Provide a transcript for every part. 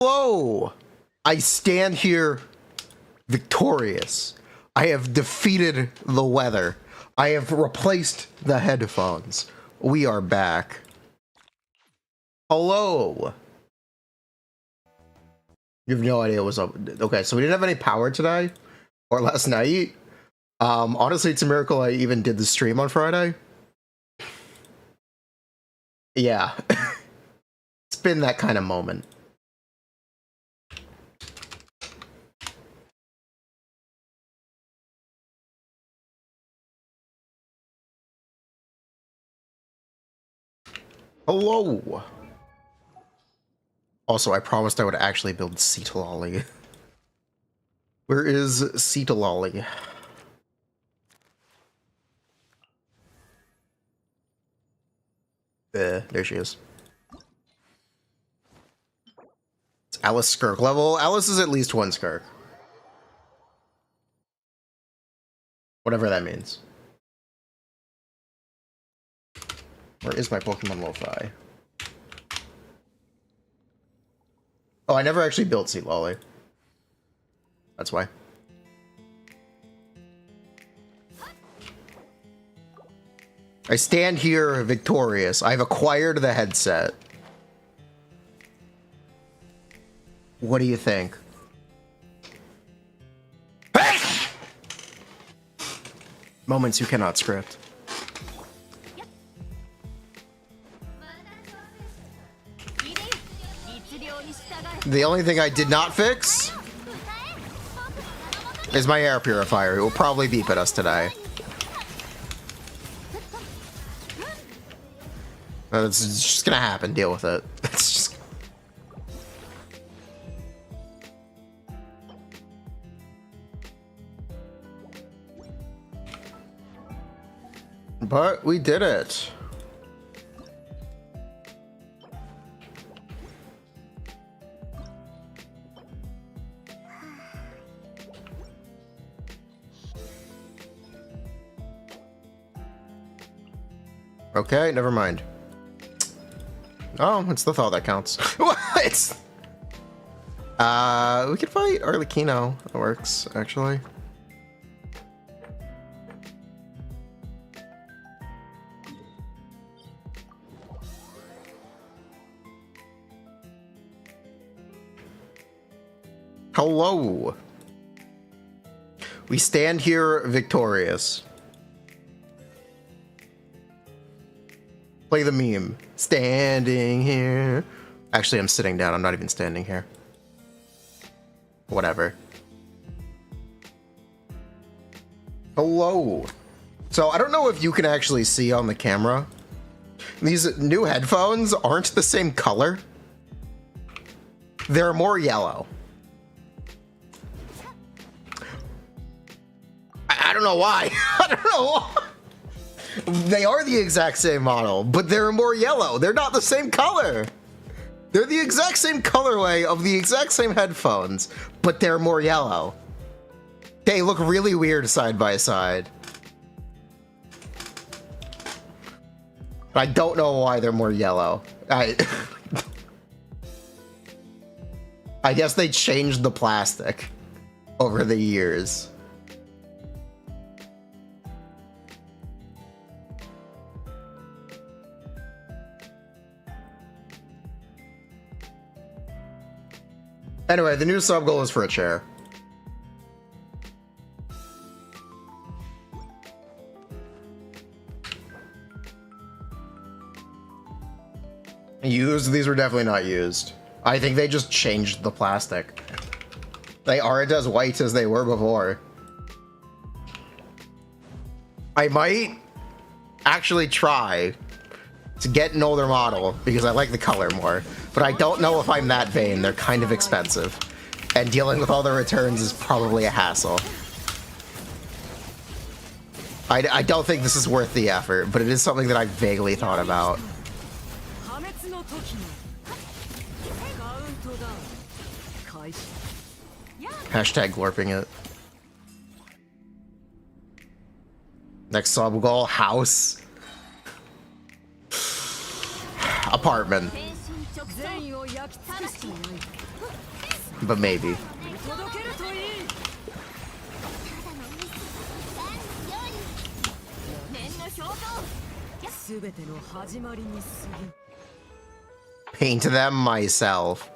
Hello! I stand here victorious. I have defeated the weather. I have replaced the headphones. We are back. Hello! You have no idea what's up. Okay, so we didn't have any power today, or last night. Honestly, it's a miracle I even did the stream on Friday. Yeah. It's been that kind of moment. Hello! Also, I promised I would actually build Seatalolly. Where is Seatalolly? There she is. It's Alice Skirk level. Alice is at least one Skirk. Whatever that means. Where is my Pokemon Lo-Fi? Oh, I never actually built Seatalolly. That's why. I stand here victorious. I've acquired the headset. What do you think? Moments you cannot script. The only thing I did not fix is my air purifier. It will probably beep at us today. It's just gonna happen. Deal with it. It's just... But we did it. Okay, never mind. Oh, it's the thought that counts. What? We could fight Arlecchino. That works, actually. Hello. We stand here victorious. Play the meme. Standing here. Actually, I'm sitting down. I'm not even standing here. Whatever. Hello. So, I don't know if you can actually see on the camera. These new headphones aren't the same color. They're more yellow. I don't know why. I don't know why. They are the exact same model, but they're more yellow. They're not the same color. They're the exact same colorway of the exact same headphones, but they're more yellow. They look really weird side by side. I don't know why they're more yellow. I guess they changed the plastic over the years. Anyway, the new sub goal is for a chair. Used? These were definitely not used. I think they just changed the plastic. They aren't as white as they were before. I might actually try to get an older model because I like the color more, but I don't know if I'm that vain. They're kind of expensive, and dealing with all the returns is probably a hassle. I don't think this is worth the effort, but it is something that I vaguely thought about. Hashtag glorping it. Next sub goal, house. Apartment. but maybe. Paint them myself.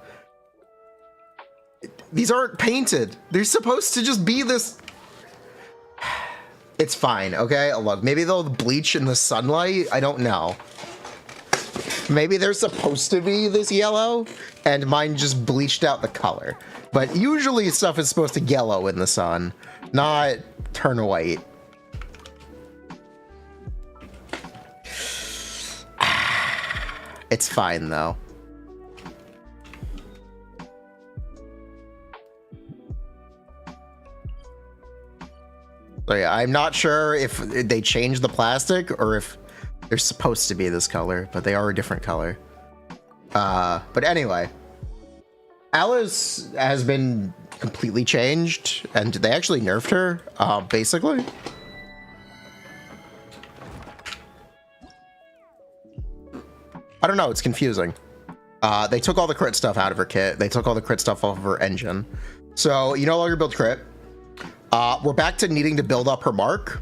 These aren't painted. They're supposed to just be this. It's fine, okay? Look, maybe they'll bleach in the sunlight. I don't know. Maybe they're supposed to be this yellow, and mine just bleached out the color. But usually stuff is supposed to yellow in the sun, not turn white. It's fine, though. So yeah, I'm not sure if they changed the plastic or if they're supposed to be this color, but they are a different color. But anyway, Alice has been completely changed, and they actually nerfed her, basically. I don't know, it's confusing. They took all the crit stuff out of her kit. They took all the crit stuff off of her engine. So you no longer build crit. We're back to needing to build up her mark.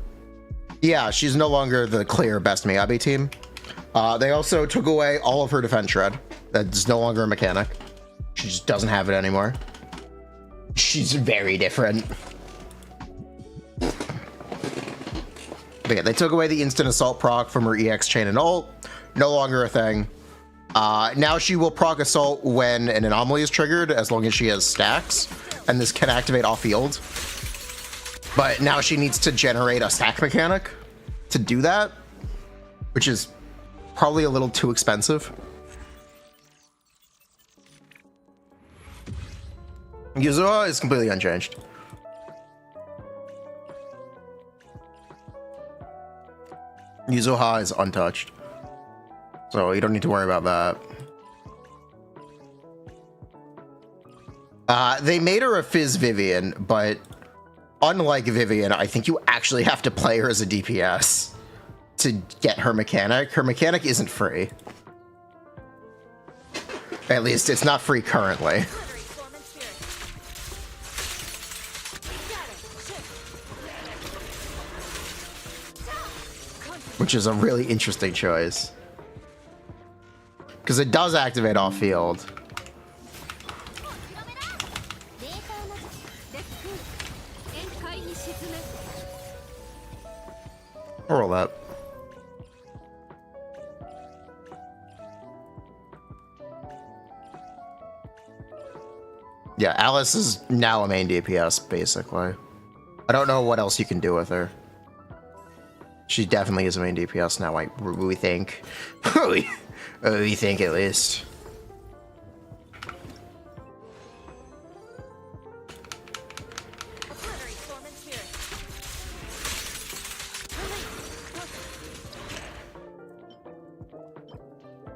Yeah, she's no longer the clear best Miyabi team. They also took away all of her defense shred. That's no longer a mechanic. She just doesn't have it anymore. She's very different. But yeah, they took away the instant assault proc from her EX chain and ult. No longer a thing. Now she will proc assault when an anomaly is triggered, as long as she has stacks, and this can activate off field. But now she needs to generate a stack mechanic to do that, which is probably a little too expensive. Yuzuha is completely unchanged. Yuzuha is untouched, so you don't need to worry about that. They made her a Fizz Vivian, but unlike Vivian, I think you actually have to play her as a DPS to get her mechanic. Her mechanic isn't free. At least it's not free currently. Which is a really interesting choice. Because it does activate off field. I'll roll that. Yeah, Alice is now a main DPS, basically. I don't know what else you can do with her. She definitely is a main DPS now, we think. We think, at least.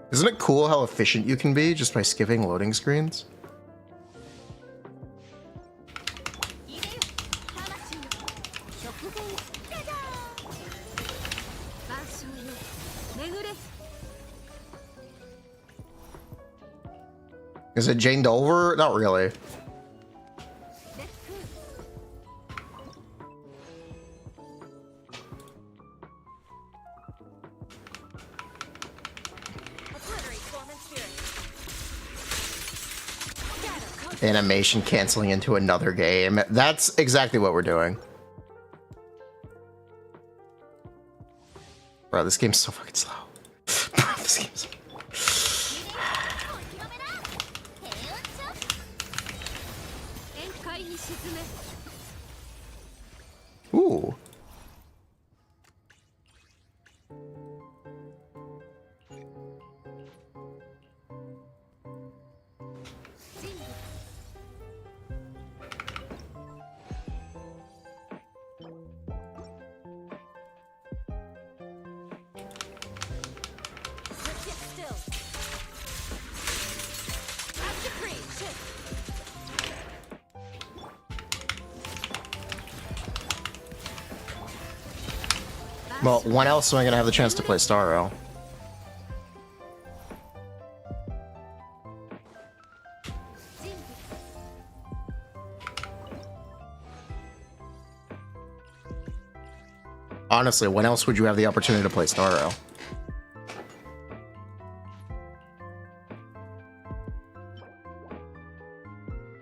Isn't it cool how efficient you can be just by skipping loading screens? Is it Jane Dover? Not really. Animation canceling into another game. That's exactly what we're doing. Bro, this game's so fucking slow. Bro, this game's... Ooh. Well, when else am I gonna have the chance to play Starro? Honestly, when else would you have the opportunity to play Snarl?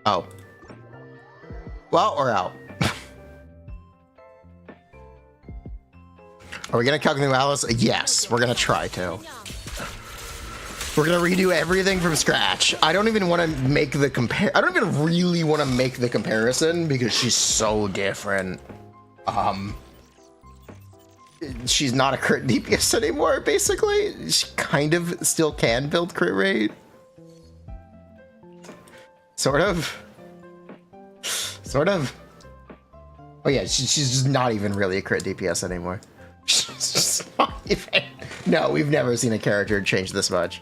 Oh. Well, we're out. Are we gonna calculate Alice? Yes, we're gonna try to. We're gonna redo everything from scratch. I don't even want to make the I don't even really want to make the comparison because she's so different. She's not a crit DPS anymore, basically. She kind of still can build crit rate. Sort of. Sort of. Oh yeah, she's just not even really a crit DPS anymore. She's just not even... No, we've never seen a character change this much.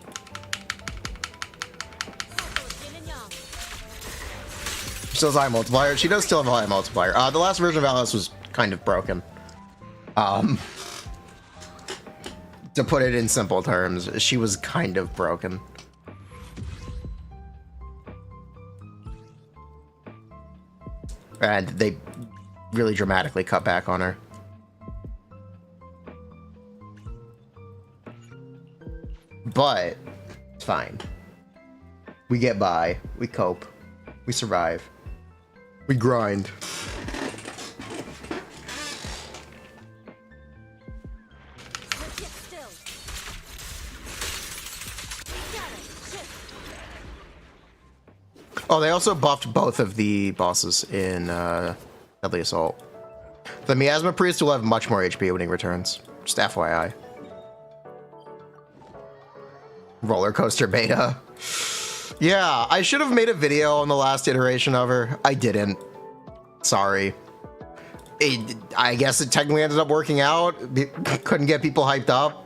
She still has high multiplier. She does still have a high multiplier. The last version of Alice was kind of broken. To put it in simple terms, she was kind of broken. And they really dramatically cut back on her. But it's fine. We get by. We cope. We survive. We grind. Oh, they also buffed both of the bosses in Deadly Assault. The Miasma Priest will have much more HP when he returns. Just FYI. Roller Coaster Beta. Yeah, I should have made a video on the last iteration of her. I didn't. Sorry. I guess it technically ended up working out. Couldn't get people hyped up.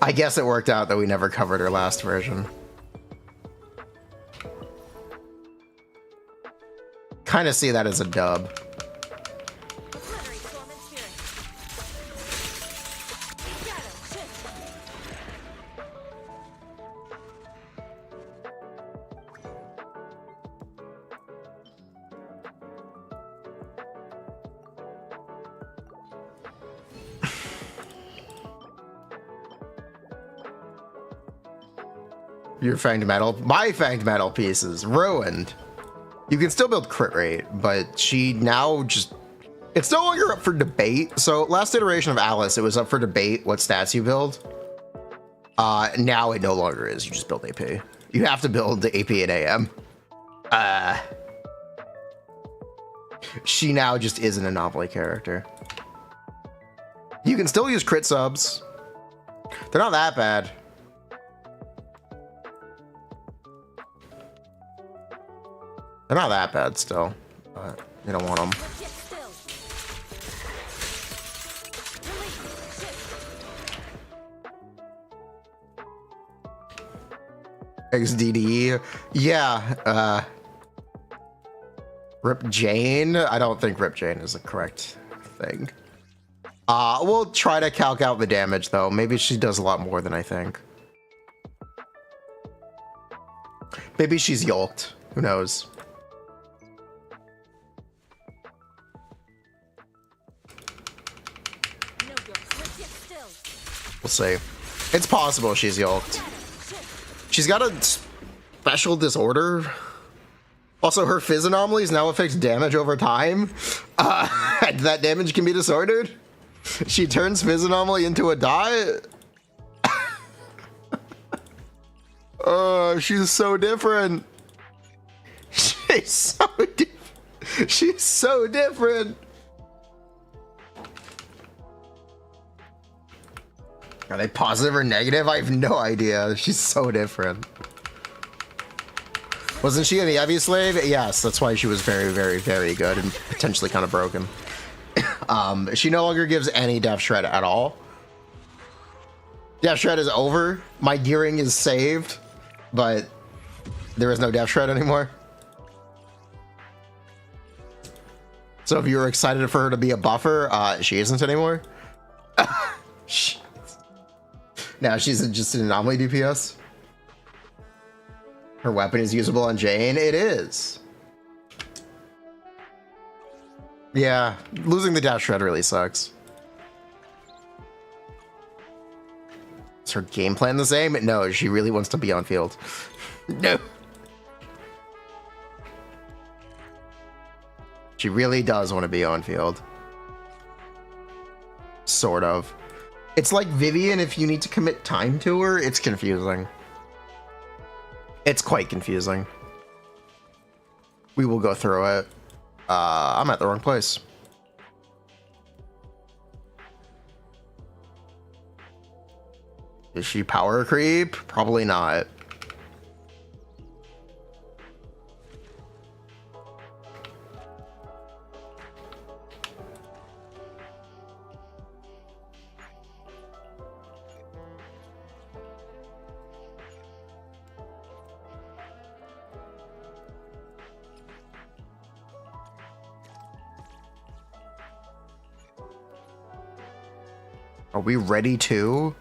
I guess it worked out that we never covered her last version. Kind of see that as a dub. Your Fanged Metal, my Fanged Metal piece is ruined. You can still build crit rate, but she now just... It's no longer up for debate. So last iteration of Alice, it was up for debate what stats you build. Now it no longer is. You just build AP. You have to build the AP and AM. She now just is an anomaly character. You can still use crit subs. They're not that bad. They're not that bad still, but you don't want them. XDD, yeah, Rip Jane? I don't think Rip Jane is the correct thing. We'll try to calc out the damage though. Maybe she does a lot more than I think. Maybe she's yoked, who knows? We'll see. It's possible she's yoked. She's got a special disorder. Also, her Fizz anomalies now affects damage over time. That damage can be disordered. She turns Fizz anomaly into a die. Oh, she's so different. She's so different. Are they positive or negative? I have no idea. She's so different. Wasn't she in the Heavy Slave? Yes, that's why she was very, very, very good and potentially kind of broken. She no longer gives any Death Shred at all. Death Shred is over. My gearing is saved, but there is no Death Shred anymore. So if you were excited for her to be a buffer, she isn't anymore. Now she's just an anomaly DPS. Her weapon is usable on Jane. It is. Yeah, losing the dash shred really sucks. Is her game plan the same? No, she really wants to be on field. No. She really does want to be on field. Sort of. It's like Vivian, if you need to commit time to her, it's confusing. It's quite confusing. We will go through it. I'm at the wrong place. Is she power creep? Probably not. Are we ready to?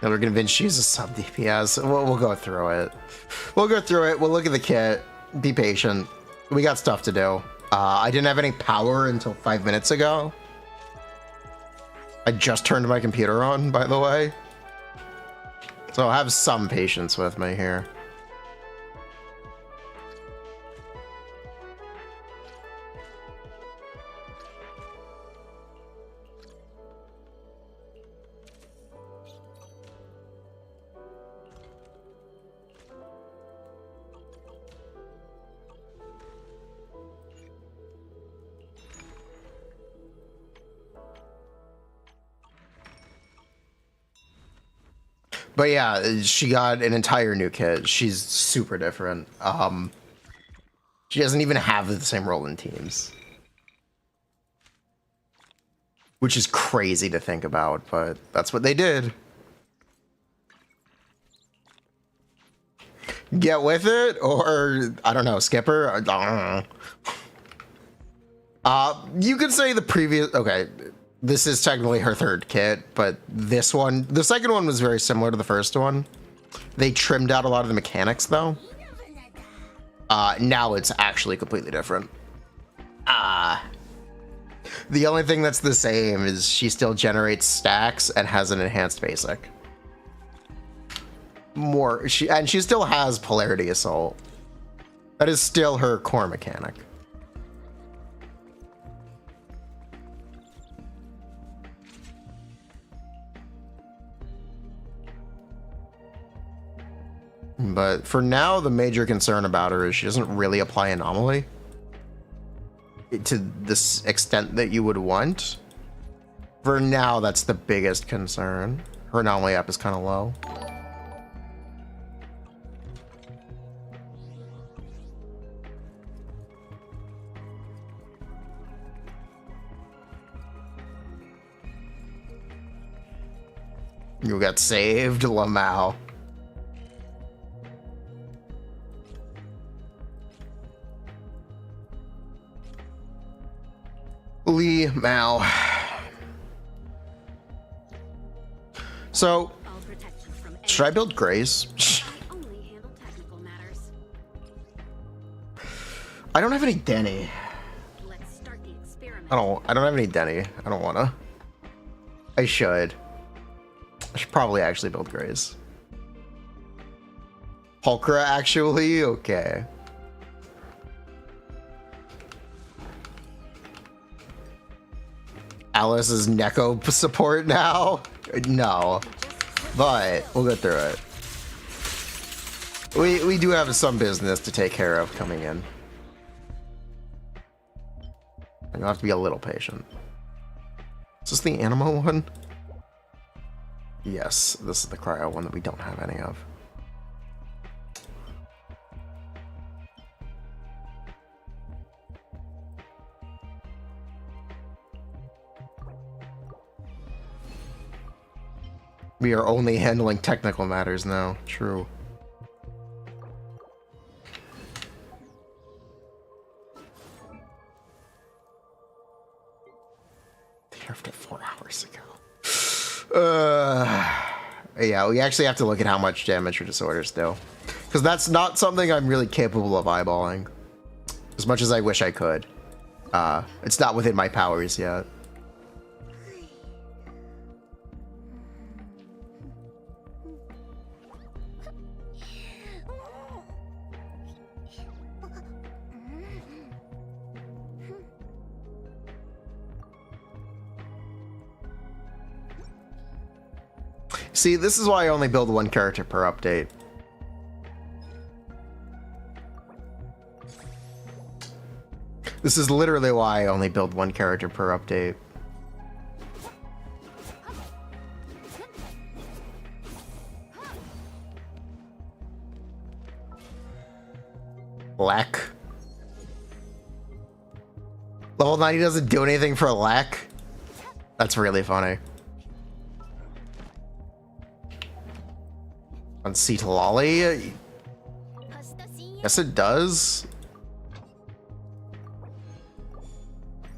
Now we're convinced she's a sub DPS. We'll go through it. We'll go through it. We'll look at the kit. Be patient. We got stuff to do. I didn't have any power until 5 minutes ago. I just turned my computer on, by the way. So have some patience with me here. But yeah, she got an entire new kit. She's super different. She doesn't even have the same role in teams. Which is crazy to think about, but that's what they did. Get with it, or, I don't know, skip her? I don't know. You could say the previous... Okay, this is technically her third kit, but this one... The second one was very similar to the first one. They trimmed out a lot of the mechanics, though. Now it's actually completely different. The only thing that's the same is she still generates stacks and has an enhanced basic. And she still has Polarity Assault. That is still her core mechanic. But for now, the major concern about her is she doesn't really apply Anomaly to this extent that you would want. For now, that's the biggest concern. Her Anomaly app is kind of low. You got saved, Lamau. Lee Mao. So, should I build Grace? I don't have any Denny. I don't have any Denny. I don't wanna. I should. I should probably actually build Grace. Hulkra actually? Okay. Alice is Neko support now? No. But we'll go through it. We do have some business to take care of coming in. I'm gonna have to be a little patient. Is this the Animo one? Yes, this is the Cryo one that we don't have any of. We are only handling technical matters now. True. Theorycrafter 4 hours ago. Yeah, we actually have to look at how much damage your disorders do. Because that's not something I'm really capable of eyeballing. As much as I wish I could. It's not within my powers yet. See, this is why I only build one character per update. This is literally why I only build one character per update. Lack. Level 90 doesn't do anything for lack? That's really funny. On Lolly? Yes, it does.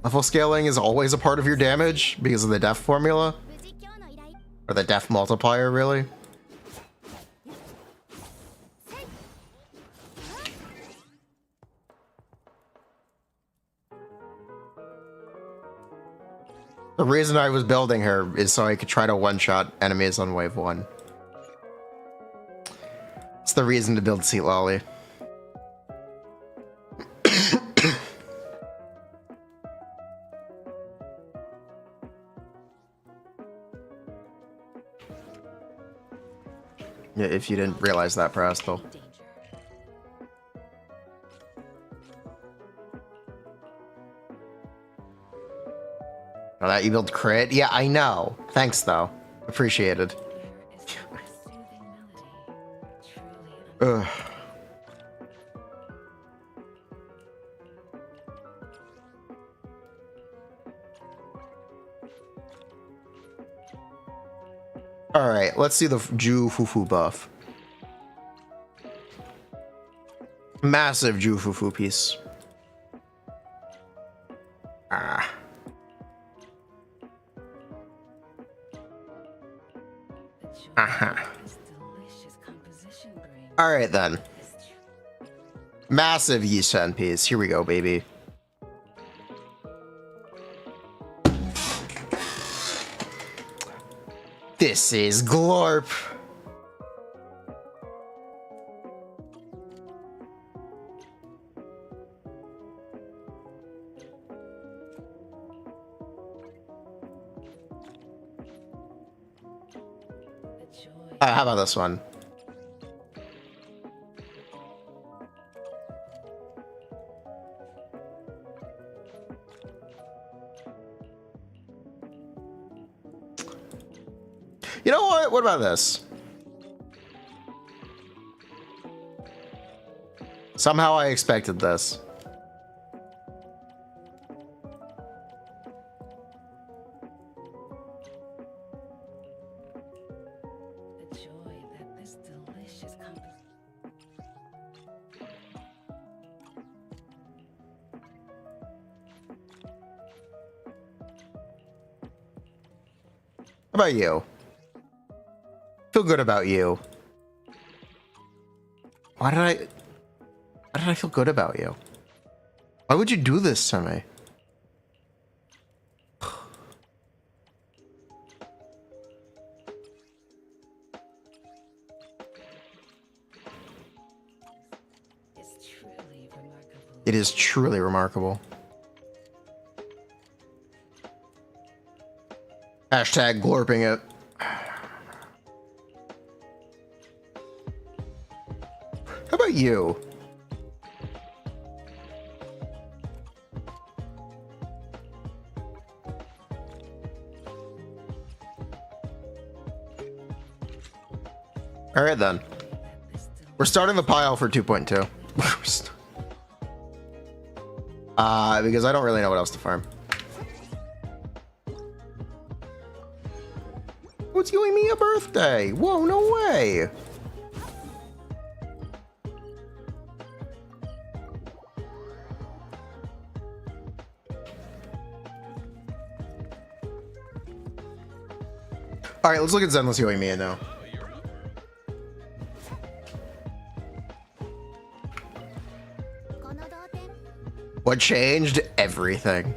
Level scaling is always a part of your damage because of the def formula. Or the def multiplier, really. The reason I was building her is so I could try to one-shot enemies on wave 1. It's the reason to build Seat Lolly. Yeah, if you didn't realize that, Prastal. Oh, that you build crit? Yeah, I know. Thanks, though. Appreciated. Ugh. Alright, let's see the Ju Fufu buff. Massive Ju Fufu piece. Ah. Uh-huh. Alright then. Massive Yi-Sen piece. Here we go, baby. This is Glorp. How about this one? You know what? What about this? Somehow I expected this. How about you? Feel good about you. Why did I feel good about you? Why would you do this to me? It is truly remarkable. Hashtag glorping it. How about you? All right, then. We're starting the pile for 2.2. Because I don't really know what else to farm. What's giving me a birthday? Whoa, no way. All right, let's look at Zenless healing me now. What changed? Everything.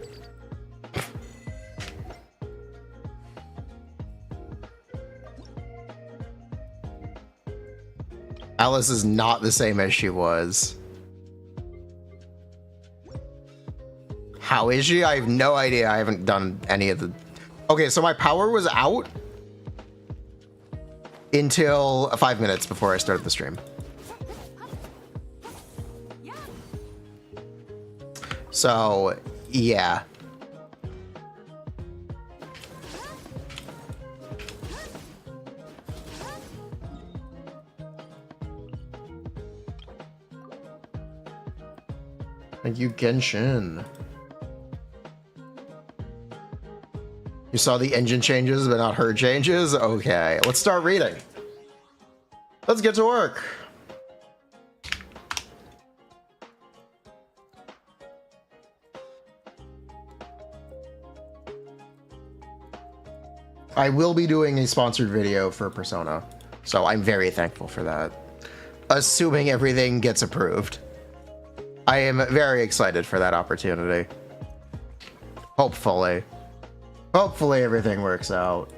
Alice is not the same as she was. How is she? I have no idea. I haven't done any of the... Okay, so my power was out until 5 minutes before I started the stream. So, yeah. Thank you, Genshin. You saw the engine changes, but not her changes? Okay, let's start reading. Let's get to work. I will be doing a sponsored video for Persona, so I'm very thankful for that. Assuming everything gets approved. I am very excited for that opportunity. Hopefully. Hopefully everything works out.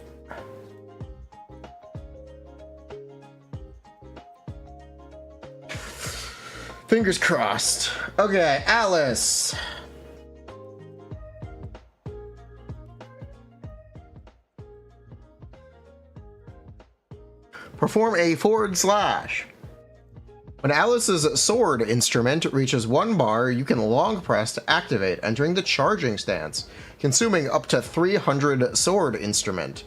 Fingers crossed. Okay, Alice. Perform a /. When Alice's sword instrument reaches 1 bar, you can long press to activate, entering the charging stance, consuming up to 300 sword instrument.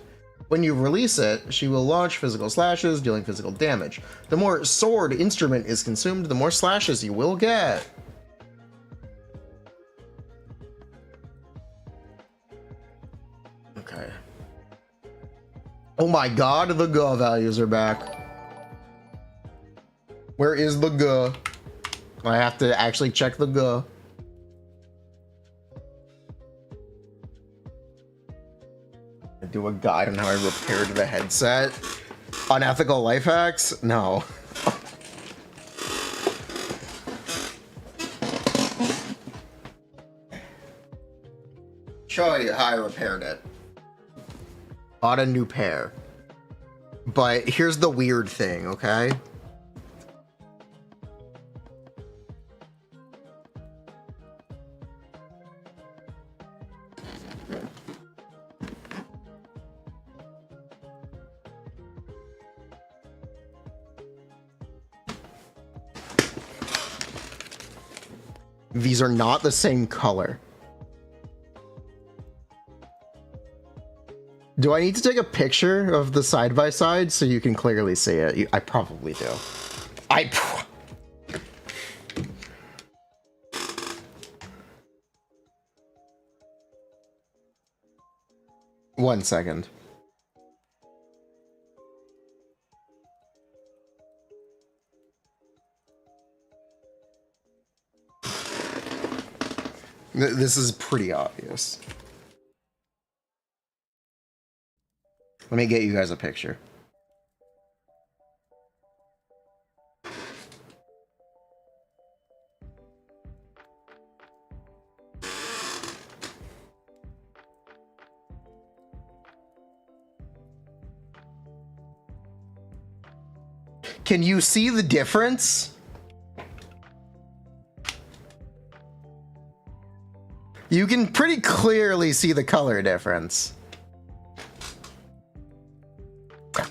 When you release it, she will launch physical slashes, dealing physical damage. The more sword instrument is consumed, the more slashes you will get. Okay. Oh my god, the Ga values are back. Where is the Ga? I have to actually check the Ga. I do a guide on how I repaired the headset. Unethical life hacks? No. Show you how I repaired it. Bought a new pair. But here's the weird thing, okay? These are not the same color. Do I need to take a picture of the side-by-side so you can clearly see it? I probably do. One second. This is pretty obvious. Let me get you guys a picture. Can you see the difference? You can pretty clearly see the color difference.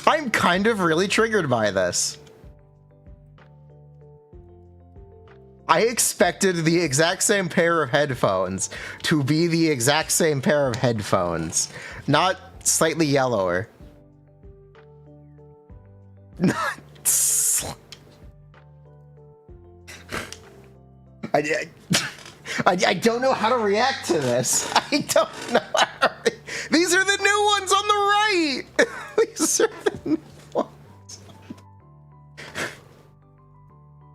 I'm kind of really triggered by this. I expected the exact same pair of headphones to be the exact same pair of headphones, not slightly yellower. I don't know how to react to this. I don't know how to These are the new ones on the right. These are the new ones.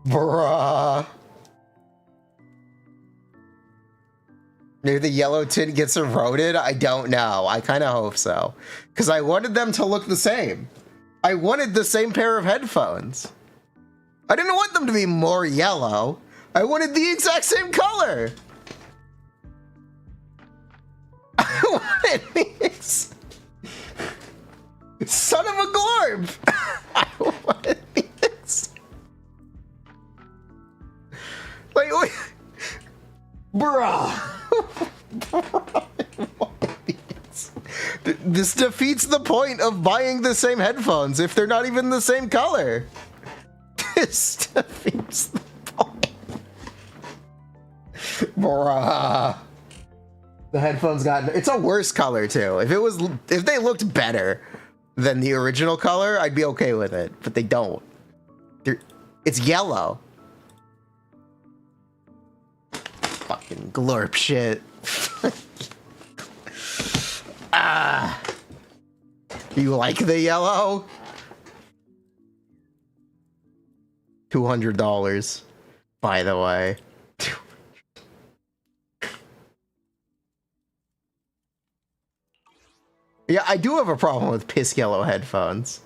Bruh. Maybe the yellow tint gets eroded? I don't know. I kind of hope so. Because I wanted them to look the same. I wanted the same pair of headphones. I didn't want them to be more yellow. I wanted the exact same color. I wanted these. Son of a glorb. I wanted these. Wait. Bruh. This defeats the point of buying the same headphones if they're not even the same color. This defeats the point. Bruh. The headphones got, it's a worse color too. If they looked better than the original color, I'd be okay with it, but they don't. It's yellow. Fucking glorp shit. Ah. You like the yellow? $200, by the way. Yeah, I do have a problem with piss yellow headphones.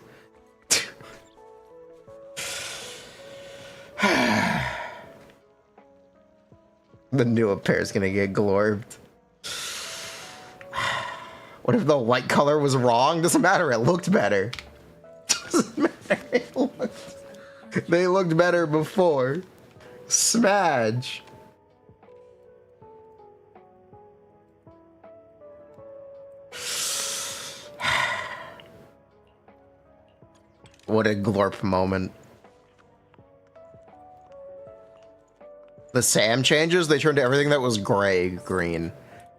The new pair is gonna get glorbed. What if the white color was wrong? Doesn't matter, it looked better. Doesn't matter, they looked better before. Smadge. What a glorp moment. The SAM changes, they turned everything that was gray green.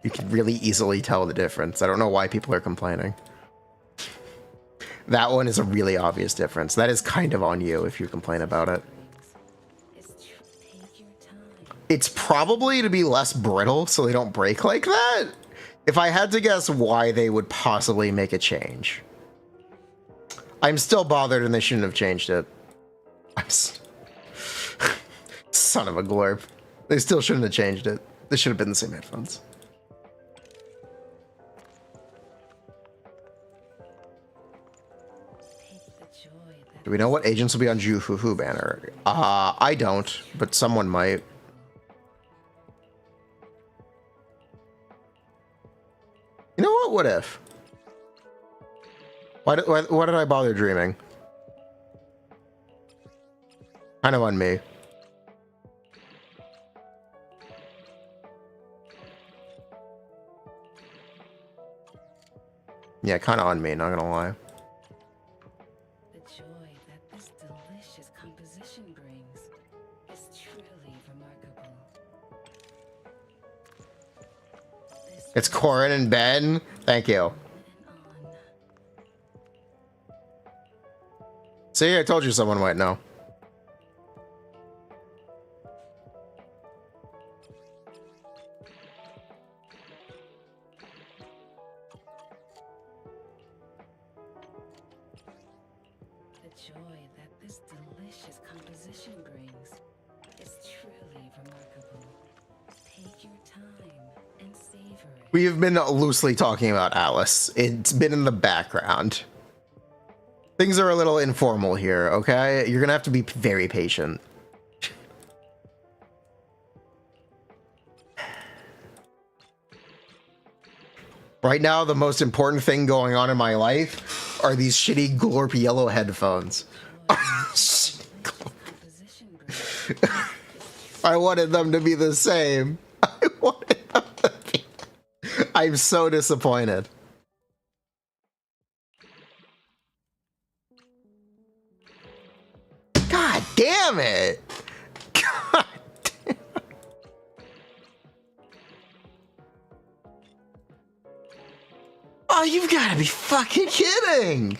You can really easily tell the difference. I don't know why people are complaining. That one is a really obvious difference. That is kind of on you if you complain about it. It's probably to be less brittle so they don't break like that. If I had to guess why they would possibly make a change. I'm still bothered and they shouldn't have changed it. Son of a glorp. They still shouldn't have changed it. They should have been the same headphones. Do we know what agents will be on uhhh banner? I don't, but someone might. You know what? What if? Why did I bother dreaming? Kind of on me. Yeah, kind of on me, not gonna lie. The joy that this delicious composition brings is truly remarkable. It's Corin and Ben. Thank you. See, I told you someone might know. The joy that this delicious composition brings is truly remarkable. Take your time and savor it. We have been loosely talking about Alice. It's been in the background. Things are a little informal here, okay? You're gonna have to be very patient. Right now, the most important thing going on in my life are these shitty glorp yellow headphones. I wanted them to be the same. I wanted them to be. I'm so disappointed. God damn it! God damn it. Oh, you've got to be fucking kidding!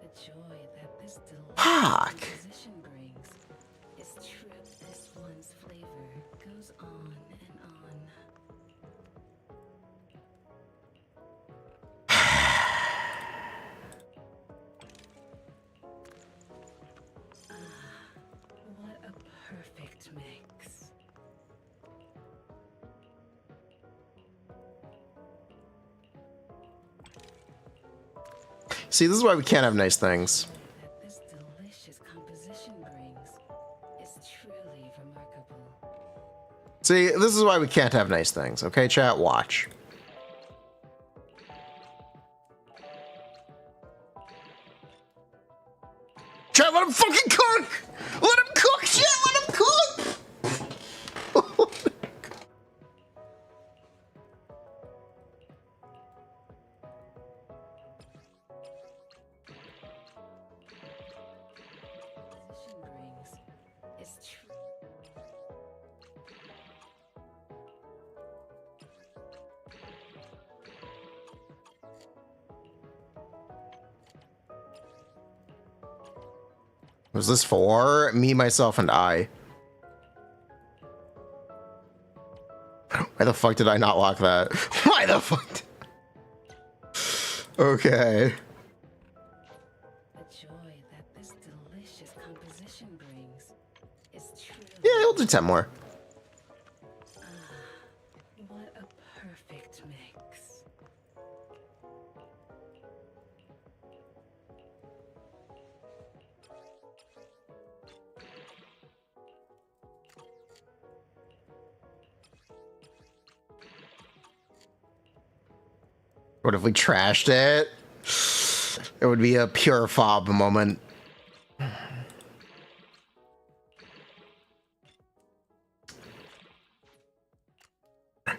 The joy that this delicious Fuck. composition brings is true. This one's flavor goes on and on. What a perfect mix. See, this is why we can't have nice things. That this delicious composition brings is truly remarkable. See, this is why we can't have nice things. Okay, chat, watch. Chat, let him fucking cook! Let him cook, shit! Let him cook! Composition brings is true. Was this for me, myself, and I? Why the fuck did I not lock that? Why the fuck? Okay. The joy that this delicious composition brings is truly. Yeah, we'll do 10 more. What a perfect mix. What if we trashed it? It would be a pure fob moment.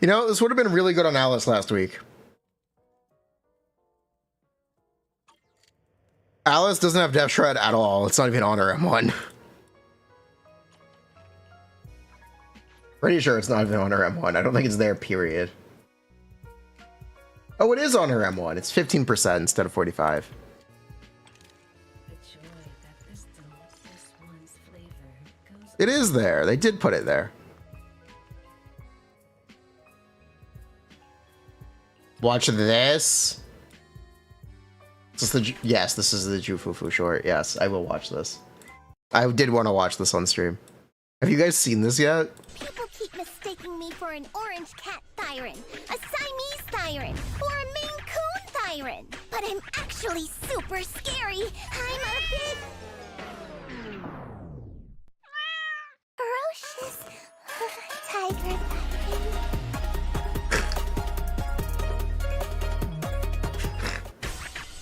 You know, this would have been really good on Alice last week. Alice doesn't have Death Shred at all. It's not even on her M1. Pretty sure it's not even on her M1. I don't think it's there, period. Oh, it is on her M1. It's 15% instead of 45. The joy that this one's flavor goes. It is there. They did put it there. Watch this. Is this the yes, this is the Jufufu short. Yes, I will watch this. I did want to watch this on stream. Have you guys seen this yet? People keep mistaking me for an orange cat Thyron, a Siamese Thyron, or a Maine Coon Thyron. But I'm actually super scary. I'm a big... ferocious tiger Thyron.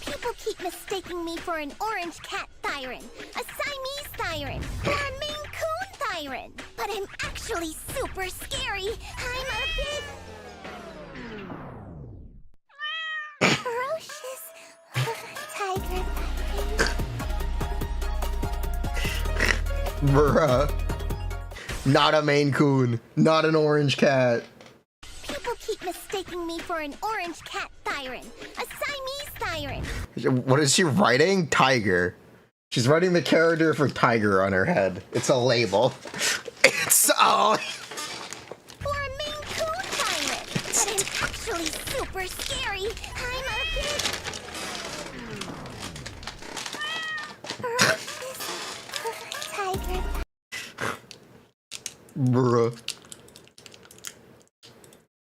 People keep mistaking me for an orange cat Thyron, a Siamese Thyron, or a Maine Coon Thyron. But I'm actually super scary. I'm a big... ferocious tiger Thyron. Bruh. Not a Maine Coon. Not an orange cat. People keep mistaking me for an orange cat Thyron, a Siamese Thyron. What is she writing? Tiger. She's writing the character for Tiger on her head. It's a label. It's Or a Maine Coon Thyron. But I'm actually super scary. I'm a big... ferocious tiger. Bruh.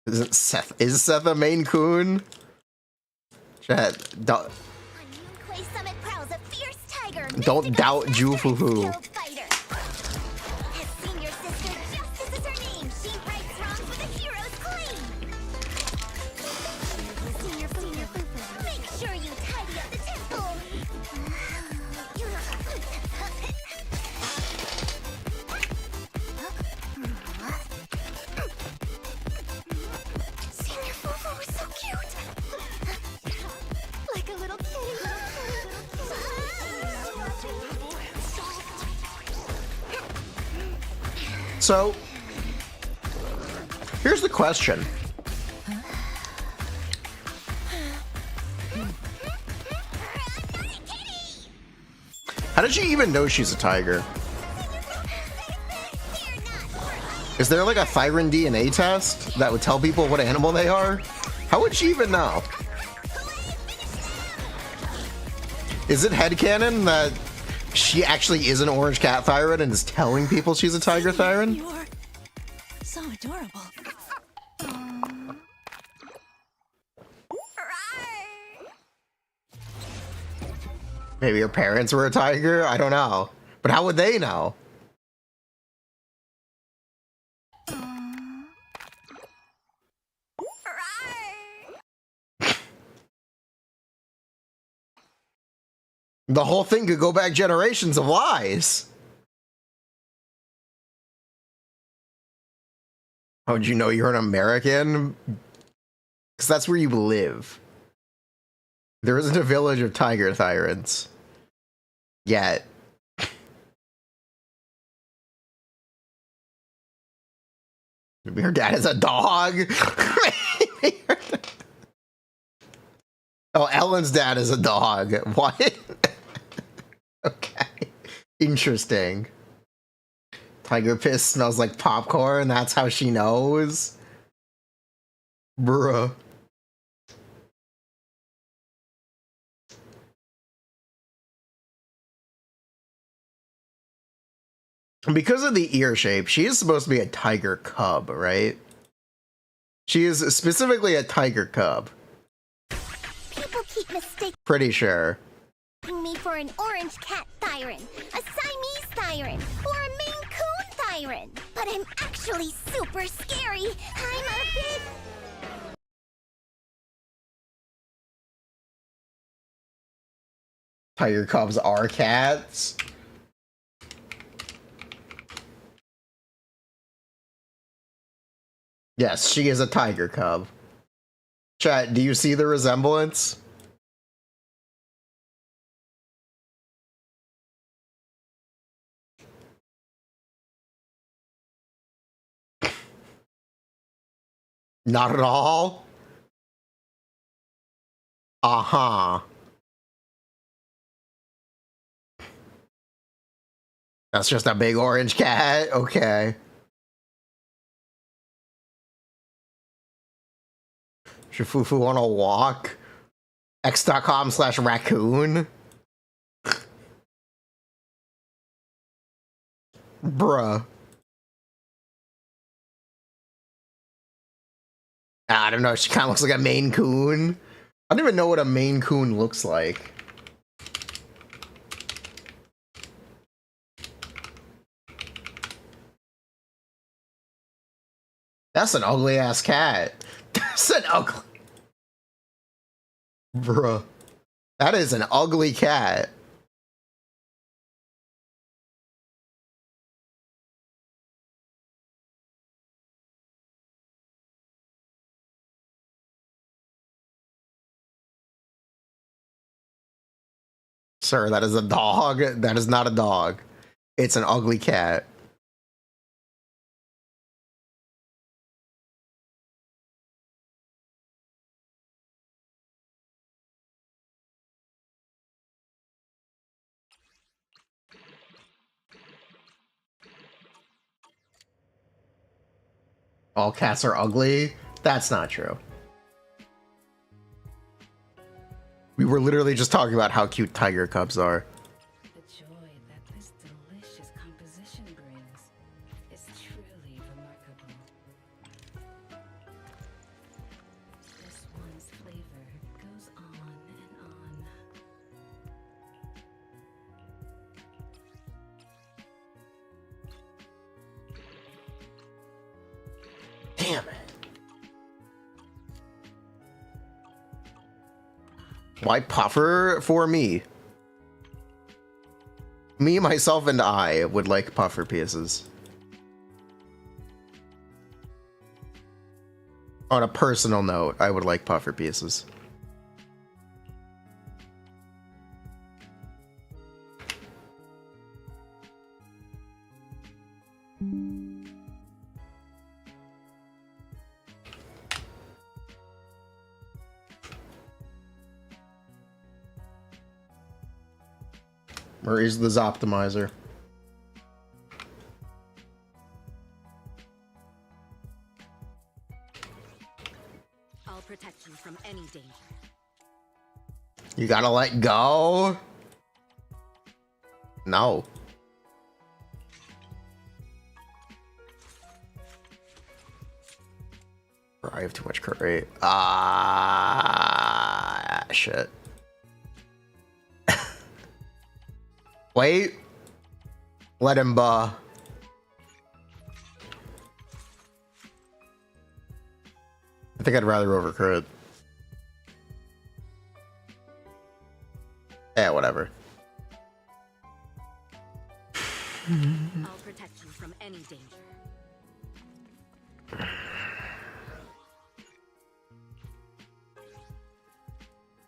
Isn't Seth? Is Seth a Maine Coon? Chat. Don't doubt Jufufu. Make sure you tidy up the temple. Senior Fufu was so cute. Like a little kitty. So, here's the question. How did she even know she's a tiger? Is there like a Thyron DNA test that would tell people what animal they are? How would she even know? Is it headcanon that she actually is an orange cat Thyron and is telling people she's a tiger Thyron? You're so adorable. Maybe her parents were a tiger? I don't know. But how would they know? The whole thing could go back generations of lies. How'd you know you're an American? Because that's where you live. There isn't a village of tiger tyrants. Yet. Maybe her dad is a dog. Oh, Ellen's dad is a dog. What? Okay. Interesting. Tiger piss smells like popcorn. That's how she knows. Bruh. Because of the ear shape, she is supposed to be a tiger cub, right? She is specifically a tiger cub. People keep mistaking Pretty sure. me for an orange cat Thyren, a Siamese Thyren, or a Maine Coon Thyren. But I'm actually super scary. I'm a bit... Tiger cubs are cats. Yes, she is a tiger cub. Chat, do you see the resemblance? Not at all. Uh-huh. That's just a big orange cat? Okay. Shifufu on a walk? x.com/raccoon? Bruh. I don't know, she kind of looks like a Maine Coon. I don't even know what a Maine Coon looks like. That's an ugly ass cat. That's an ugly... Bruh. That is an ugly cat. Sir, that is a dog. That is not a dog. It's an ugly cat. All cats are ugly? That's not true. We were literally just talking about how cute tiger cubs are. The joy that this delicious composition brings is truly remarkable. This one's flavor goes on and on. Damn it. Why puffer for me? Me, myself, and I would like puffer pieces. On a personal note, I would like puffer pieces. Where is the Zoptimizer? I'll protect you from any danger. You gotta let go? No. I have too much curry. Ah, shit. Wait. Let him, I think I'd rather overcrit. Yeah, whatever. I'll protect you from any danger.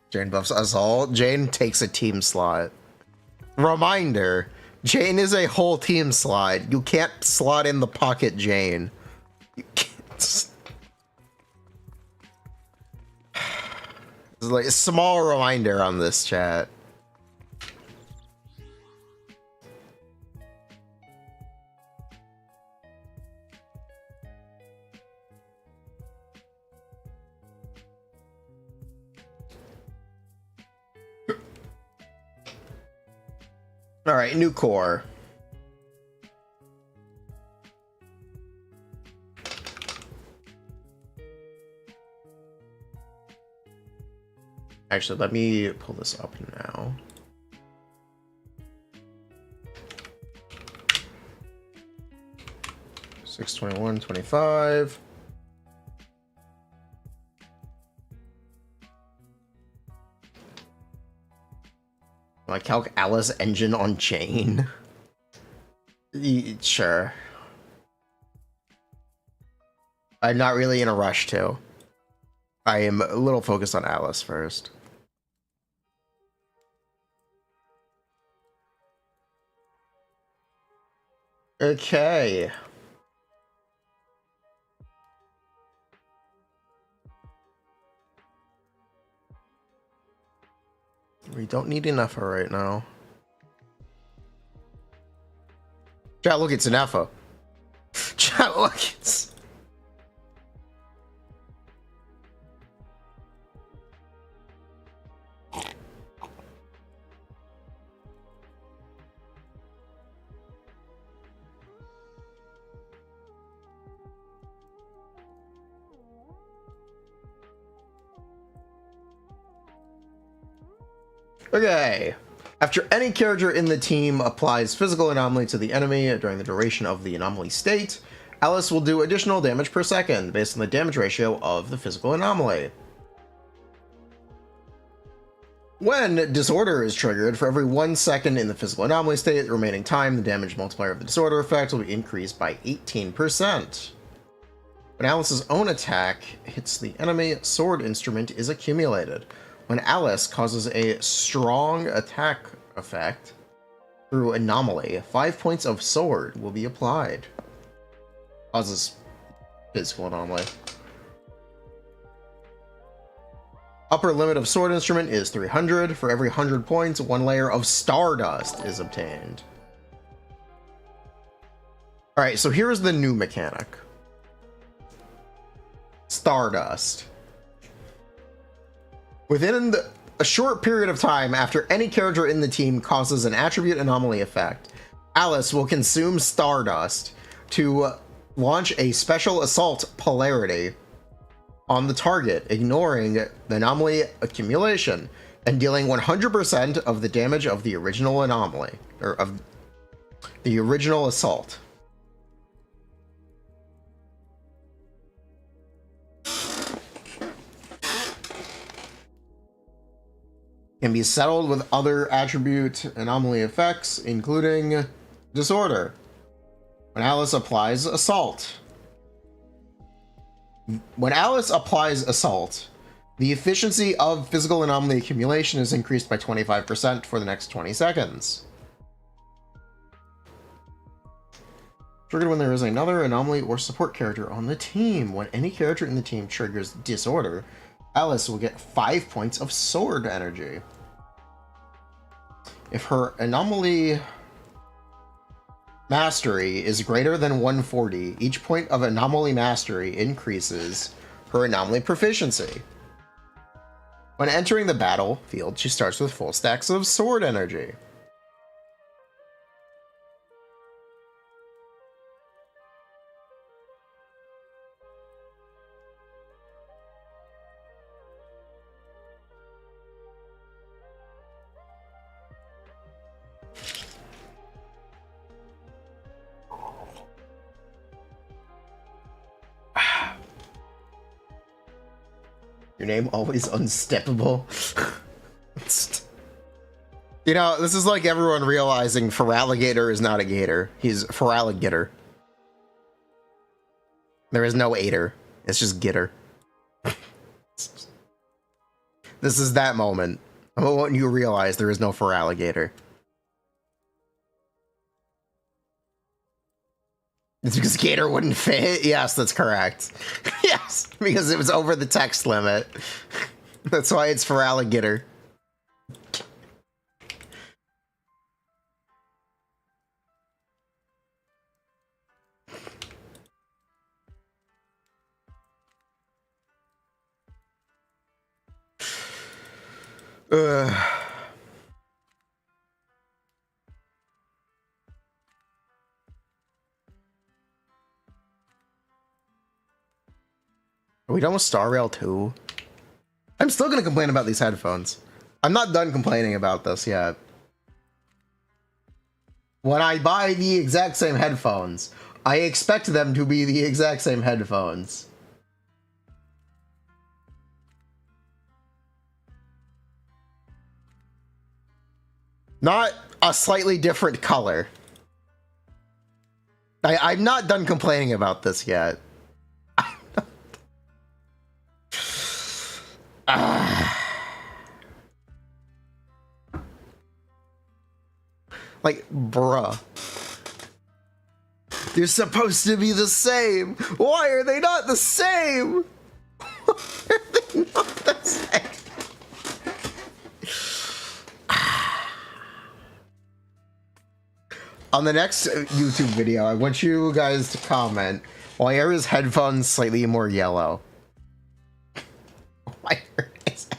Jane buffs us all. Jane takes a team slot. Reminder, Jane is a whole team slot. You can't slot in the pocket Jane. You can't. It's like a small reminder on this chat. All right, new core. Actually, let me pull this up now. $621.25. I calc Alice engine on chain. Sure. I'm not really in a rush to. I am a little focused on Alice first. Okay. We don't need enough right now. Chat, look, it's an Effa. Chat, look, it's... Okay. After any character in the team applies physical anomaly to the enemy during the duration of the anomaly state, Alice will do additional damage per second based on the damage ratio of the physical anomaly. When disorder is triggered, for every 1 second in the physical anomaly state, the remaining time, the damage multiplier of the disorder effect will be increased by 18%. When Alice's own attack hits the enemy, sword instrument is accumulated. When Alice causes a strong attack effect through anomaly, 5 points of sword will be applied. Causes physical anomaly. Upper limit of sword instrument is 300. For every 100 points, 1 layer of stardust is obtained. Alright, so here's the new mechanic. Stardust. Within a short period of time after any character in the team causes an attribute anomaly effect, Alice will consume Stardust to launch a special assault polarity on the target, ignoring the anomaly accumulation and dealing 100% of the damage of the original anomaly, or of the original assault. Can be settled with other attribute anomaly effects, including disorder. When Alice applies assault. When Alice applies assault, the efficiency of physical anomaly accumulation is increased by 25% for the next 20 seconds. Triggered when there is another anomaly or support character on the team. When any character in the team triggers disorder, Alice will get 5 points of sword energy. If her anomaly mastery is greater than 140, each point of anomaly mastery increases her anomaly proficiency. When entering the battlefield, she starts with full stacks of sword energy. Your name always unsteppable. You know, this is like everyone realizing Feraligator is not a gator. He's Feraligator. There is no aider. It's just gitter. This is that moment. I want you to realize there is no Feraligator. It's because gator wouldn't fit? Yes, that's correct. Yes, because it was over the text limit. That's why it's Feraligator. Are we done with Star Rail 2? I'm still gonna complain about these headphones. I'm not done complaining about this yet. When I buy the exact same headphones, I expect them to be the exact same headphones. Not a slightly different color. I'm not done complaining about this yet. Like, bruh. They're supposed to be the same. Why are they not the same? Why are they not the same? On the next YouTube video, I want you guys to comment, why are his headphones slightly more yellow? Why is it?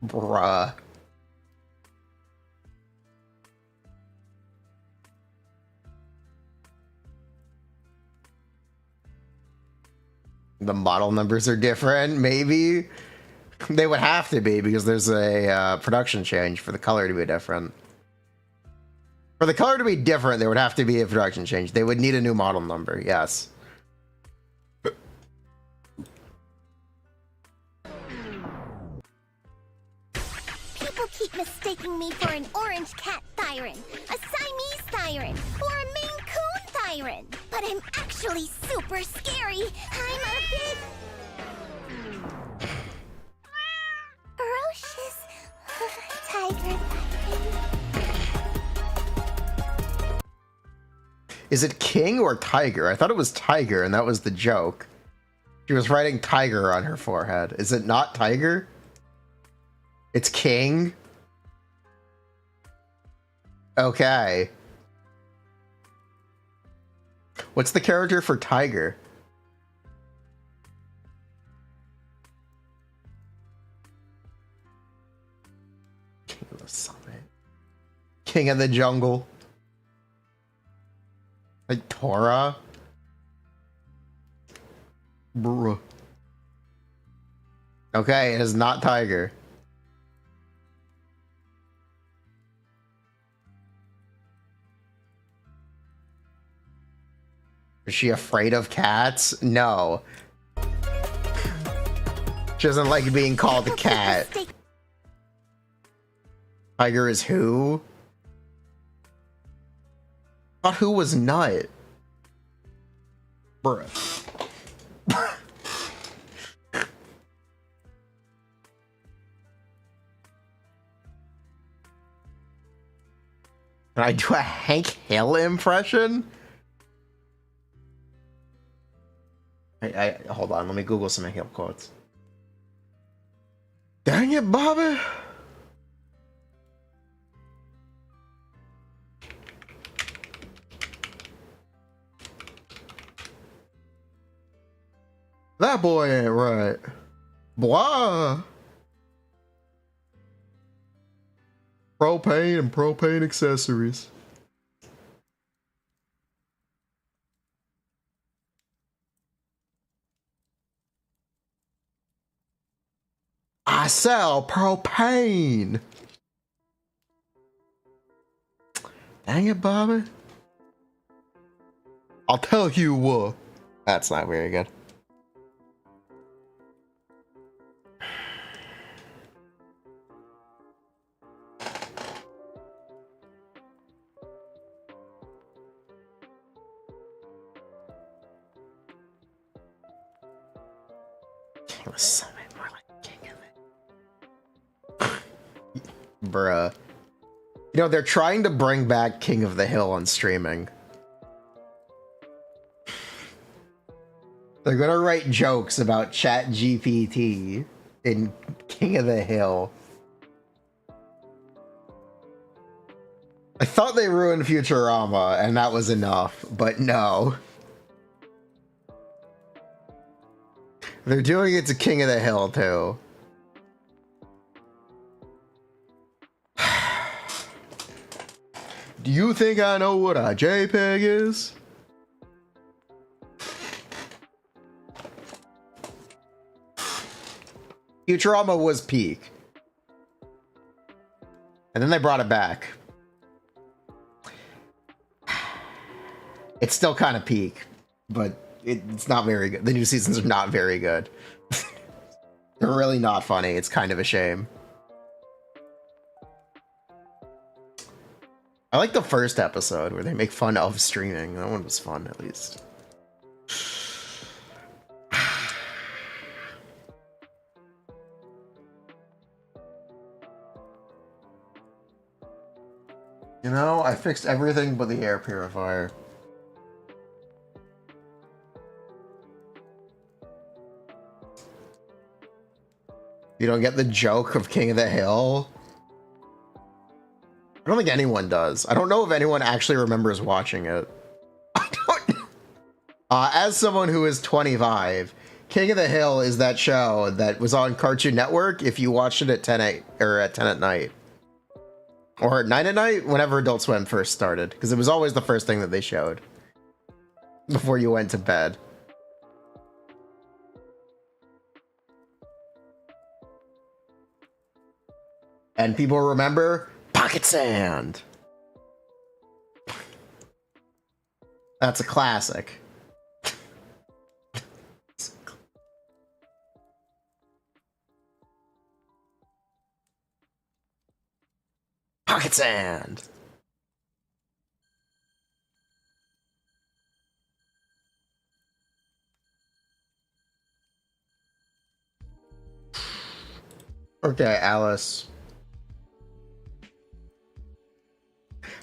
Bruh. The model numbers are different, maybe? They would have to be, because there's a production change for the color to be different. For the color to be different, there would have to be a production change. They would need a new model number, yes. People keep mistaking me for an orange cat Thyron, a Siamese Thyron, or a Maine Coon Thyron. But I'm actually super scary. I'm a big... ferocious tiger. Is it king or tiger? I thought it was tiger, and that was the joke. She was writing tiger on her forehead. Is it not tiger? It's king? Okay. What's the character for tiger? King of the Summit. King of the Jungle. Like Torah? Bruh. Okay, it is not tiger. Is she afraid of cats? No. She doesn't like being called a cat. Tiger is who? I thought who was nut? Bruh. Can I do a Hank Hill impression? Hold on, let me Google some Hank Hill quotes. Dang it, Bobby! That boy ain't right. Blah. Propane and propane accessories. I sell propane. Dang it, Bobby. I'll tell you what. That's not very good. King of Summit, more like King of it. Bruh. You know, they're trying to bring back King of the Hill on streaming. They're gonna write jokes about ChatGPT in King of the Hill. I thought they ruined Futurama, and that was enough, but no. They're doing it to King of the Hill, too. Do you think I know what a JPEG is? Futurama was peak. And then they brought it back. It's still kind of peak, but it's not very good. The new seasons are not very good. They're really not funny. It's kind of a shame. I like the first episode where they make fun of streaming. That one was fun, at least. You know, I fixed everything but the air purifier. You don't get the joke of King of the Hill? I don't think anyone does. I don't know if anyone actually remembers watching it. I don't. As someone who is 25, King of the Hill is that show that was on Cartoon Network if you watched it at 10 at night. Or at 9 at night, whenever Adult Swim first started. Because it was always the first thing that they showed. Before you went to bed. And people remember Pocket Sand. That's a classic. Pocket Sand. Okay, Alice.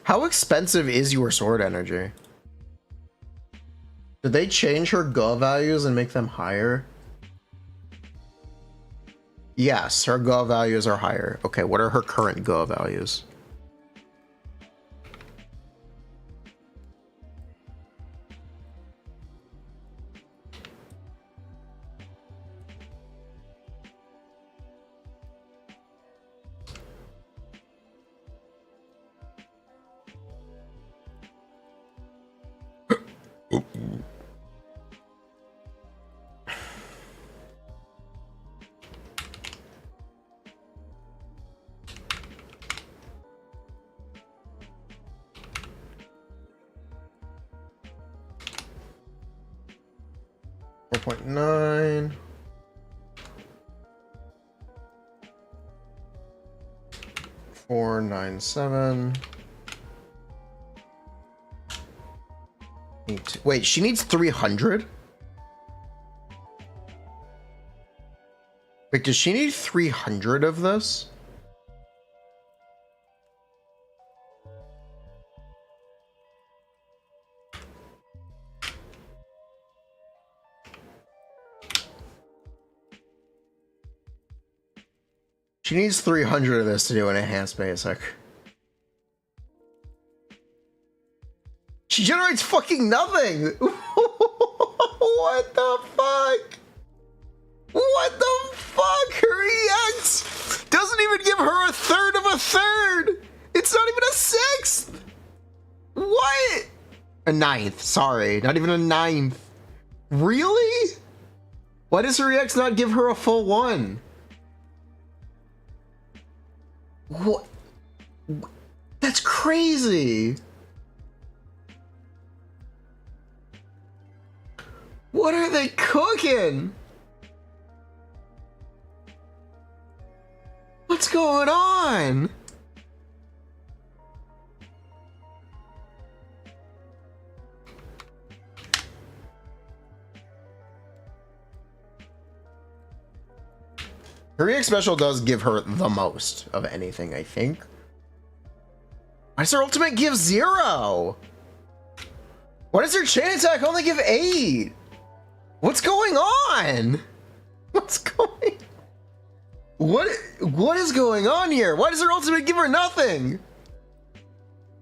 How expensive is your sword energy? Did they change her Go values and make them higher? Yes, her Go values are higher. Okay, what are her current Go values? .9 497 8. Wait, she needs 300? Wait, does she need 300 of this? She needs 300 of this to do an enhanced basic. She generates fucking nothing! What the fuck? What the fuck? Her EX doesn't even give her a third of a third! It's not even a sixth! What? A ninth, sorry. Not even a ninth. Really? Why does her EX not give her a full one? What? That's crazy. What are they cooking? What's going on? Her EX special does give her the most of anything, I think. Why does her ultimate give 0? Why does her chain attack only give 8? What's going on? What's going... What is going on here? Why does her ultimate give her nothing?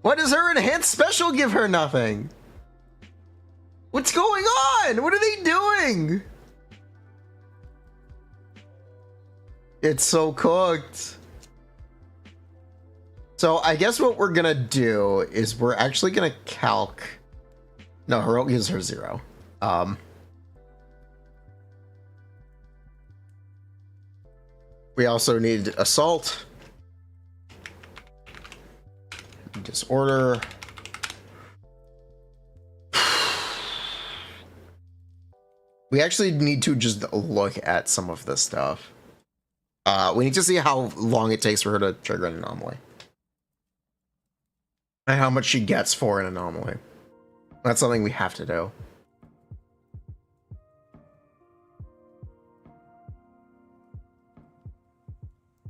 Why does her enhanced special give her nothing? What's going on? What are they doing? It's so cooked. So I guess what we're gonna do is we're actually gonna calc. No, her ult gives her 0. We also need assault, disorder. We actually need to just look at some of this stuff. We need to see how long it takes for her to trigger an anomaly. And how much she gets for an anomaly. That's something we have to do.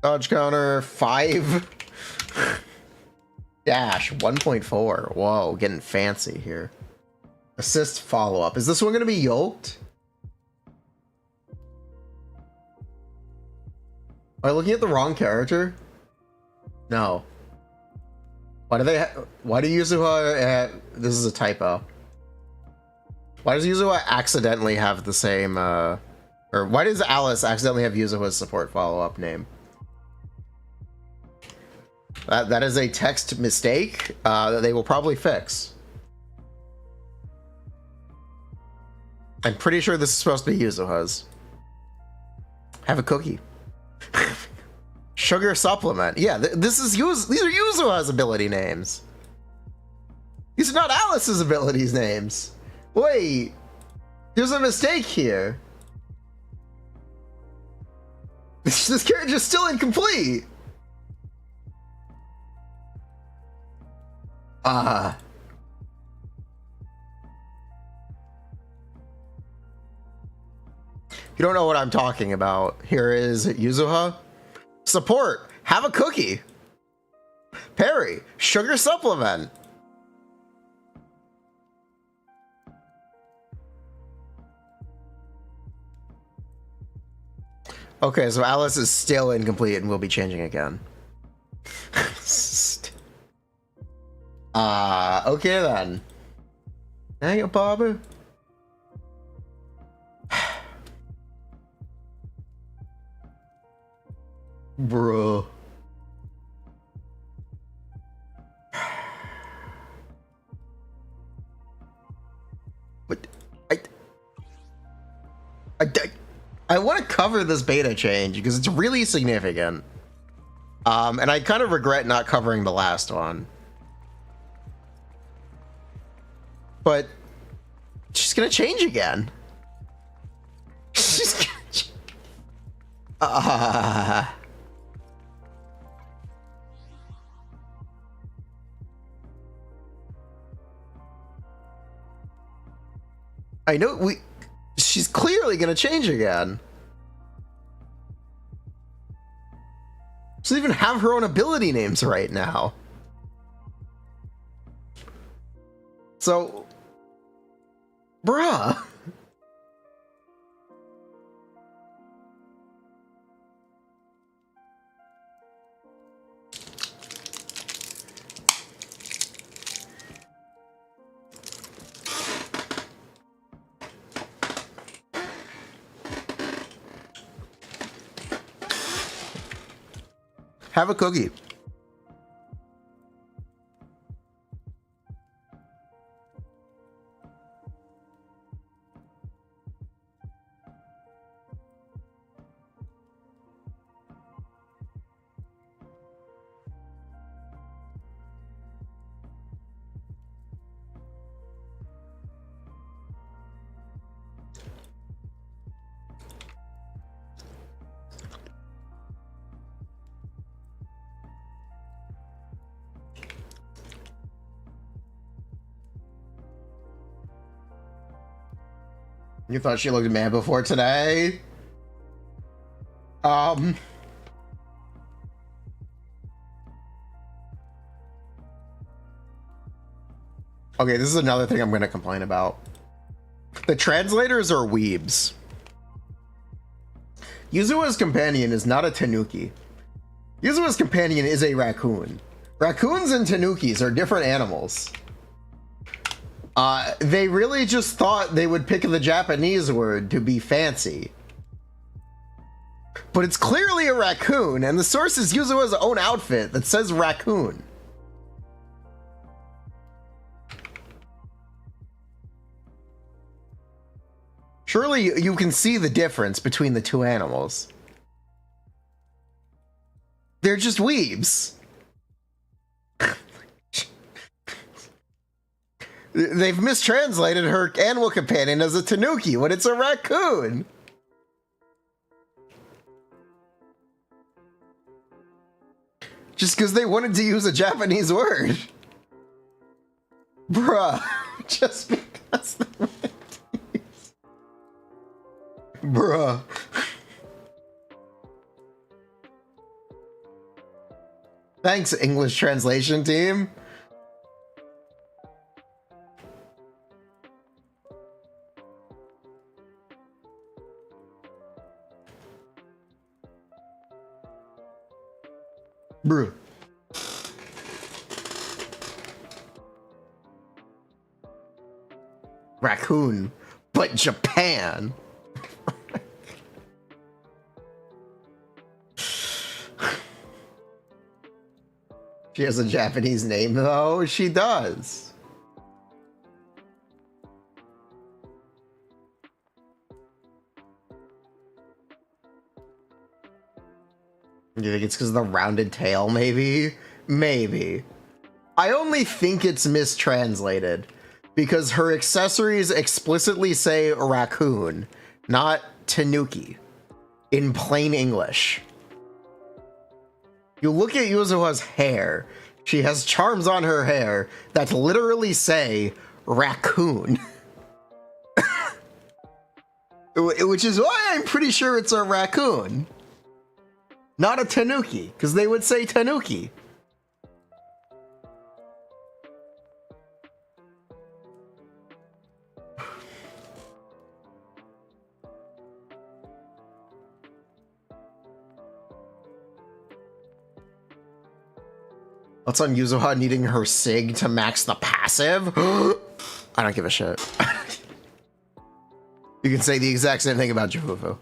Dodge counter 5. Dash 1.4. Whoa, getting fancy here. Assist follow up. Is this one going to be yoked? Am I looking at the wrong character? No. Why do they? Why do Yuzuha? This is a typo. Why does Yuzuha accidentally have the same? Or why does Alice accidentally have Yuzuha's support follow-up name? That is a text mistake that they will probably fix. I'm pretty sure this is supposed to be Yuzuha's. Have a cookie. Sugar supplement. Yeah, these are Yuzuha's ability names. These are not Alice's abilities names. Wait, there's a mistake here. This character is still incomplete. You don't know what I'm talking about. Here is Yuzuha. Support. Have a cookie. Perry. Sugar supplement. Okay, so Alice is still incomplete and will be changing again. Okay then. Hang it, Bobby. Bro. But I want to cover this beta change because it's really significant. And I kind of regret not covering the last one. But she's gonna change again. She's gonna change. I know she's clearly gonna change again. She doesn't even have her own ability names right now. So, bruh. Have a cookie. You thought she looked mad before today? Okay, this is another thing I'm gonna complain about. The translators are weebs. Yuzuha's companion is not a tanuki. Yuzuha's companion is a raccoon. Raccoons and tanukis are different animals. They really just thought they would pick the Japanese word to be fancy. But it's clearly a raccoon, and the source is Yuzuha's own outfit that says raccoon. Surely you can see the difference between the two animals. They're just weebs. They've mistranslated her animal companion as a tanuki when it's a raccoon. Just because they wanted to use a Japanese word. Bruh. Just because they wanted to use... Bruh. Thanks, English translation team. Bruh. Raccoon, but Japan. She has a Japanese name, though. She does. You think it's because of the rounded tail, maybe? Maybe. I only think it's mistranslated because her accessories explicitly say raccoon, not tanuki, in plain English. You look at Yuzuha's hair. She has charms on her hair that literally say raccoon. Which is why I'm pretty sure it's a raccoon. Not a tanuki, because they would say tanuki. What's on Yuzuha needing her sig to max the passive? I don't give a shit. You can say the exact same thing about Jufufu.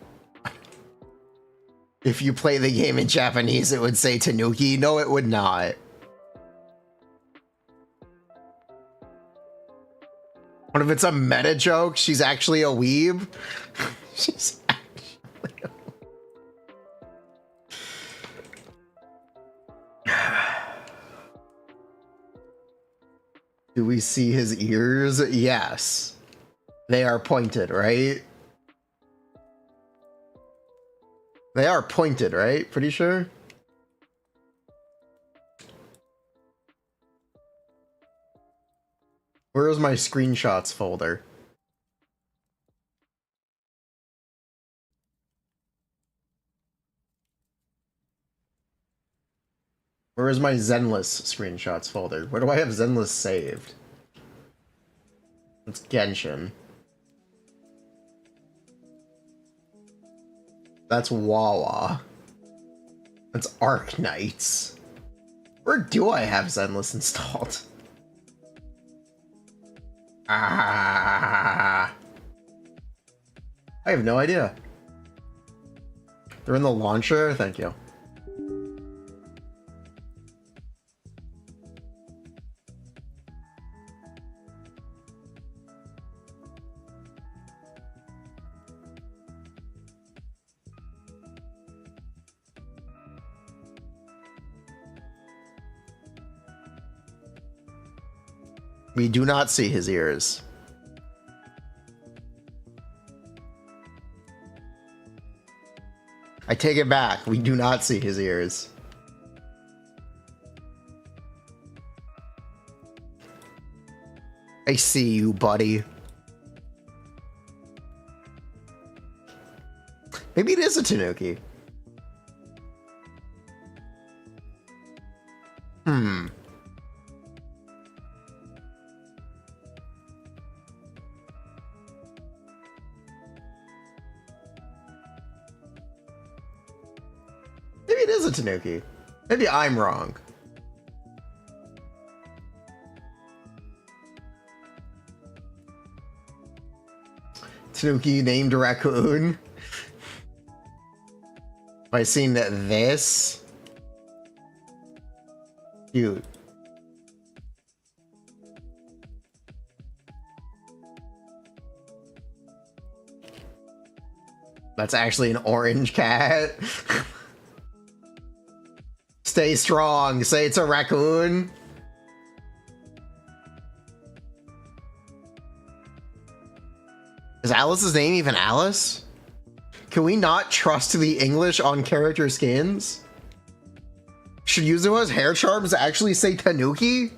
If you play the game in Japanese, it would say Tanuki. No, it would not. What if it's a meta joke? She's actually a weeb? She's actually a Do we see his ears? Yes. They are pointed, right? They are pointed, right? Pretty sure? Where is my screenshots folder? Where is my Zenless screenshots folder? Where do I have Zenless saved? It's Genshin. That's Wawa. That's Arc Knights. Where do I have Zenless installed? Ah, I have no idea. They're in the launcher? Thank you. We do not see his ears. I take it back. We do not see his ears. I see you, buddy. Maybe it is a Tanuki. Hmm. Maybe it is a Tanuki. Maybe I'm wrong. Tanuki named Raccoon. Have I seen this? Cute. That's actually an orange cat. Stay strong. Say it's a raccoon. Is Alice's name even Alice? Can we not trust the English on character skins? Should Yuzuha's hair charms actually say Tanuki?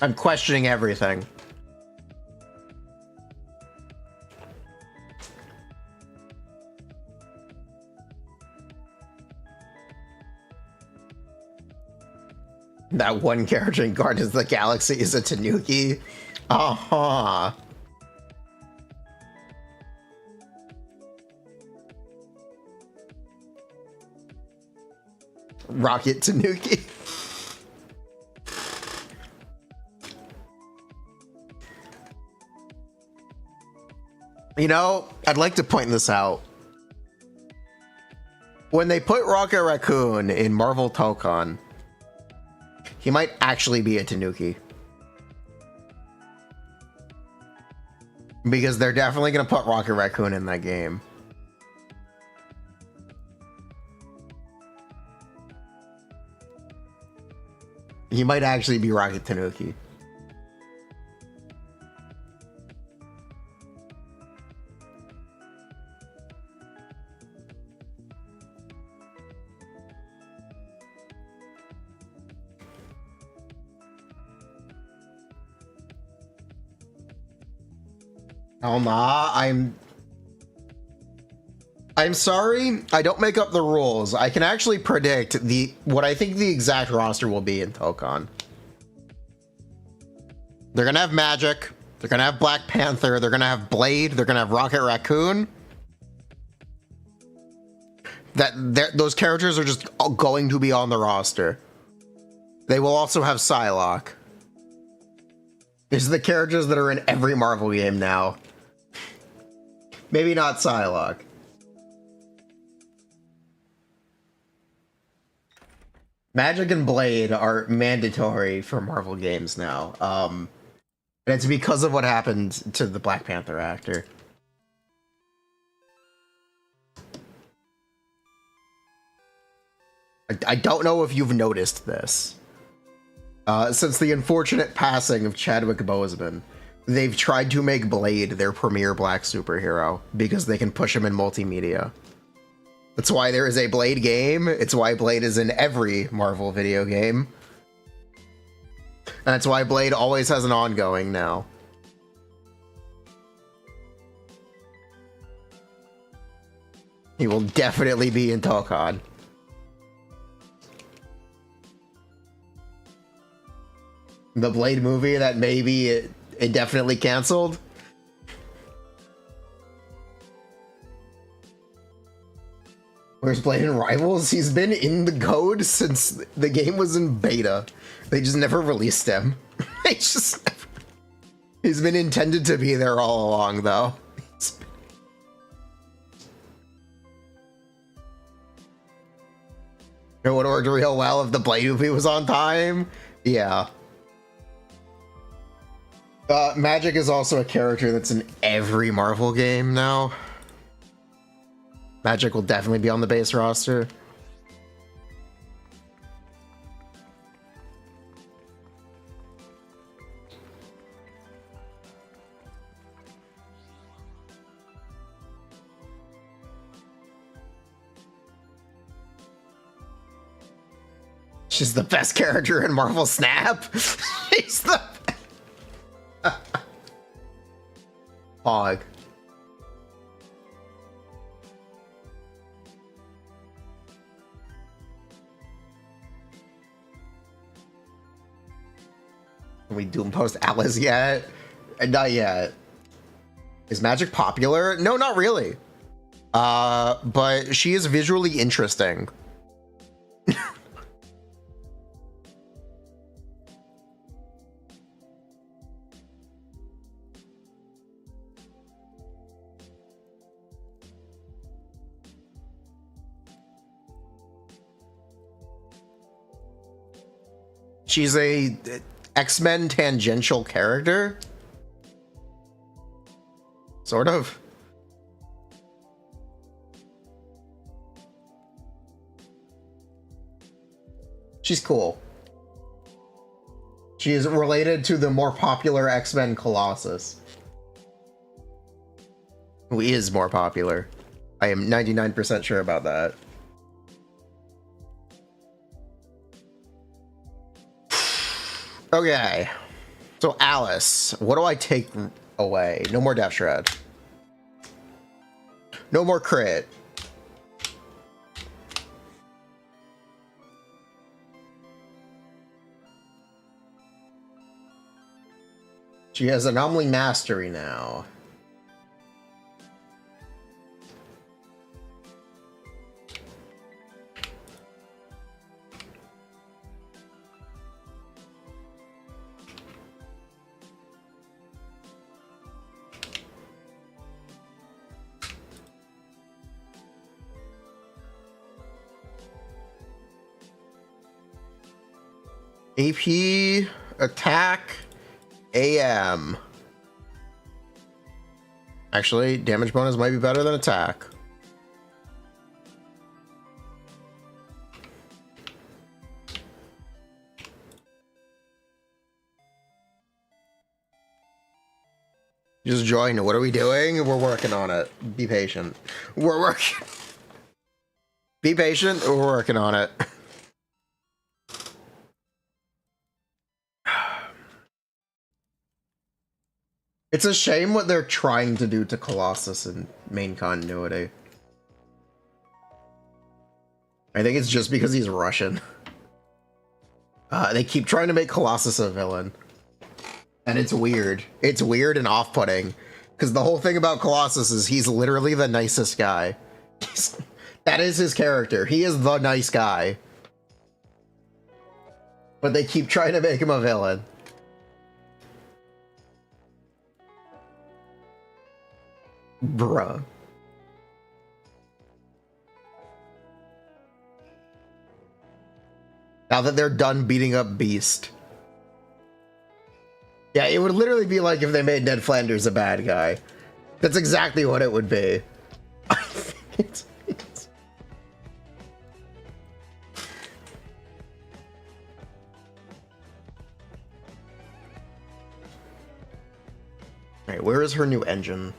I'm questioning everything. That one character in Guardians of the Galaxy is a Tanuki. Uh-huh. Rocket Tanuki. You know, I'd like to point this out. When they put Rocket Raccoon in Marvel Tokon, he might actually be a Tanuki. Because they're definitely going to put Rocket Raccoon in that game. He might actually be Rocket Tanuki. Oh, nah, I'm sorry, I don't make up the rules. I can actually predict what I think the exact roster will be in Tokon. They're gonna have Magic, they're gonna have Black Panther, they're gonna have Blade, they're gonna have Rocket Raccoon. Those characters are just going to be on the roster. They will also have Psylocke. These are the characters that are in every Marvel game now. Maybe not Psylocke. Magic and Blade are mandatory for Marvel games now. And it's because of what happened to the Black Panther actor. I don't know if you've noticed this. Since the unfortunate passing of Chadwick Boseman, they've tried to make Blade their premier black superhero because they can push him in multimedia. That's why there is a Blade game. It's why Blade is in every Marvel video game. And that's why Blade always has an ongoing now. He will definitely be in Tokon. The Blade movie that may be indefinitely canceled. Where's Blade in Rivals? He's been in the code since the game was in beta. They just never released him. He's been intended to be there all along, though. It would work real well if the Blade movie was on time. Yeah. Magic is also a character that's in every Marvel game now. Magic will definitely be on the base roster. She's the best character in Marvel Snap. She's the Pog. Can we Doom post Alice yet? Not yet. Is magic popular? No, not really. But she is visually interesting. She's a X-Men tangential character. Sort of. She's cool. She is related to the more popular X-Men Colossus, who is more popular. I am 99% sure about that. Okay. So Alice, what do I take away? No more Death Shred. No more crit. She has Anomaly Mastery now. AP, attack, AM. Actually, damage bonus might be better than attack. Just join. What are we doing? We're working on it. Be patient. We're working. Be patient. We're working on it. It's a shame what they're trying to do to Colossus in main continuity. I think it's just because he's Russian. They keep trying to make Colossus a villain. And it's weird. It's weird and off-putting. Because the whole thing about Colossus is he's literally the nicest guy. That is his character. He is the nice guy. But they keep trying to make him a villain. Bruh. Now that they're done beating up Beast. Yeah, it would literally be like if they made Ned Flanders a bad guy. That's exactly what it would be. I think it's... Alright, where is her new engine?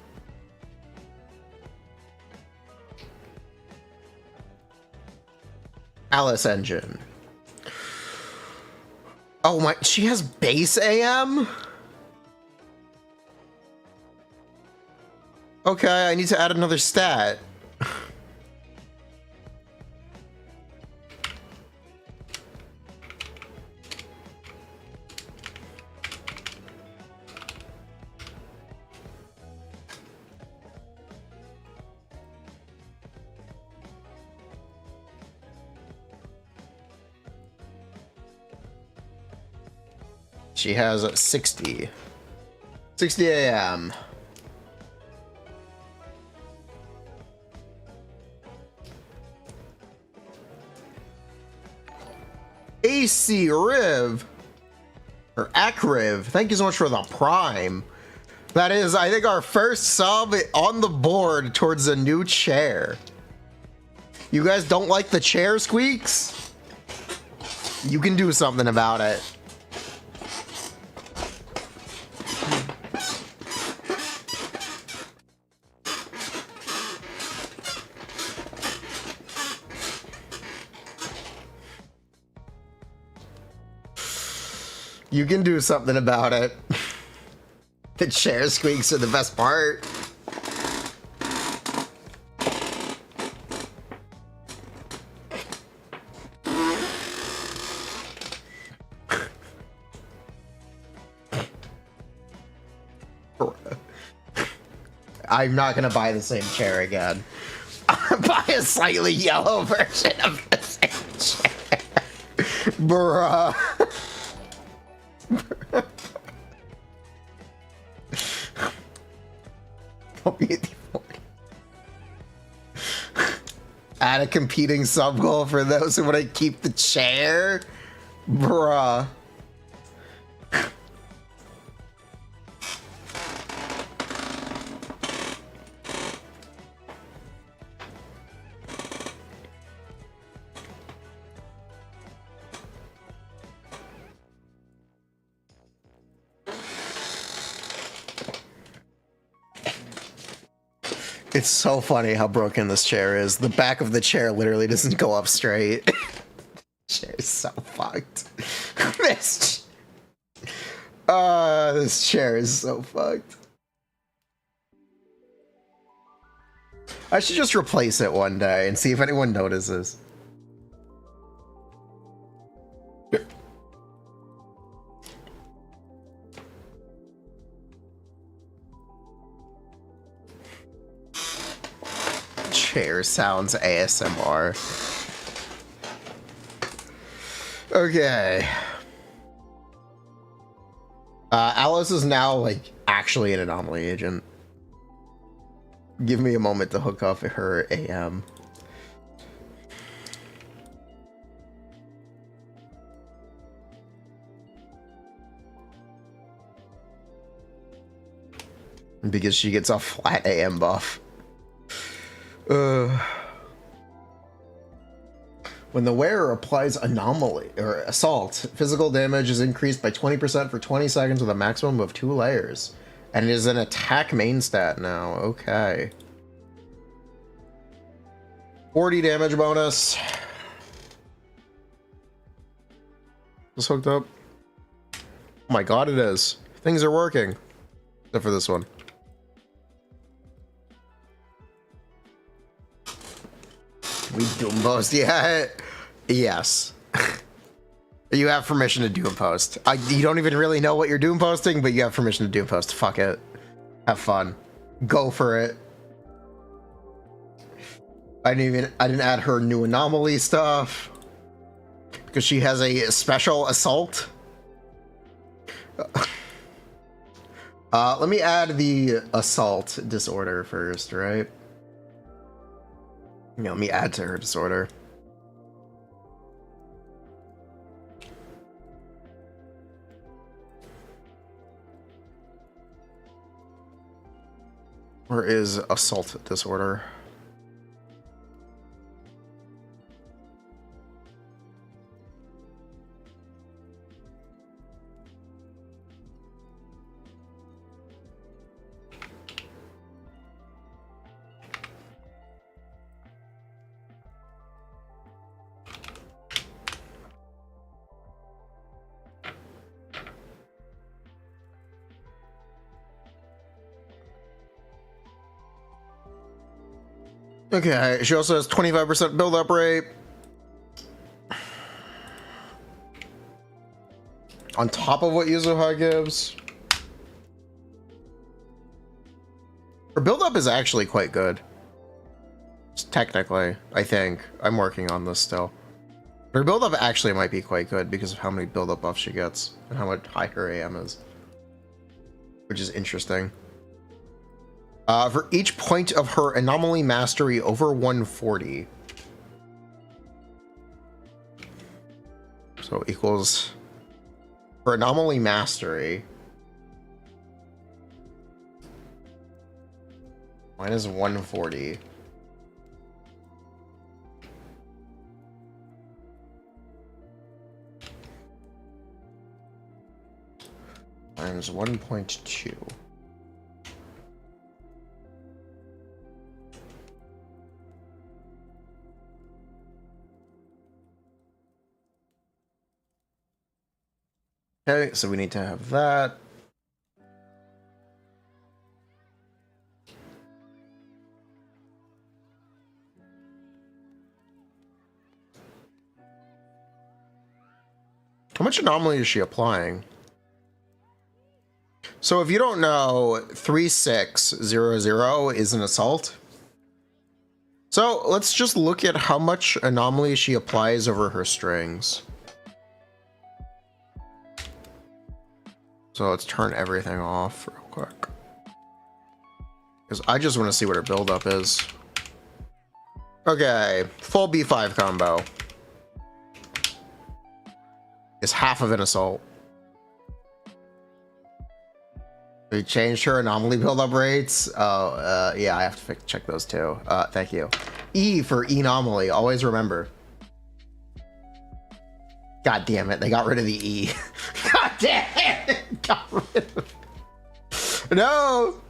Alice engine. Oh my, she has base AM? Okay, I need to add another stat. She has 60. 60 AM. AC Riv. Or Akriv. Thank you so much for the prime. That is, I think, our first sub on the board towards a new chair. You guys don't like the chair squeaks? You can do something about it. You can do something about it. The chair squeaks are the best part. I'm not gonna buy the same chair again. I'll buy a slightly yellow version of the same chair. Bruh. Add a competing sub goal for those who want to keep the chair? Bruh. It's so funny how broken this chair is. The back of the chair literally doesn't go up straight. Chair is so fucked. This chair is so fucked. I should just replace it one day and see if anyone notices. Chair sounds ASMR. Okay. Alice is now, like, actually an anomaly agent. Give me a moment to hook up her AM. Because she gets a flat AM buff. When the wearer applies anomaly or assault, physical damage is increased by 20% for 20 seconds with a maximum of 2 layers. And it is an attack main stat now. Okay. 40 damage bonus. This hooked up? Oh my god, it is. Things are working. Except for this one. We doom post yet? Yes. You have permission to doom post. You don't even really know what you're doom posting, but you have permission to doom post. Fuck it. Have fun. Go for it. I didn't add her new anomaly stuff because she has a special assault. Let me add the assault disorder first, right? Yeah, let me add to her disorder. Where is assault disorder? Okay, she also has 25% build-up rate. On top of what Yuzuha gives. Her build-up is actually quite good. Just technically, I think. I'm working on this still. Her build-up actually might be quite good because of how many build-up buffs she gets and how much high her AM is. Which is interesting. For each point of her anomaly mastery over 140. So equals for anomaly mastery minus 140 times 1.2. Okay, so we need to have that. How much anomaly is she applying? So if you don't know, 3600 is an assault. So let's just look at how much anomaly she applies over her strings. So let's turn everything off real quick. Because I just want to see what her buildup is. Okay, full B5 combo is half of an assault. We changed her anomaly buildup rates. Oh, yeah, I have to check those too. Thank you. E for anomaly, always remember. God damn it, they got rid of the E. God damn it, got rid of it. No,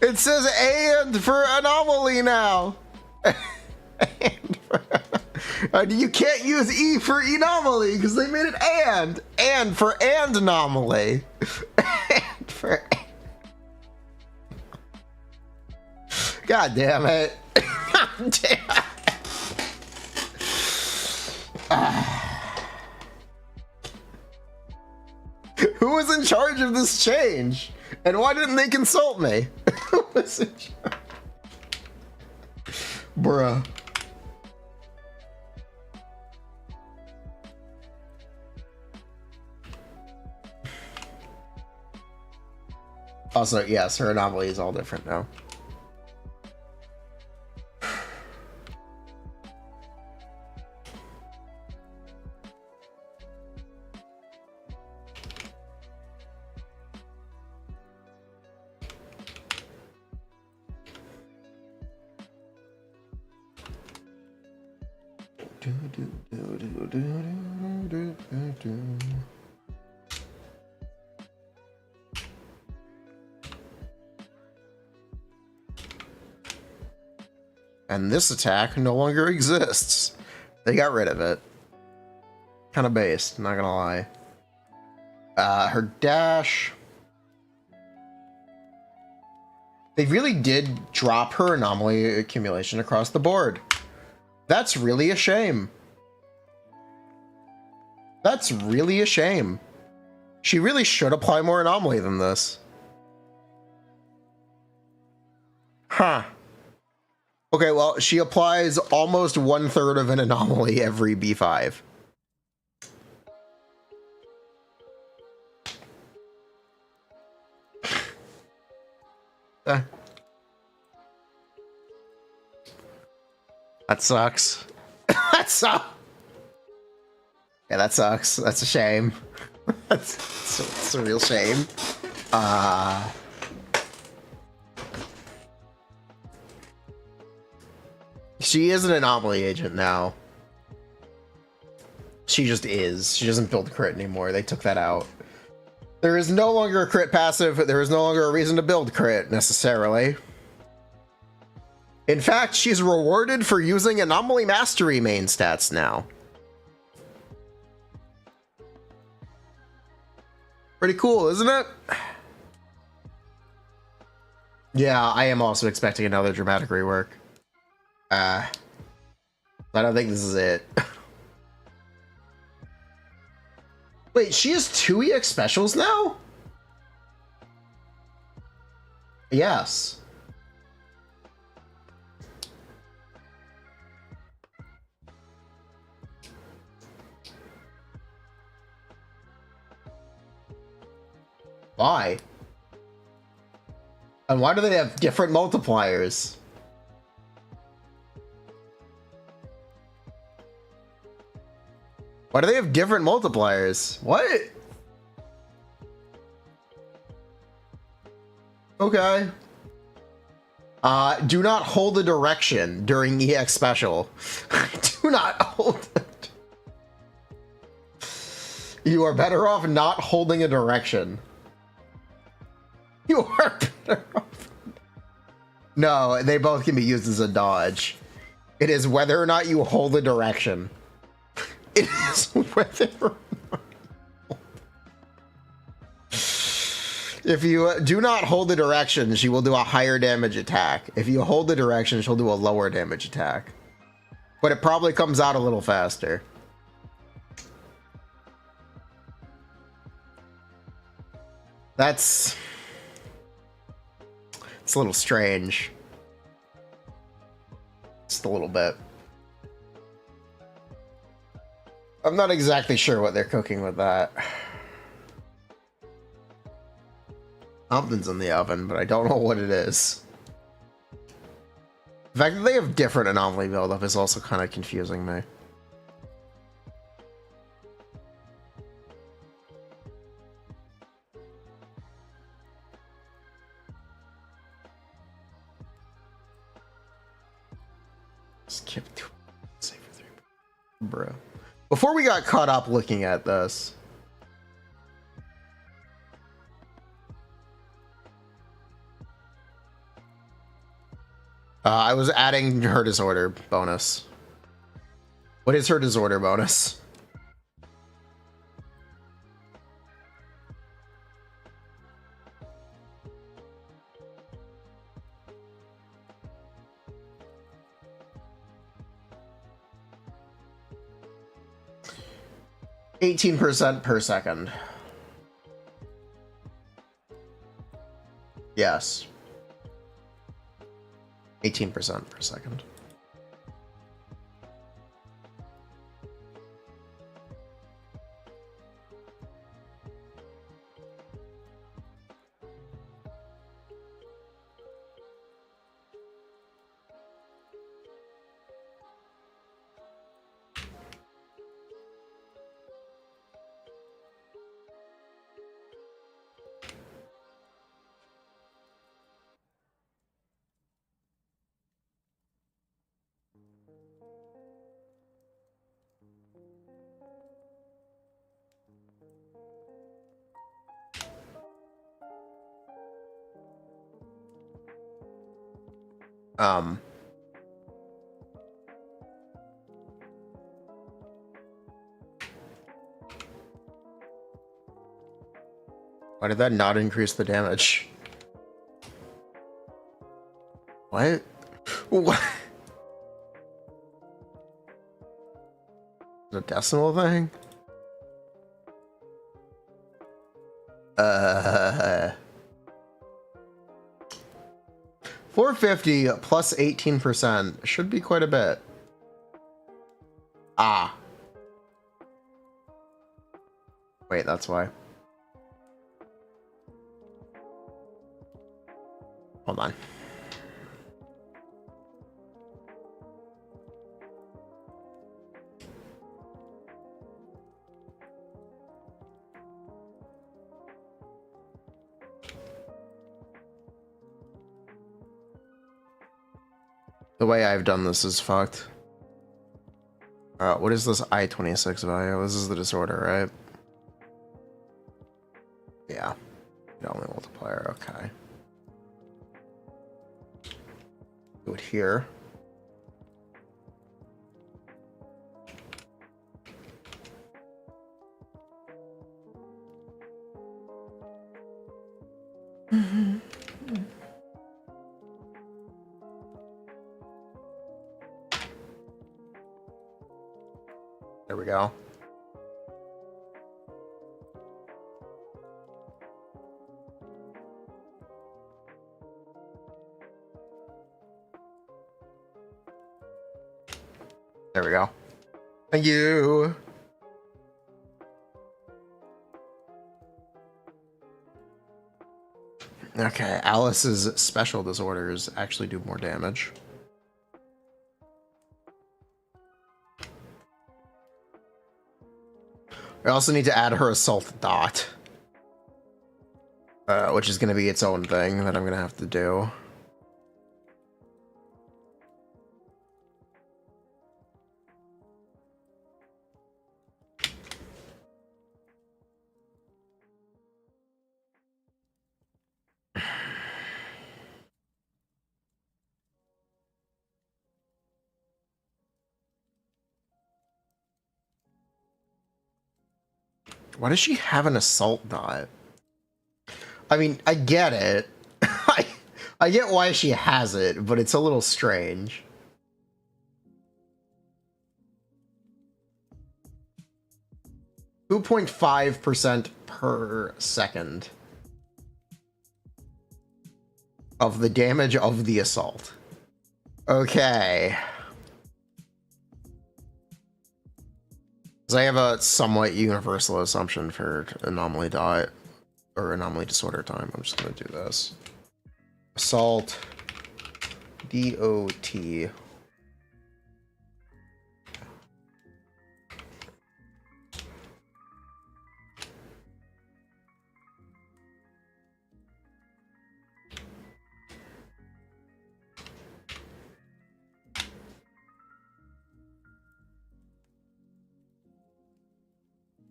it says and for anomaly now. You can't use E for anomaly because they made it and for and anomaly. And for God damn it. God damn it. Who was in charge of this change? And why didn't they consult me? Who was in charge? Bruh. Also, yes, her anomaly is all different now. And this attack no longer exists. They got rid of it. Kind of based, not gonna lie. Her dash. They really did drop her anomaly accumulation across the board. That's really a shame. That's really a shame. She really should apply more anomaly than this. Huh. Okay, well, she applies almost 1/3 of an anomaly every B5. That sucks. That sucks. Yeah, that sucks. That's a shame. That's a real shame. She is an anomaly agent now. She just is. She doesn't build crit anymore. They took that out. There is no longer a crit passive. There is no longer a reason to build crit, necessarily. In fact, she's rewarded for using Anomaly Mastery main stats now. Pretty cool, isn't it? Yeah, I am also expecting another dramatic rework. I don't think this is it. Wait, she has 2 EX specials now? Yes. Why? And why do they have different multipliers? Why do they have different multipliers? What? Okay. Do not hold a direction during EX special. Do not hold it. You are better off not holding a direction. You are better off. No, they both can be used as a dodge. It is whether or not you hold a direction. It is whether or not. If you do not hold the direction, she will do a higher damage attack. If you hold the direction, she'll do a lower damage attack. But it probably comes out a little faster. It's a little strange. Just a little bit. I'm not exactly sure what they're cooking with that. Something's in the oven, but I don't know what it is. The fact that they have different anomaly buildup is also kind of confusing me. Skip to save for 3. Bro. Before we got caught up looking at this. I was adding her disorder bonus. What is her disorder bonus? %per second. Yes. 18% per second. Why did that not increase the damage? What? What? The decimal thing? 450 plus 18% should be quite a bit. Ah. Wait, that's why. Hold on. The way I've done this is fucked. What is this I-26 value? This is the disorder, right? Yeah. Only multiplier, okay. Do it here. There we go. There we go. Thank you. Okay, Alice's special disorders actually do more damage. I also need to add her assault dot, which is going to be its own thing that I'm going to have to do. Why does she have an assault dot? I mean, I get it. I get why she has it, but it's a little strange. .5% per second of the damage of the assault. Okay. So I have a somewhat universal assumption for anomaly dot or anomaly disorder time. I'm just gonna do this. Assault DOT.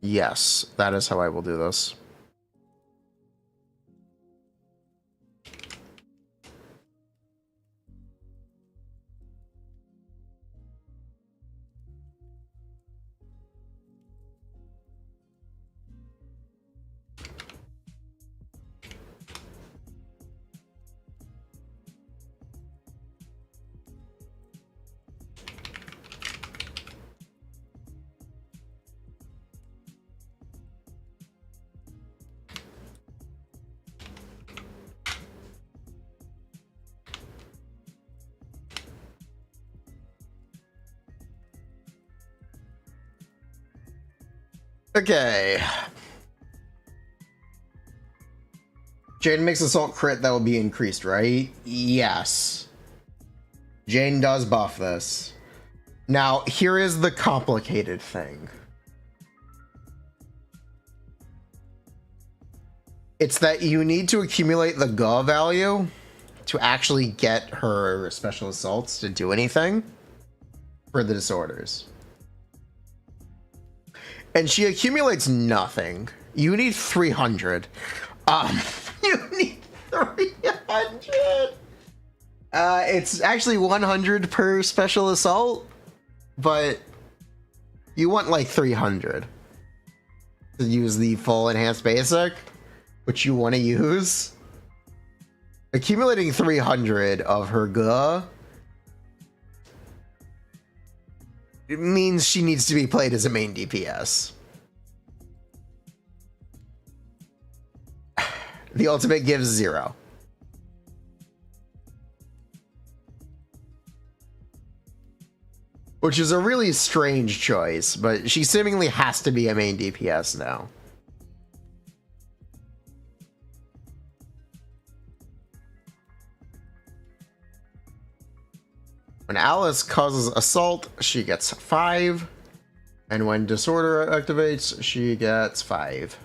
Yes, that is how I will do this. Okay. Jane makes assault crit, that will be increased, right? Yes. Jane does buff this. Now, here is the complicated thing. It's that you need to accumulate the GA value to actually get her special assaults to do anything for the disorders. And she accumulates nothing. You need 300. You need 300. It's actually 100 per special assault, but you want like 300 to use the full enhanced basic, which you want to use. Accumulating 300 of her GA, it means she needs to be played as a main DPS. The ultimate gives 0. Which is a really strange choice, but she seemingly has to be a main DPS now. When Alice causes assault, she gets 5. And when disorder activates, she gets 5.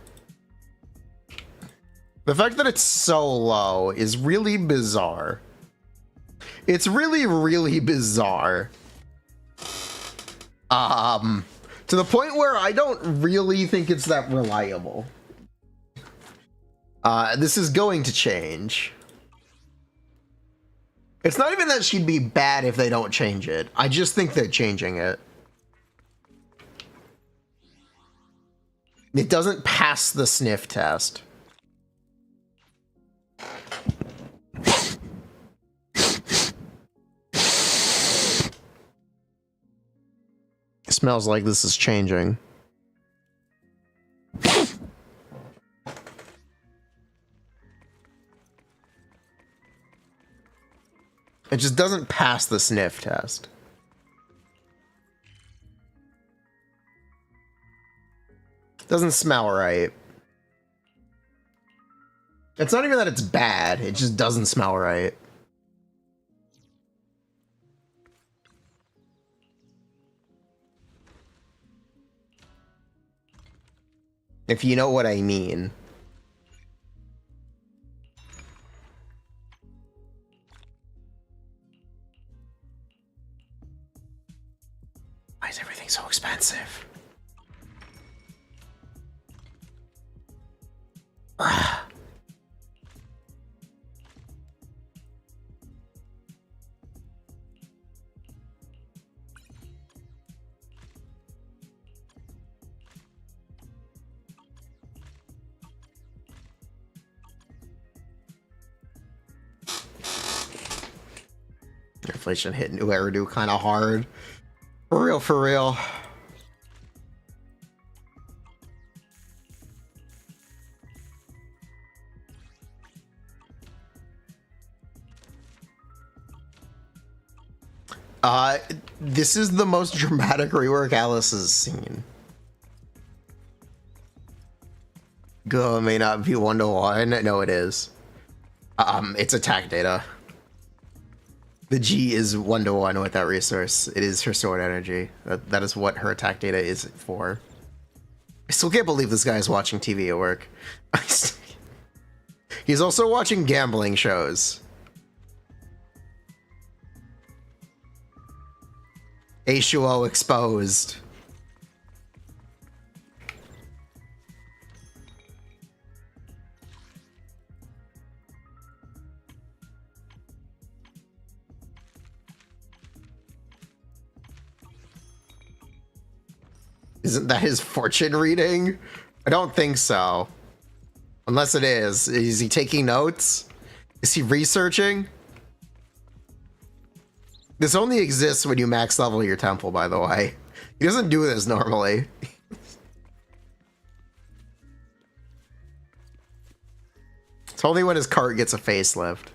The fact that it's so low is really bizarre. It's really, really bizarre. To the point where I don't really think it's that reliable. This is going to change. It's not even that she'd be bad if they don't change it. I just think they're changing it. It doesn't pass the sniff test. It smells like this is changing. It just doesn't pass the sniff test. Doesn't smell right. It's not even that it's bad, it just doesn't smell right. If you know what I mean. Why is everything so expensive? inflation hit new hairdo kind of hard. For real, for real. This is the most dramatic rework Alice has seen. Go may not be 1-to-1. No, it is. It's attack data. The G is 1-to-1 with that resource. It is her sword energy. That is what her attack data is for. I still can't believe this guy is watching TV at work. He's also watching gambling shows. H2O exposed. Isn't that his fortune reading? I don't think so. Unless it is. Is he taking notes? Is he researching? This only exists when you max level your temple, by the way. He doesn't do this normally. It's only when his cart gets a facelift.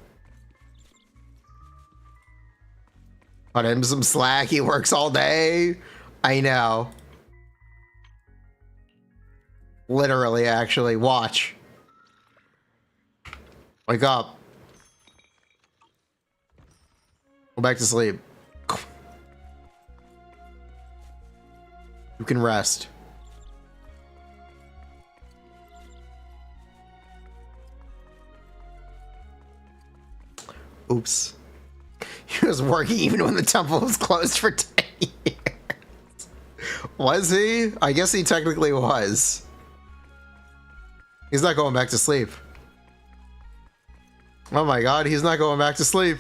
Cut him some slack, he works all day. I know. Literally, actually. Watch. Wake up. Go back to sleep. You can rest. Oops. He was working even when the temple was closed for 10 years. Was he? I guess he technically was. He's not going back to sleep. Oh my god, he's not going back to sleep.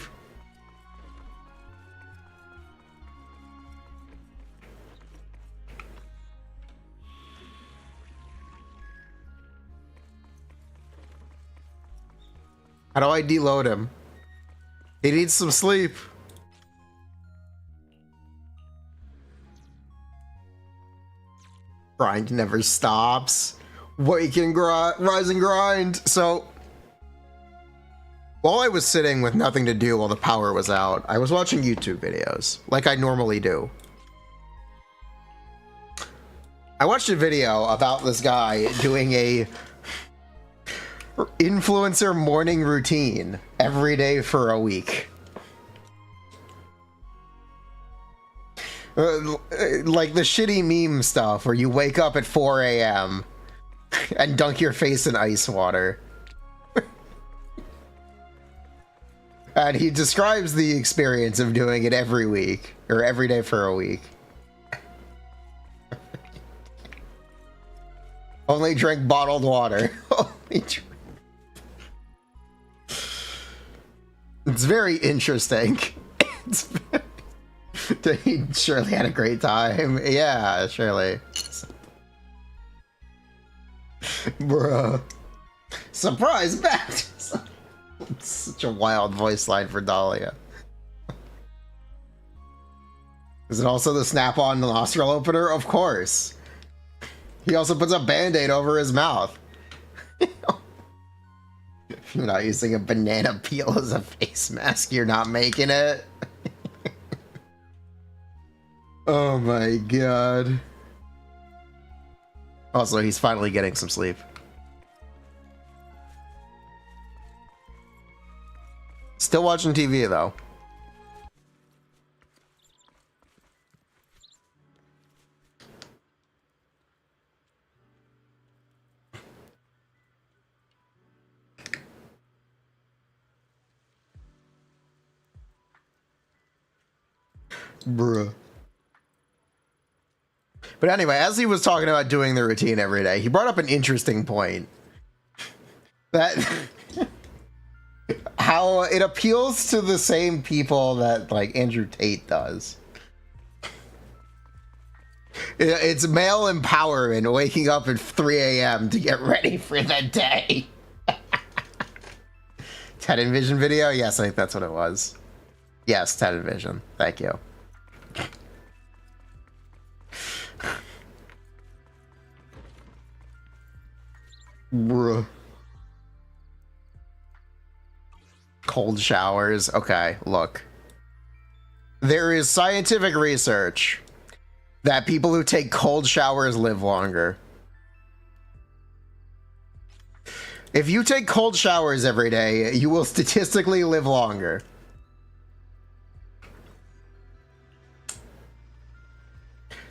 How do I deload him? He needs some sleep. Grind never stops. Wake and grind, rise and grind. So, while I was sitting with nothing to do while the power was out, I was watching YouTube videos, like I normally do. I watched a video about this guy doing a influencer morning routine every day for a week. Like the shitty meme stuff where you wake up at 4 a.m. and dunk your face in ice water. And he describes the experience of doing it every week, or every day for a week. Only drink bottled water. Only drink. It's very interesting. He surely had a great time. Yeah, surely. Bruh. Surprise back! Such a wild voice line for Dahlia. Is it also the snap-on nostril opener? Of course. He also puts a band-aid over his mouth. If you're not using a banana peel as a face mask, you're not making it. Oh my god. Also, he's finally getting some sleep. Still watching TV, though. Bruh. But anyway, as he was talking about doing the routine every day, he brought up an interesting point. That how it appeals to the same people that like Andrew Tate does. It's male empowerment, waking up at 3 a.m. to get ready for the day. Ted Envision video? Yes, I think that's what it was. Yes, television. Thank you. Bruh. Cold showers. Okay, look. There is scientific research that people who take cold showers live longer. If you take cold showers every day, you will statistically live longer.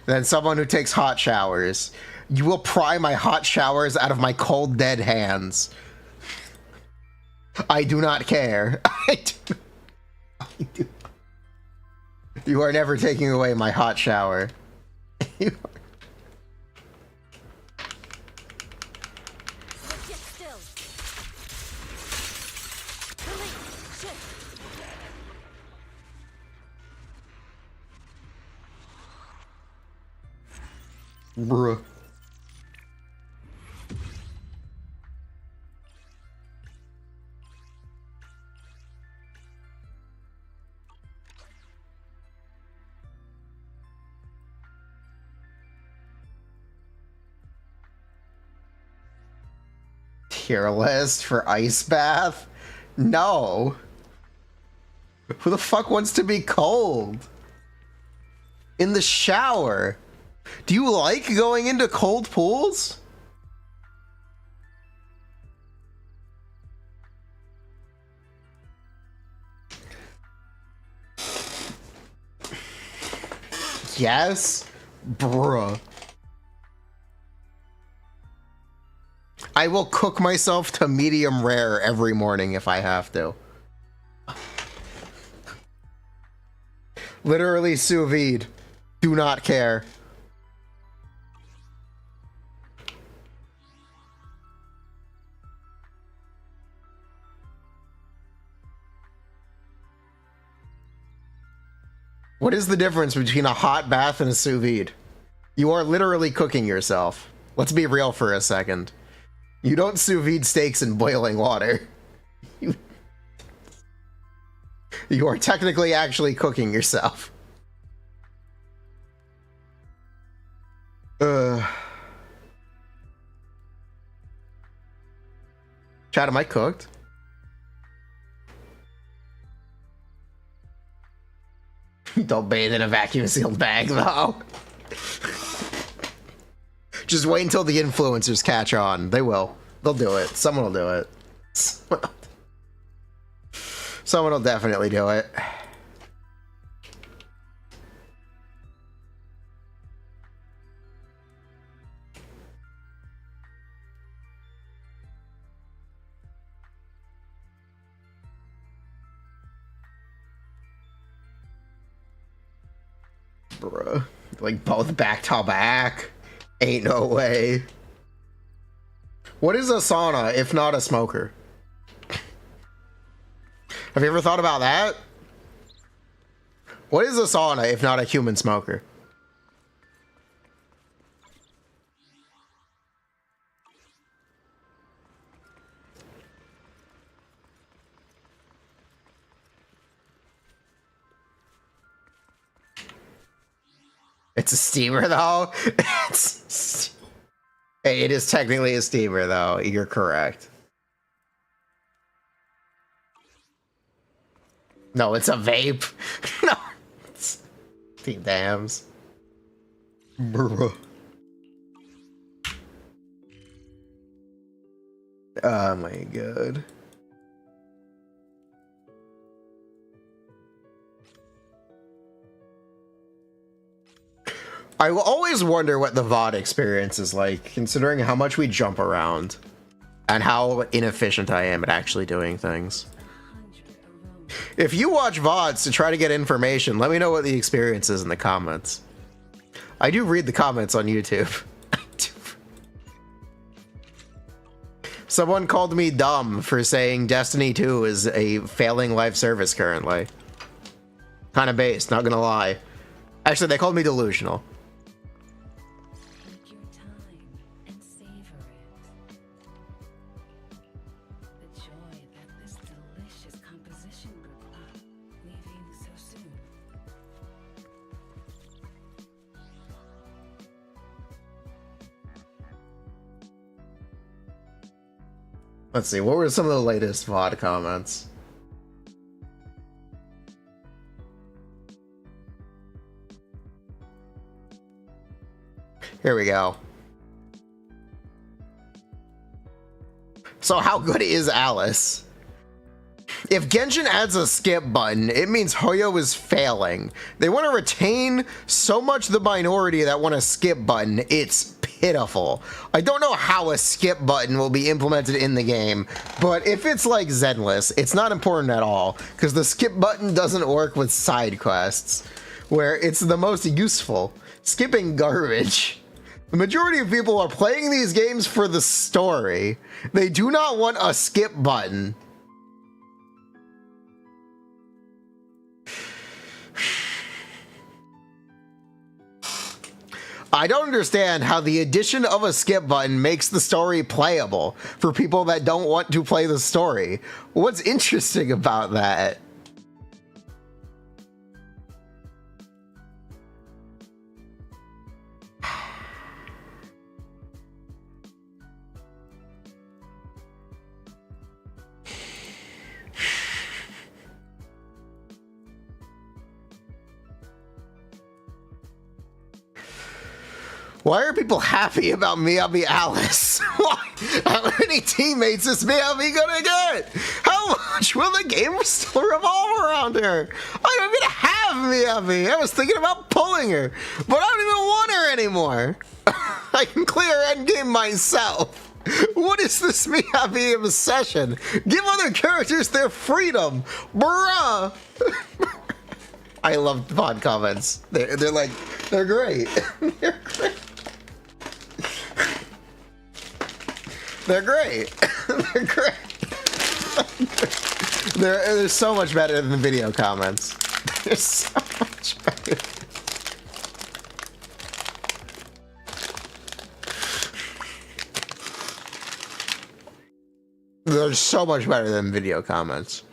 Than someone who takes hot showers. You will pry my hot showers out of my cold, dead hands. I do not care. I do. You are never taking away my hot shower. Get still. Release. Shift. Bruh. Tier list for ice bath? No. Who the fuck wants to be cold? In the shower? Do you like going into cold pools? Yes? Bruh. I will cook myself to medium rare every morning if I have to. Literally sous vide. Do not care. What is the difference between a hot bath and a sous vide? You are literally cooking yourself. Let's be real for a second. You don't sous vide steaks in boiling water. You are technically actually cooking yourself. Chat, am I cooked? Don't bathe in a vacuum sealed bag, though. Just wait until the influencers catch on. They will. They'll do it. Someone will do it. Someone will definitely do it. Bruh. Like both back to back. Ain't no way. What is a sauna if not a smoker? Have you ever thought about that? What is a sauna if not a human smoker? It's a steamer, though. Hey, it is technically a steamer, though. You're correct. No, it's a vape. No. It's... Dams. Bruh. Oh my god. I will always wonder what the VOD experience is like, considering how much we jump around and how inefficient I am at actually doing things. If you watch VODs to try to get information, let me know what the experience is in the comments. I do read the comments on YouTube. Someone called me dumb for saying Destiny 2 is a failing live service currently. Kind of based, not gonna lie. Actually, they called me delusional. Take your time and savor it. The joy that this delicious composition will leave you so Let's see, what were some of the latest VOD comments? Here we go. So how good is Alice? If Genshin adds a skip button, it means Hoyo is failing. They want to retain so much the minority that want a skip button, it's pitiful. I don't know how a skip button will be implemented in the game, but if it's like Zenless, it's not important at all, because the skip button doesn't work with side quests, where it's the most useful. Skipping garbage. The majority of people are playing these games for the story. They do not want a skip button. I don't understand how the addition of a skip button makes the story playable for people that don't want to play the story. What's interesting about that? Why are people happy about Miyabi Alice? Why? How many teammates is Miyabi gonna get? How much will the game still revolve around her? I don't even have Miyabi. I was thinking about pulling her, but I don't even want her anymore. I can clear endgame myself. What is this Miyabi obsession? Give other characters their freedom, bruh. I love VOD comments. They're like, they're great. They're great. They're great. They're great. They're so much better than the video comments. They're so much better. They're so much better than video comments.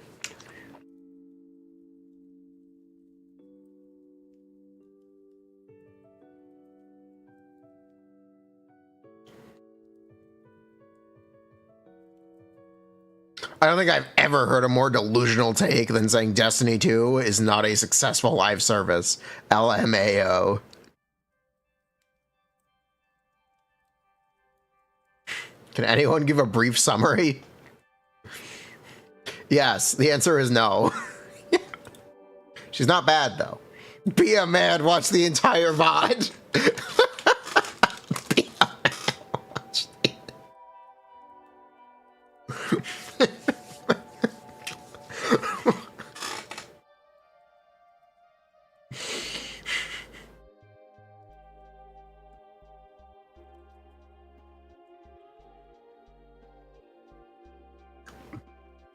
I don't think I've ever heard a more delusional take than saying Destiny 2 is not a successful live service. LMAO. Can anyone give a brief summary? Yes, the answer is no. She's not bad, though. Be a man, watch the entire VOD. Be a man, watch the...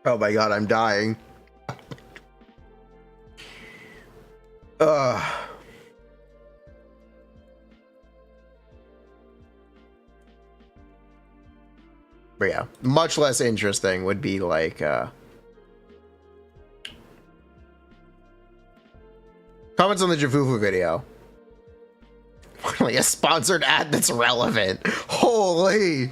Oh my god, I'm dying. But yeah, much less interesting would be like comments on the Jafufu video. Finally, a sponsored ad that's relevant. Holy.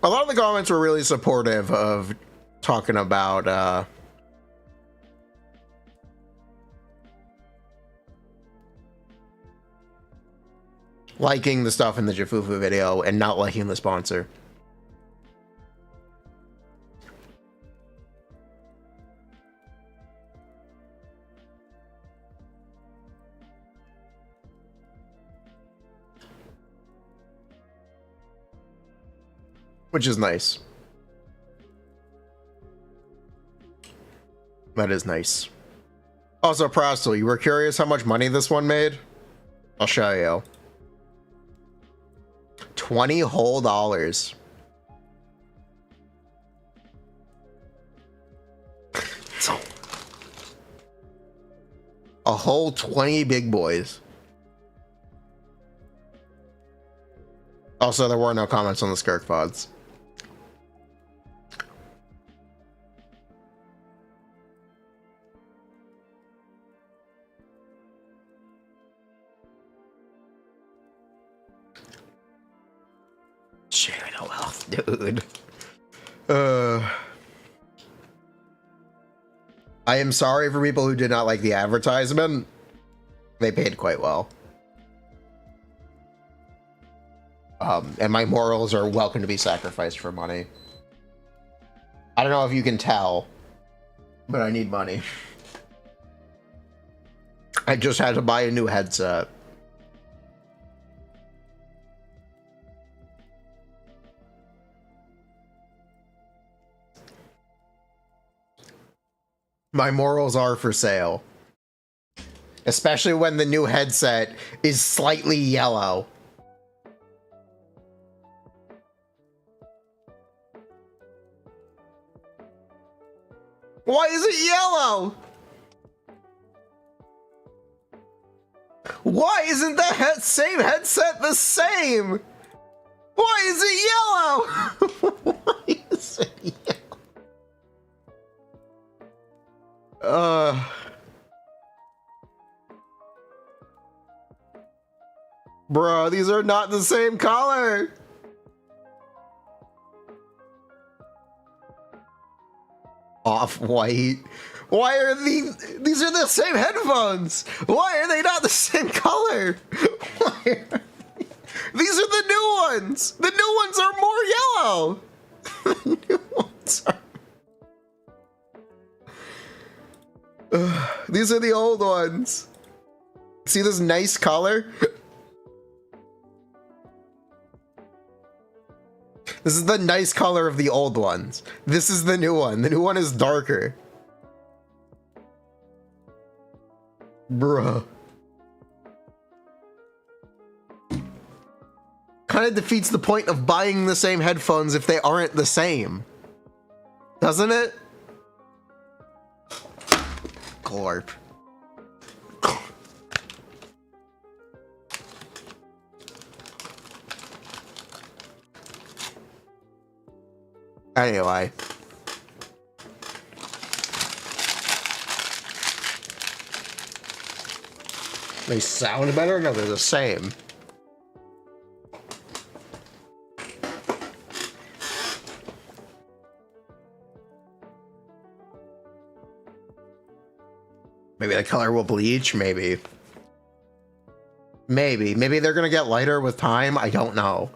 A lot of the comments were really supportive of talking about liking the stuff in the Jafufu video and not liking the sponsor. Which is nice. That is nice. Also, Prostel, you were curious how much money this one made? I'll show you. $20 whole dollars. A whole 20 big boys. Also, there were no comments on the Skirk pods. Share the wealth, dude. I am sorry for people who did not like the advertisement. They paid quite well. And my morals are welcome to be sacrificed for money. I don't know if you can tell, but I need money. I just had to buy a new headset. My morals are for sale. Especially when the new headset is slightly yellow. Why is it yellow? Why isn't the same headset the same? Why is it yellow? Why is it yellow? Bro, these are not the same color. Off-white. Why are these are the same headphones? Why are they not the same color? These are the new ones. The new ones are more yellow. The new ones are... These are the old ones. See this nice color? This is the nice color of the old ones. This is the new one. The new one is darker. Bruh. Kind of defeats the point of buying the same headphones if they aren't the same. Doesn't it? Glorp. Anyway. They sound better? No, they're the same. Maybe the color will bleach, maybe. Maybe they're gonna get lighter with time, I don't know.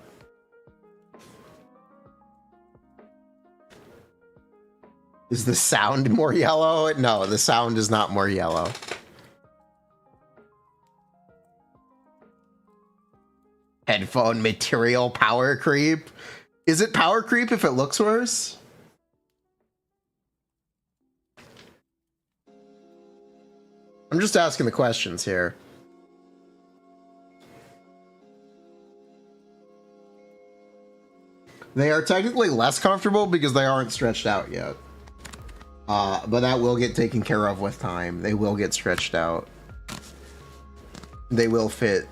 Is the sound more yellow? No, the sound is not more yellow. Headphone material power creep? Is it power creep if it looks worse? I'm just asking the questions here. They are technically less comfortable because they aren't stretched out yet. But that will get taken care of with time. They will get stretched out. They will fit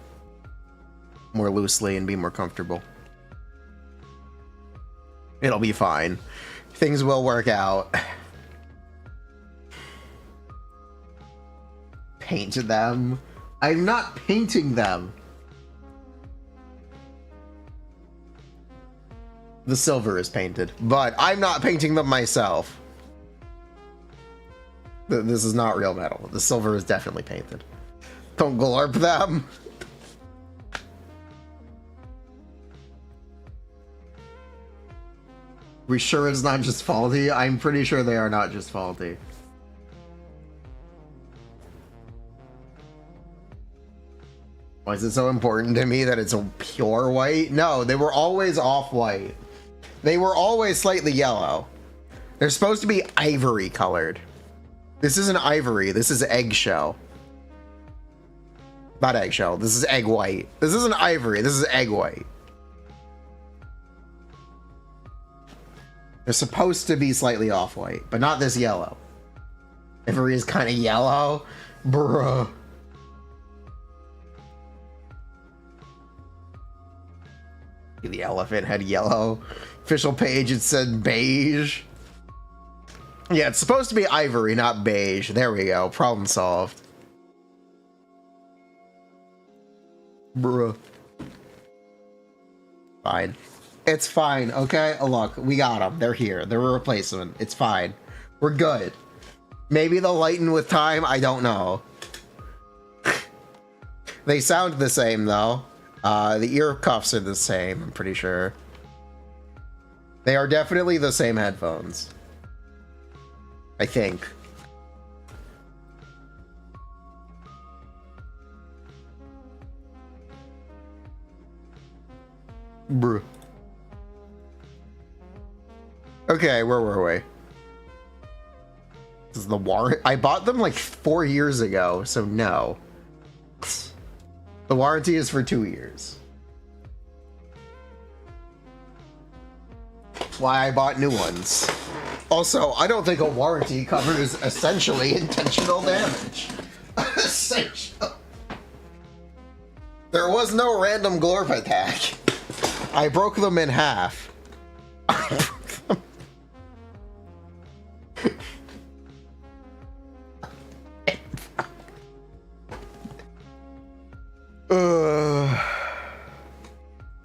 more loosely and be more comfortable. It'll be fine. Things will work out. Paint them. I'm not painting them. The silver is painted, but I'm not painting them myself. This is not real metal. The silver is definitely painted. Don't glorp them. We sure it's not just faulty? I'm pretty sure they are not just faulty. Why is it so important to me that it's a pure white? No, they were always off-white. They were always slightly yellow. They're supposed to be ivory colored. This isn't ivory, this is eggshell. Not eggshell, this is egg white. This isn't ivory, this is egg white. They're supposed to be slightly off-white, but not this yellow. Ivory is kind of yellow. Bruh. The elephant had yellow. Official page, it said beige. Yeah, it's supposed to be ivory, not beige. There we go. Problem solved. Bruh. Fine. It's fine, okay? Oh, look, we got them. They're here. They're a replacement. It's fine. We're good. Maybe they'll lighten with time. I don't know. They sound the same, though. The ear cuffs are the same, I'm pretty sure. They are definitely the same headphones. I think. Bruh. Okay, where were we? This is the warrant. I bought them like 4 years ago, so no. The warranty is for 2 years. Why I bought new ones. Also, I don't think a warranty covers essentially intentional damage. Essential. There was no random glorp attack. I broke them in half.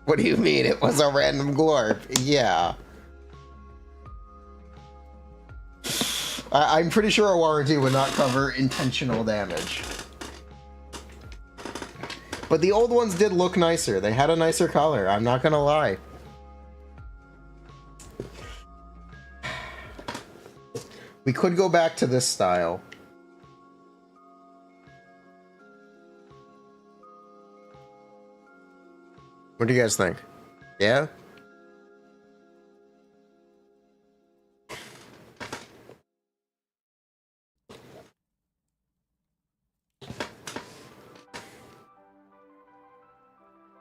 What do you mean it was a random glorp? Yeah. I'm pretty sure a warranty would not cover intentional damage. But the old ones did look nicer. They had a nicer color, I'm not gonna lie. We could go back to this style. What do you guys think? Yeah?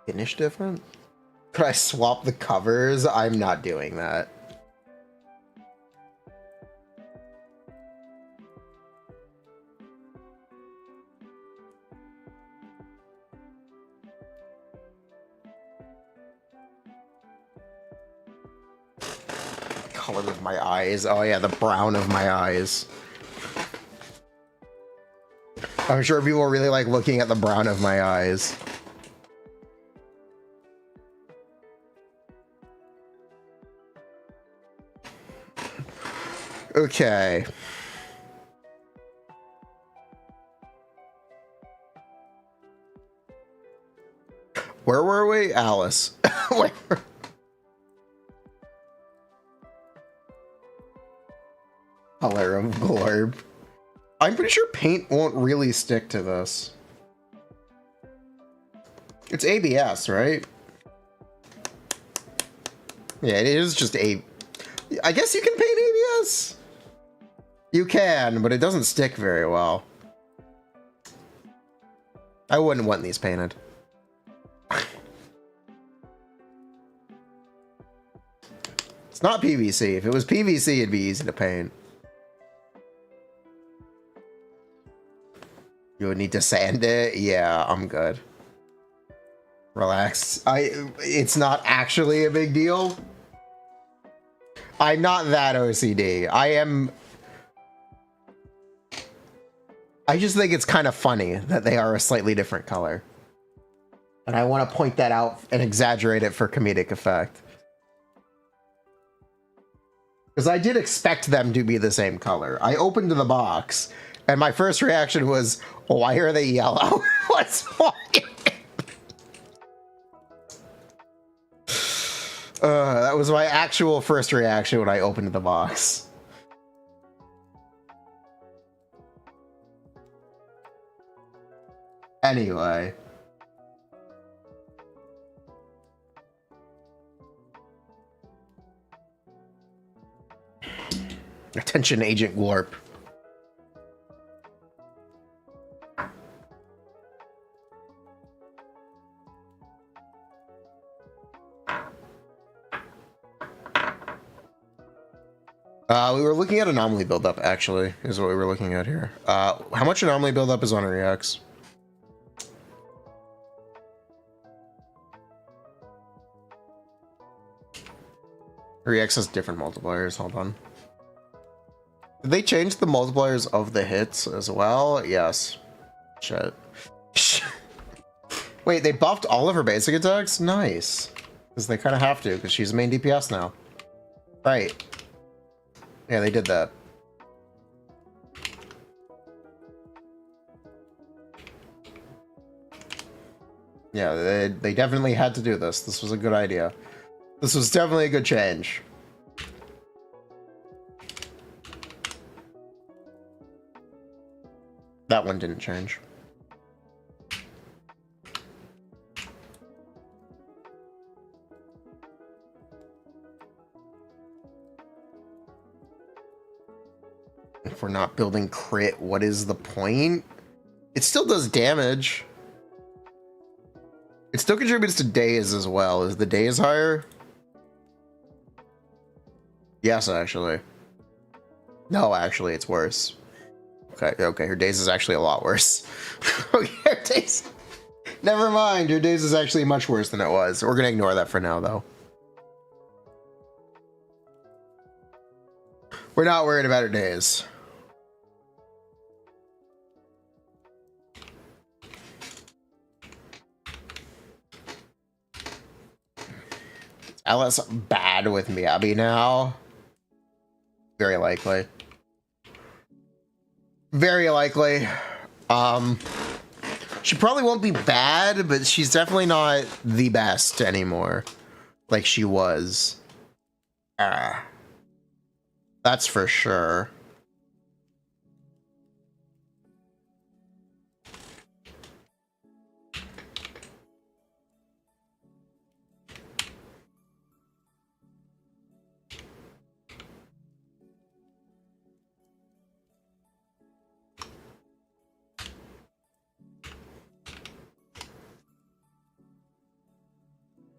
Finish different? Could I swap the covers? I'm not doing that. Color of my eyes. Oh yeah, the brown of my eyes. I'm sure people really like looking at the brown of my eyes. Okay. Where were we? Alice. Where? Color of glorb. I'm pretty sure paint won't really stick to this. It's ABS, right? Yeah, it is just I guess you can paint ABS. You can, but it doesn't stick very well. I wouldn't want these painted. It's not PVC. If it was PVC, it'd be easy to paint. You would need to sand it? Yeah, I'm good. Relax. It's not actually a big deal. I'm not that OCD. I just think it's kind of funny that they are a slightly different color. And I want to point that out and exaggerate it for comedic effect. Because I did expect them to be the same color. I opened the box, and my first reaction was, why are they yellow? What's wrong? That was my actual first reaction when I opened the box. Anyway. Attention, Agent Glorp. We were looking at anomaly buildup, actually, is what we were looking at here. How much anomaly buildup is on REX? 3x has different multipliers. Hold on. Did they change the multipliers of the hits as well? Yes. Shit. Wait, they buffed all of her basic attacks? Nice. Because they kind of have to, because she's main DPS now. Right. Yeah, they did that. Yeah, they definitely had to do this. This was a good idea. This was definitely a good change. That one didn't change. If we're not building crit, what is the point? It still does damage. It still contributes to days as well. Is the days higher? Yes, actually. No, actually, it's worse. Okay, her days is actually a lot worse. Okay, her days... Never mind, her days is actually much worse than it was. We're gonna ignore that for now, though. We're not worried about her days. Alice bad with Miyabi now? Very likely. Very likely. She probably won't be bad, but she's definitely not the best anymore. Like she was. That's for sure.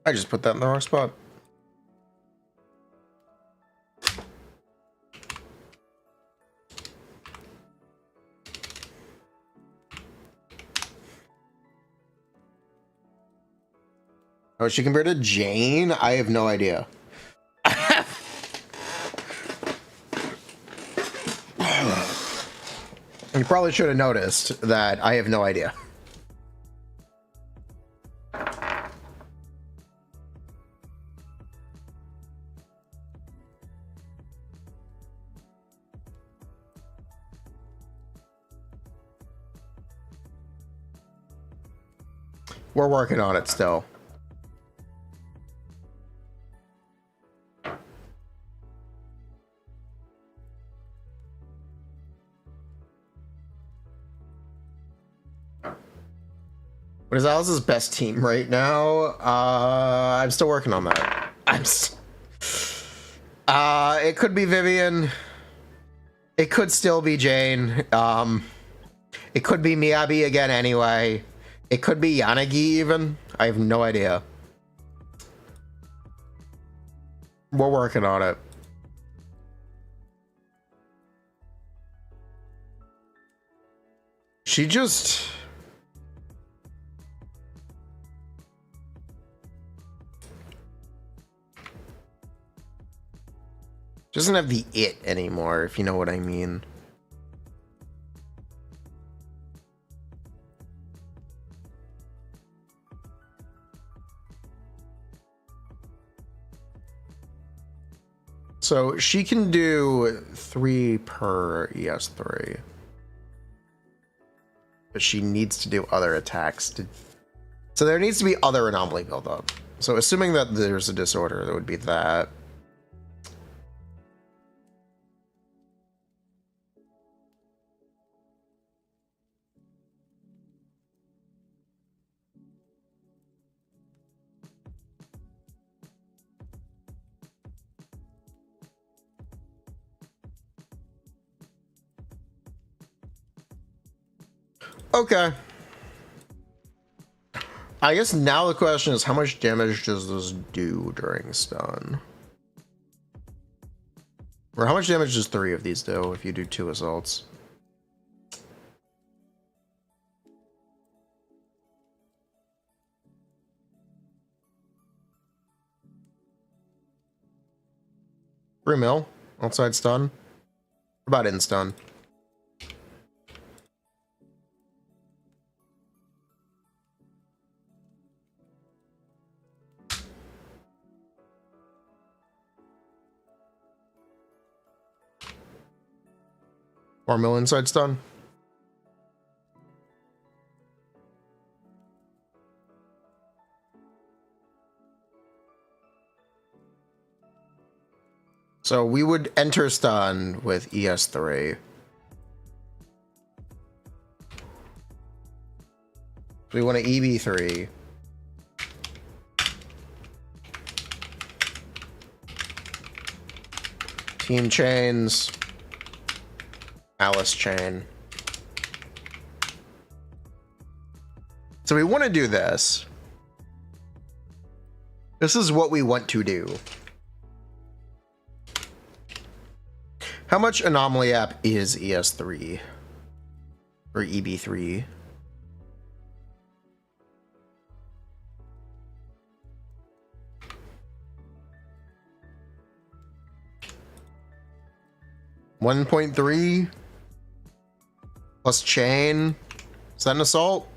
I just put that in the wrong spot. Oh, is she compared to Jane? I have no idea. You probably should have noticed that I have no idea. We're working on it still. What is Alice's best team right now? I'm still working on that. It could be Vivian. It could still be Jane. It could be Miyabi again anyway. It could be Yanagi even. I have no idea. We're working on it. She just... doesn't have the it anymore, if you know what I mean. So she can do 3 per ES3. But she needs to do other attacks. So there needs to be other anomaly buildup. So assuming that there's a disorder, there would be that. Okay. I guess now the question is, how much damage does this do during stun? Or how much damage does 3 of these do if you do 2 assaults? 3 mil. Outside stun. What about in stun? Or mil inside stun. So we would enter stun with ES3. We want to EB3. Team chains. Alice chain. So we want to do this. This is what we want to do. How much anomaly app is ES3? Or EB3? $1.3 plus chain. Is that an assault?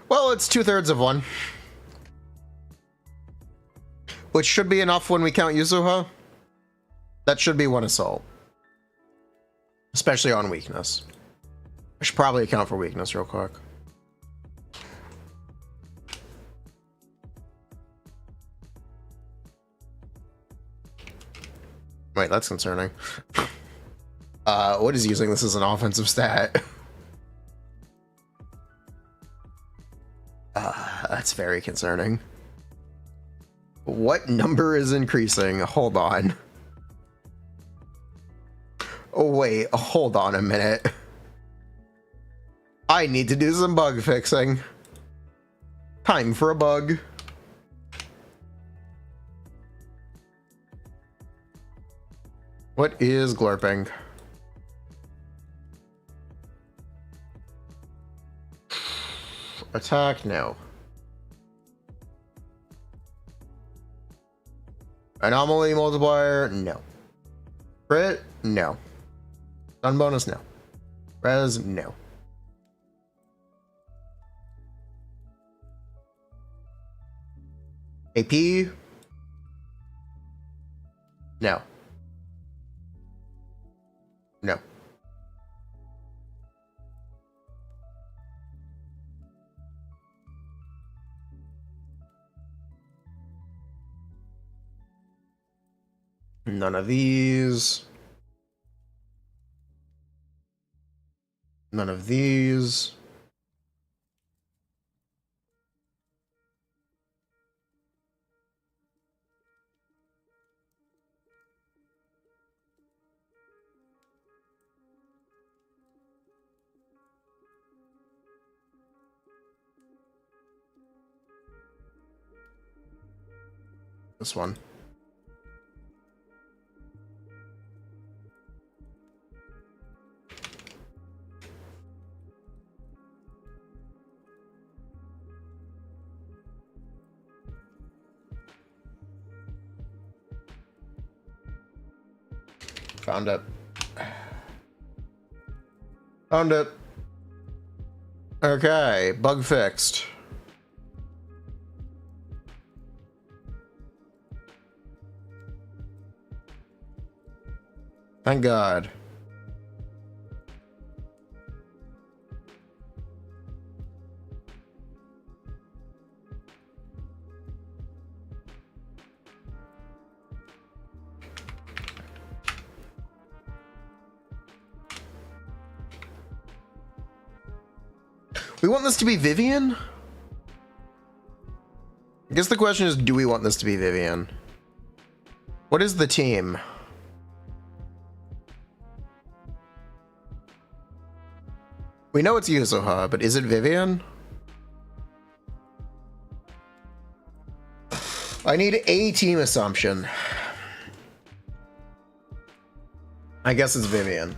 Well, it's 2/3 of one, which should be enough when we count Yuzuha. That should be one assault, especially on weakness. I should probably account for weakness real quick. Wait, that's concerning. What is using this as an offensive stat? That's very concerning. What number is increasing? Hold on. Oh, wait, hold on a minute. I need to do some bug fixing. Time for a bug. What is glurping? Attack, no. Anomaly multiplier, no. Crit, no. Stun bonus, no. Res, no. AP, no. No. None of these. None of these. This one. Found it. Found it. Okay, bug fixed. Thank God. We want this to be Vivian? I guess the question is, do we want this to be Vivian? What is the team? We know it's Yuzuha, but is it Vivian? I need a team assumption. I guess it's Vivian.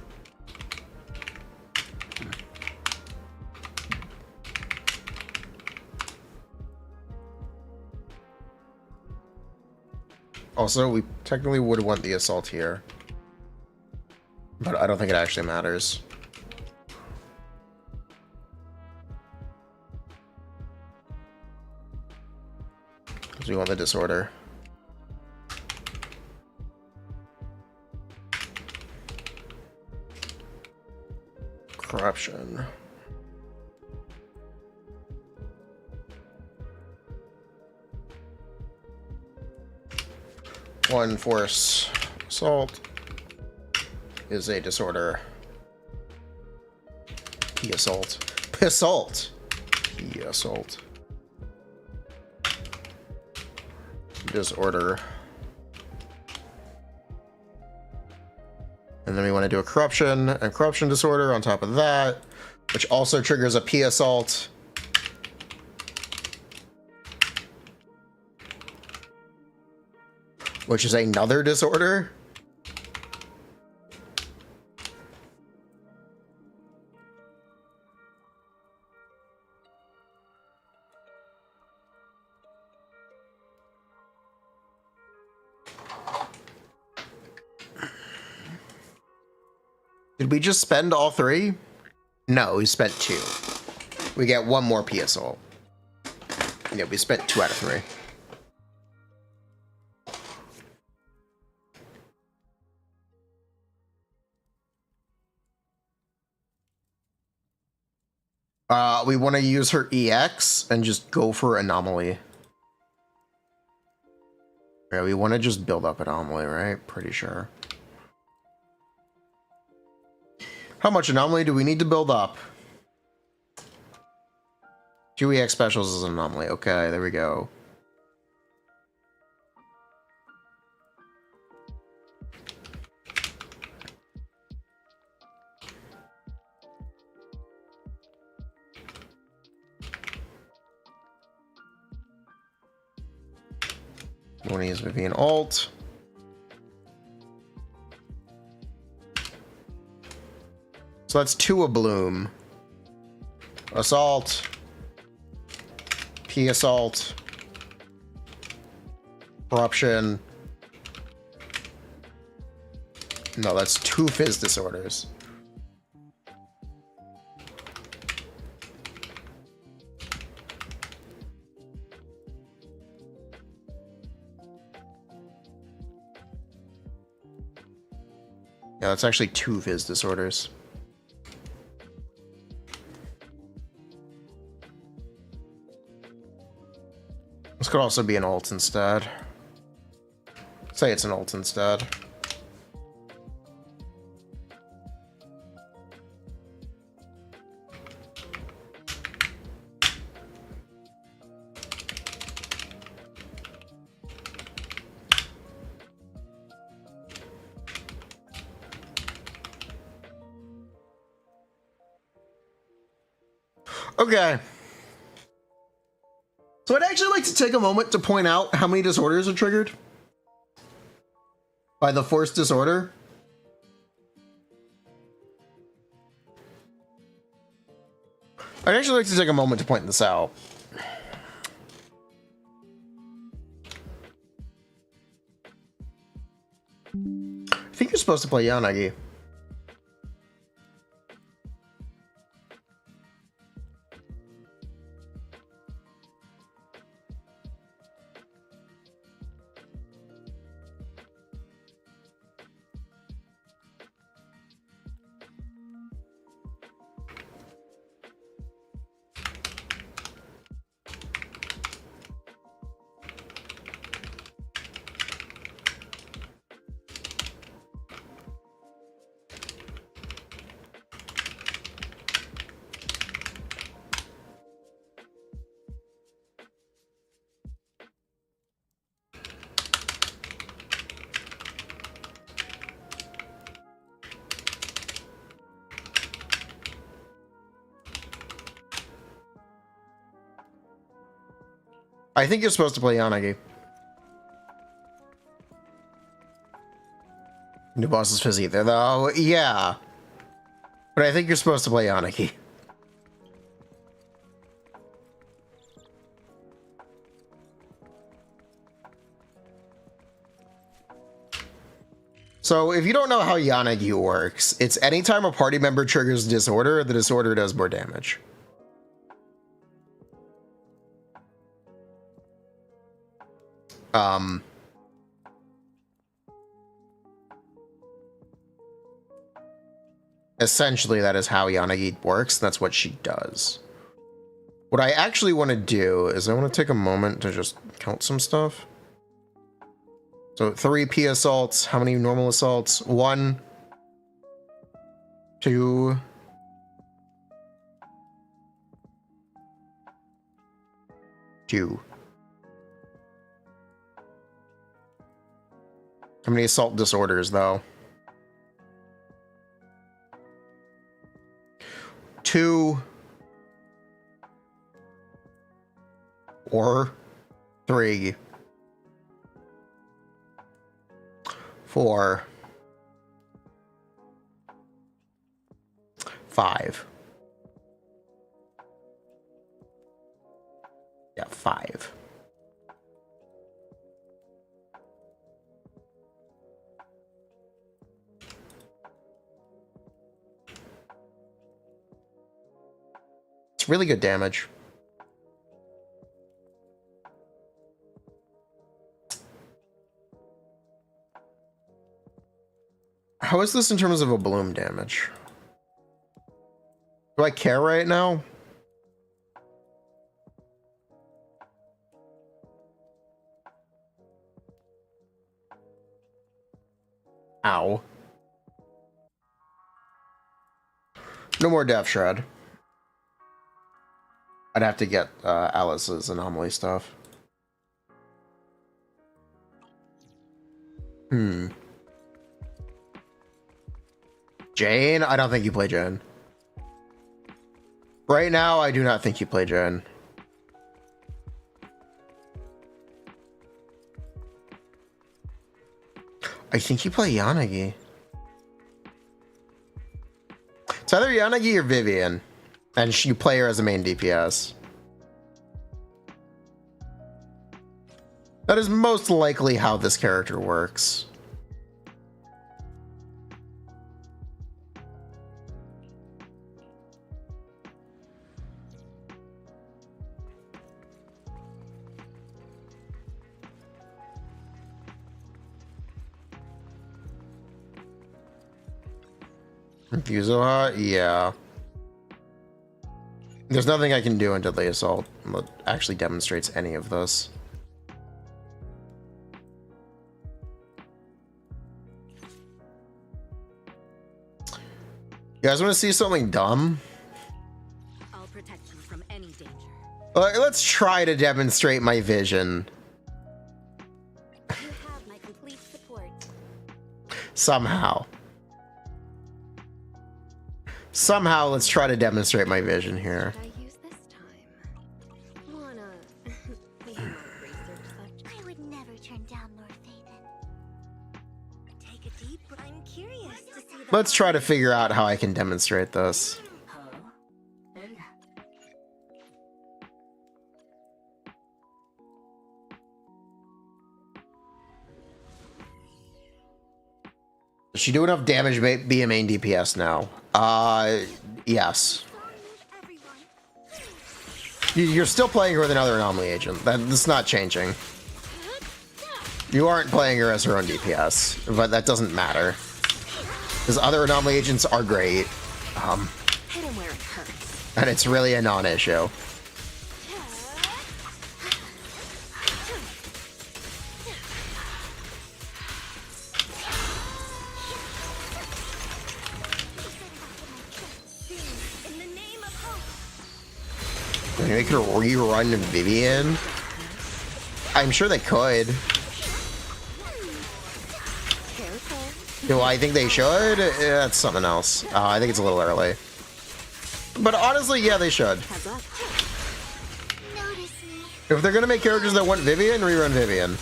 Also, we technically would want the assault here. But I don't think it actually matters. Because we want the disorder. Corruption. One force assault is a disorder. P assault. P assault. P assault. Disorder. And then we want to do a corruption and corruption disorder on top of that, which also triggers a P assault. Which is another disorder. Did we just spend all three? No, we spent two. We get one more P assault. Yeah, we spent 2 out of 3. We want to use her EX and just go for Anomaly. Yeah, we want to just build up Anomaly, right? Pretty sure. How much Anomaly do we need to build up? 2 EX specials is an Anomaly. Okay, there we go. You want to use Vivian Alt. So that's 2 of Bloom. Assault. P Assault. Corruption. No, that's 2 Fizz Disorders. Yeah, that's actually 2 Fizz Disorders. This could also be an ult instead. Say it's an ult instead. Okay. So I'd actually like to take a moment to point out how many disorders are triggered by the forced disorder. I'd actually like to take a moment to point this out. I think you're supposed to play Yanagi. I think you're supposed to play Yanagi. New boss is fizzy there, though. Yeah. But I think you're supposed to play Yanagi. So if you don't know how Yanagi works, it's anytime a party member triggers disorder, the disorder does more damage. Essentially, that is how Yanagi works. That's what she does. What I actually want to do is I want to take a moment to just count some stuff. So 3 P assaults. How many normal assaults? 1, 2, 2. How many assault disorders, though? 2 or 3, 4, 5. Yeah, 5. It's really good damage. How is this in terms of a bloom damage? Do I care right now? Ow. No more Death Shred. I'd have to get Alice's anomaly stuff. Jane? I don't think you play Jane. Right now, I do not think you play Jane. I think you play Yanagi. It's either Yanagi or Vivian. And you play her as a main DPS. That is most likely how this character works. Yuzuha? Yeah. There's nothing I can do until the assault that actually demonstrates any of this. You guys want to see something dumb? I'll protect you from any danger. Let's try to demonstrate my vision. You have my complete support. Somehow. Somehow, let's try to demonstrate my vision here. What I use this time? Wanna research such? I would never turn down Lord Faden. Take a deep breath. I'm curious to see the Let's try to figure out how I can demonstrate this. Does she do enough damage to be a main DPS now? Yes. You're still playing her with another anomaly agent. That's not changing. You aren't playing her as her own DPS, but that doesn't matter. Because other anomaly agents are great. hit him where it hurts. And it's really a non-issue. They could rerun Vivian. I'm sure they could. Do I think they should? That's something else. I think it's a little early. But honestly, yeah, they should. If they're gonna make characters that want Vivian, rerun Vivian.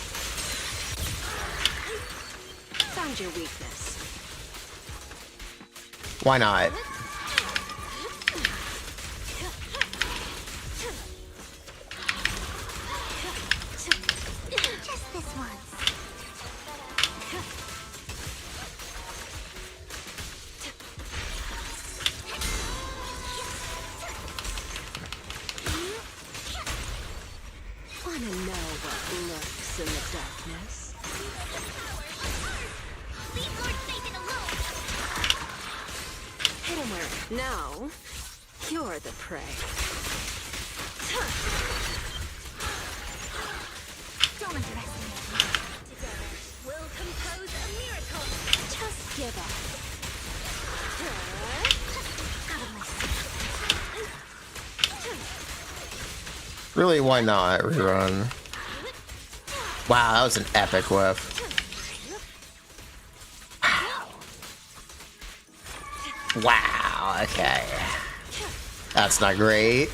Found your weakness. Why not? in the darkness. Leave Lord Satan alone! Hit him where. Now, you're the prey. Don't underestimate me. Together, we'll compose a miracle. Just give up. Out of my sight. Really, why not rerun? Wow, that was an epic whiff. Wow, okay. That's not great.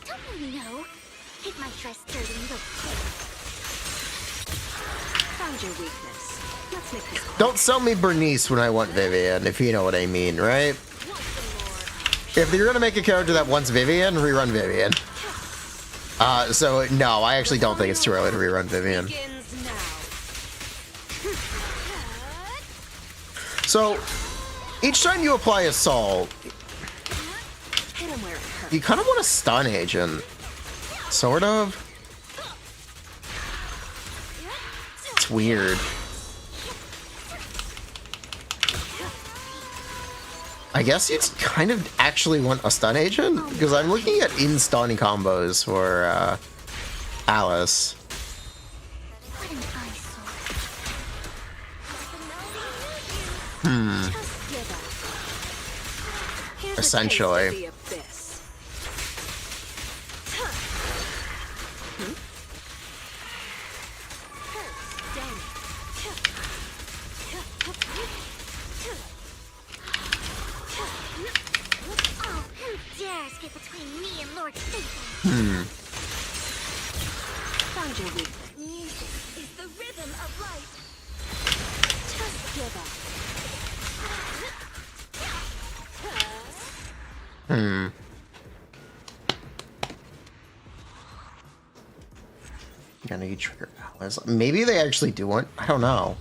Don't you know? Hit my trust dirty and go Found your weakness. Let's make this quick. Don't sell me Bernice when I want Vivian, if you know what I mean, right? If you're gonna make a character that wants Vivian, rerun Vivian. So no, I actually don't think it's too early to rerun Vivian. Begins now. So, each time you apply Assault, Hit him where it hurts. you kind of want a stun agent. Sort of. It's weird. I guess you'd kind of actually want a stun agent, because I'm looking at in-stun combos for Alice. What an eyesore. Just give up. Here's a Essentially. taste of the abyss. Oh, who dares get between me and Lord Satan? Found your weakness. Music is the rhythm of life. Just give up. Gonna need trigger Alice. Maybe they actually do want. I don't know.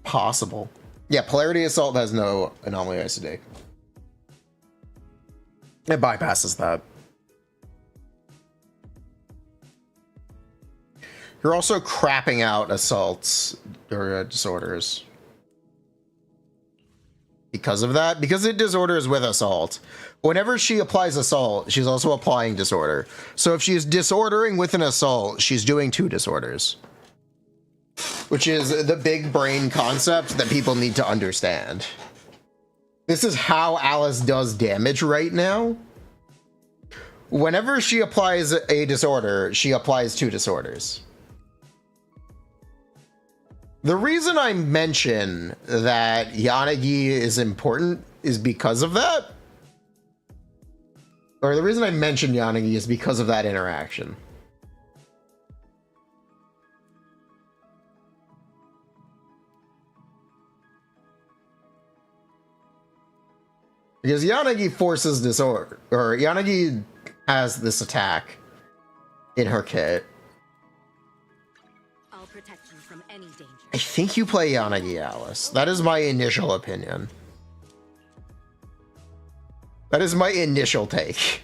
Possible. Yeah, Polarity Assault has no anomaly ICD. It bypasses that. You're also crapping out assaults or disorders. Because of that, because it disorders with assault. Whenever she applies assault, she's also applying disorder. So if she's disordering with an assault, she's doing two disorders. Which is the big brain concept that people need to understand. This is how Alice does damage right now. Whenever she applies a disorder, she applies two disorders. The reason I mention that Yanagi is important is because of that. Or the reason I mention Yanagi is because of that interaction. Because Yanagi forces disorder, or Yanagi has this attack in her kit. I'll protect you from any danger. I think you play Yanagi, Alice. That is my initial opinion. That is my initial take.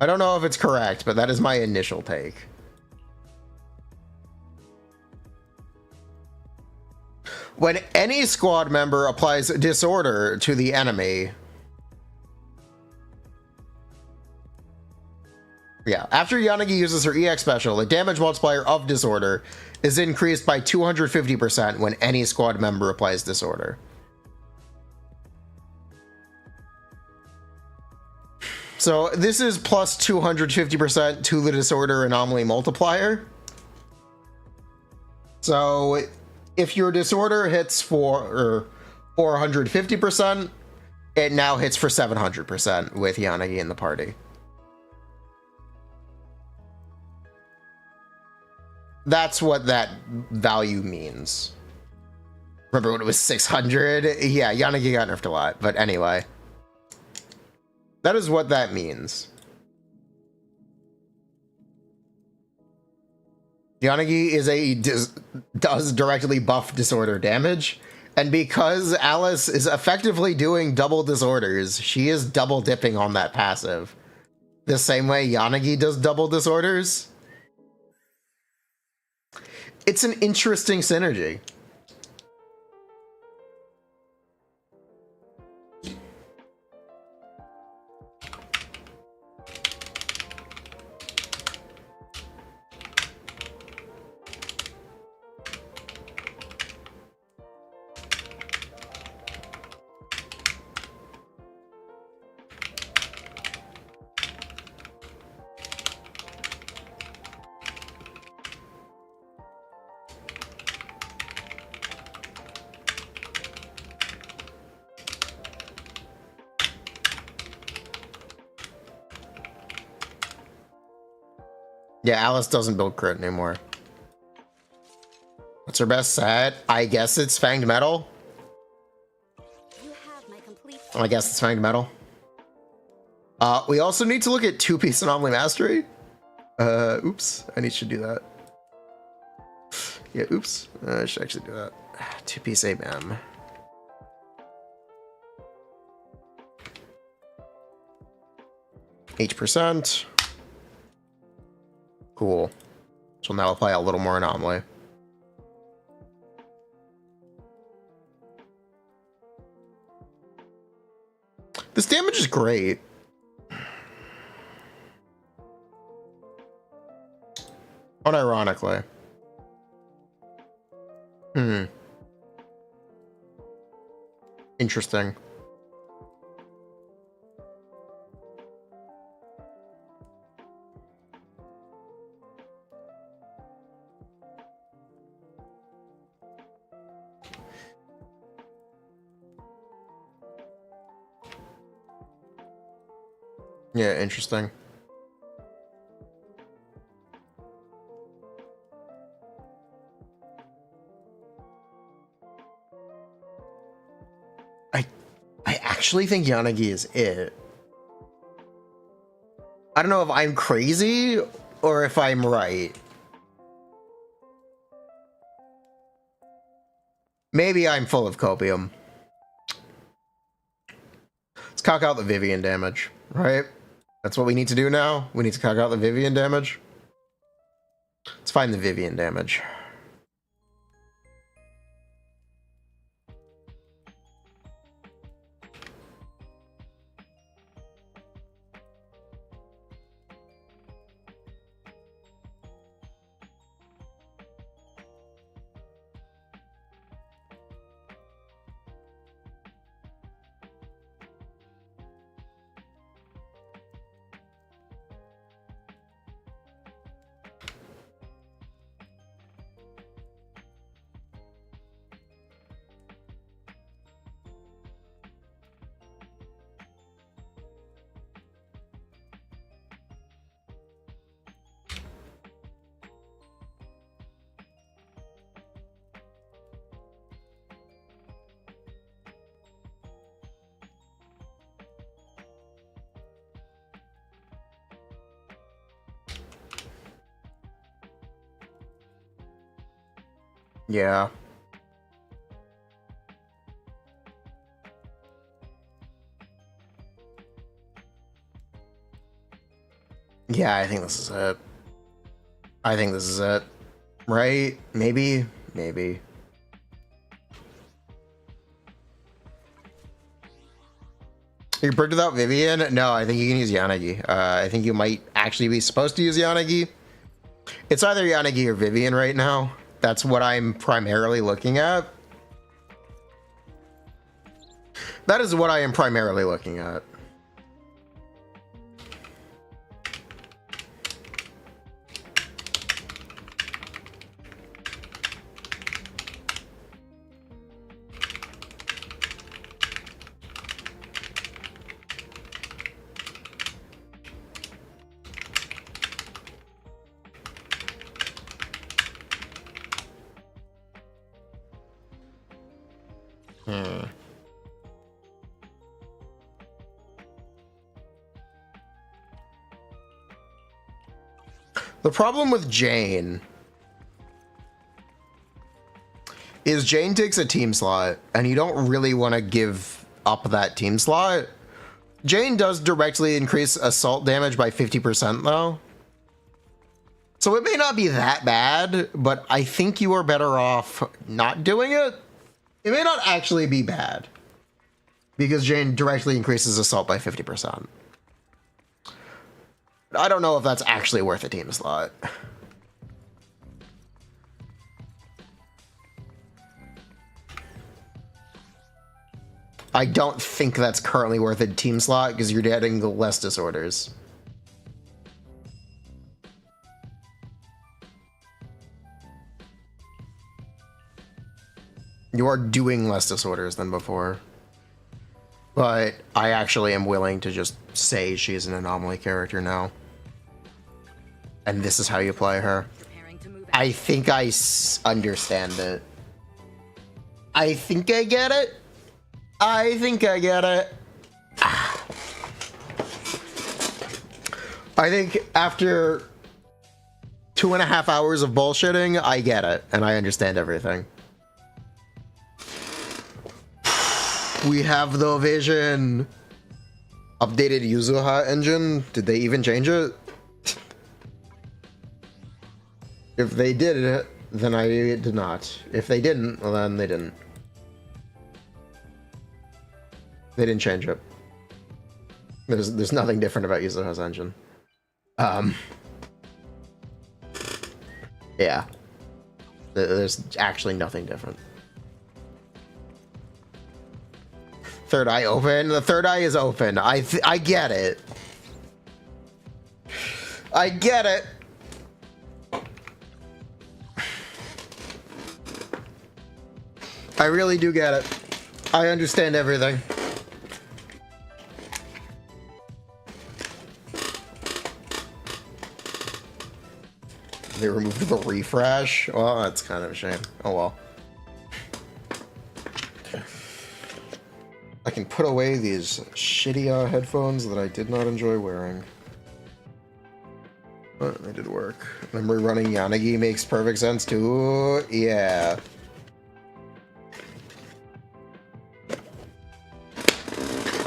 I don't know if it's correct, but that is my initial take. When any squad member applies disorder to the enemy, yeah, after Yanagi uses her EX special, the damage multiplier of disorder is increased by 250% when any squad member applies disorder. So this is plus 250% to the disorder anomaly multiplier. So if your disorder hits for 450%, it now hits for 700% with Yanagi in the party. That's what that value means. Remember when it was 600? Yeah, Yanagi got nerfed a lot, but anyway. That is what that means. Yanagi is does directly buff disorder damage, And because Alice is effectively doing double disorders, she is double dipping on that passive. The same way Yanagi does double disorders. It's an interesting synergy. Yeah, Alice doesn't build crit anymore. What's her best set? I guess it's Fanged Metal. You have my complete. I guess it's Fanged Metal. We also need to look at two-piece anomaly mastery. Oops, I should do that. Yeah, oops, I should actually do that. Two-piece ABM. H%. Cool. So now apply a little more anomaly. This damage is great. Unironically. Interesting. Yeah, interesting. I actually think Yanagi is it. I don't know if I'm crazy or if I'm right. Maybe I'm full of copium. Let's cock out the Vivian damage, right? That's what we need to do now. We need to cock out the Vivian damage. Let's find the Vivian damage. Yeah. Yeah, I think this is it. I think this is it. Right? Maybe? Maybe. You bricked without Vivian? No, I think you can use Yanagi. I think you might actually be supposed to use Yanagi. It's either Yanagi or Vivian right now. That's what I'm primarily looking at. That is what I am primarily looking at. The problem with Jane is Jane takes a team slot, and you don't really want to give up that team slot. Jane does directly increase assault damage by 50% though. So it may not be that bad, but I think you are better off not doing it. It may not actually be bad, because Jane directly increases assault by 50%. I don't know if that's actually worth a team slot. I don't think that's currently worth a team slot because you're getting less disorders. You are doing less disorders than before. But I actually am willing to just say she's an anomaly character now. And this is how you play her. I think I understand it. I think I get it. I think I get it. I think after 2.5 hours of bullshitting, I get it. And I understand everything. We have the vision. Updated Yuzuha engine. Did they even change it? If they did it, then I did not. If they didn't, well, then they didn't. They didn't change it. There's nothing different about Yuzuha's engine. Yeah. There's actually nothing different. Third eye open. The third eye is open. I get it. I get it. I really do get it. I understand everything. They removed the refresh. Well, that's kind of a shame. Oh well. I can put away these shitty headphones that I did not enjoy wearing. But they did work. Memory running Yanagi makes perfect sense too. Yeah.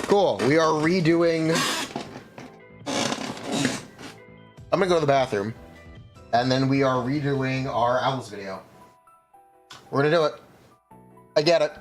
Cool. We are redoing. I'm gonna go to the bathroom. And then we are redoing our Owls video. We're gonna do it. I get it.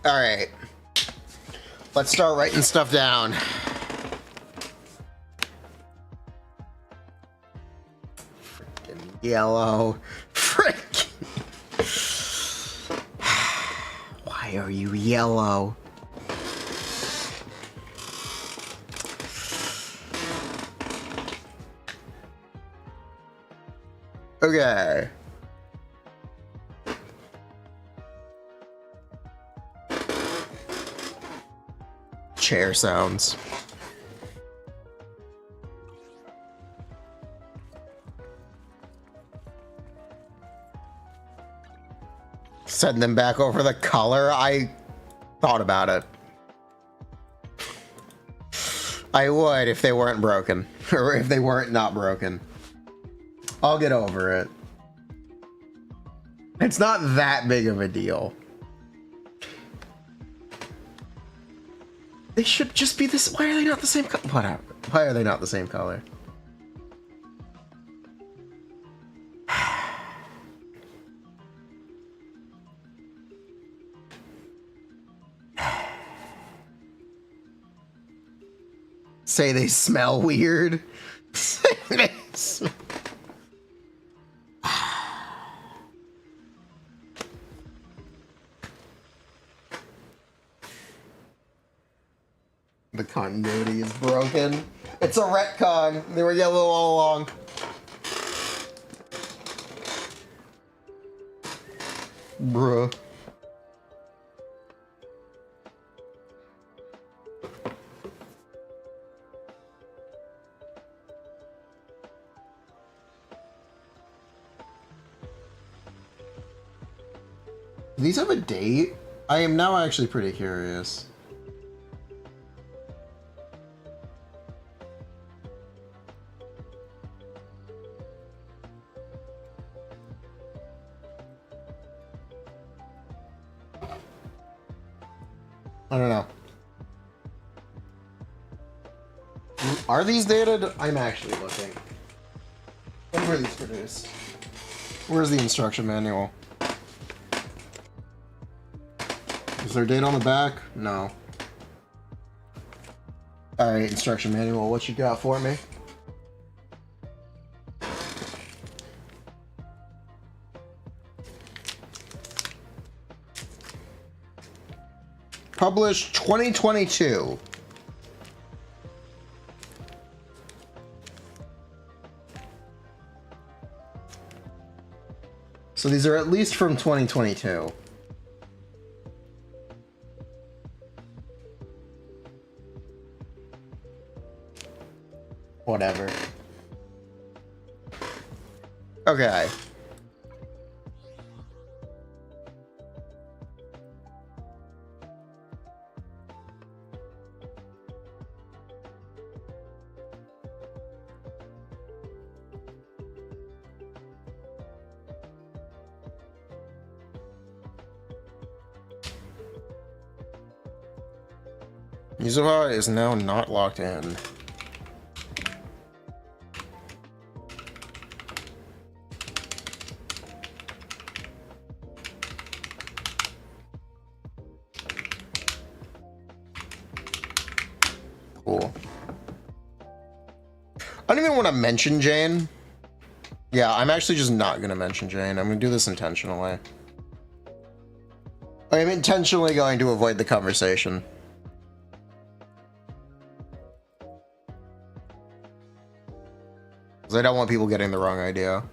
All right. Let's start writing stuff down. Freaking yellow. Freaking. Why are you yellow? Okay. Chair sounds. Send them back over the color. I thought about it. I would if they weren't broken, or if they weren't not broken. I'll get over it. It's not that big of a deal. They should just be this. Why are they not the same color? Whatever. Why are they not the same color? Say they smell weird. Say they smell. The continuity is broken. It's a retcon. They were yellow all along. Bruh. Do these have a date? I am now actually pretty curious. I don't know. Are these dated? I'm actually looking. When were these produced? Where's the instruction manual? Is there a date on the back? No. Alright, instruction manual, what you got for me? Published 2022. So these are at least from 2022. Whatever. Okay. Yuzuha is now not locked in. Cool. I don't even want to mention Jane. Yeah, I'm actually just not going to mention Jane. I'm going to do this intentionally. I'm intentionally going to avoid the conversation. Because I don't want people getting the wrong idea.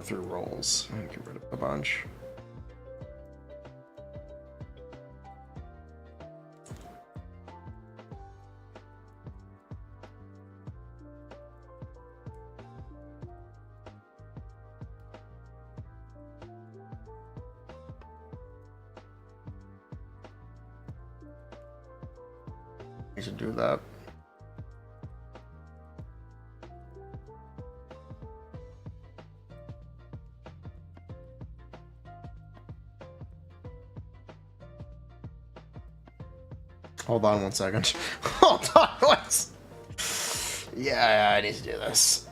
Through rolls and get rid of a bunch. You should do that. Hold on 1 second. Hold on. Yeah, I need to do this.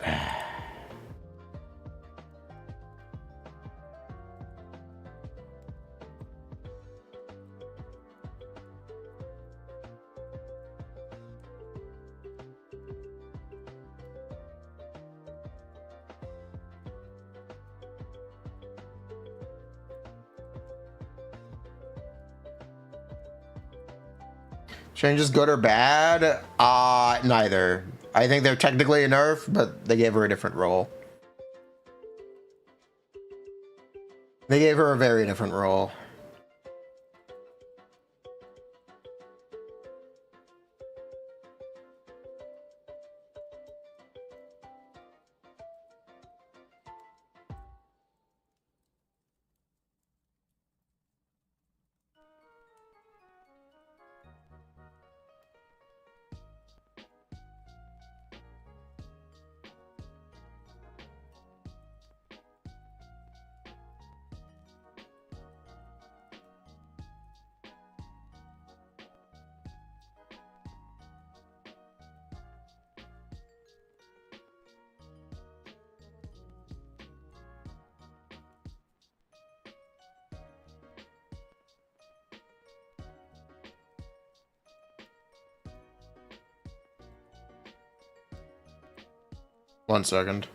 Changes good or bad? Neither. I think they're technically a nerf, but they gave her a different role. They gave her a very different role. One second.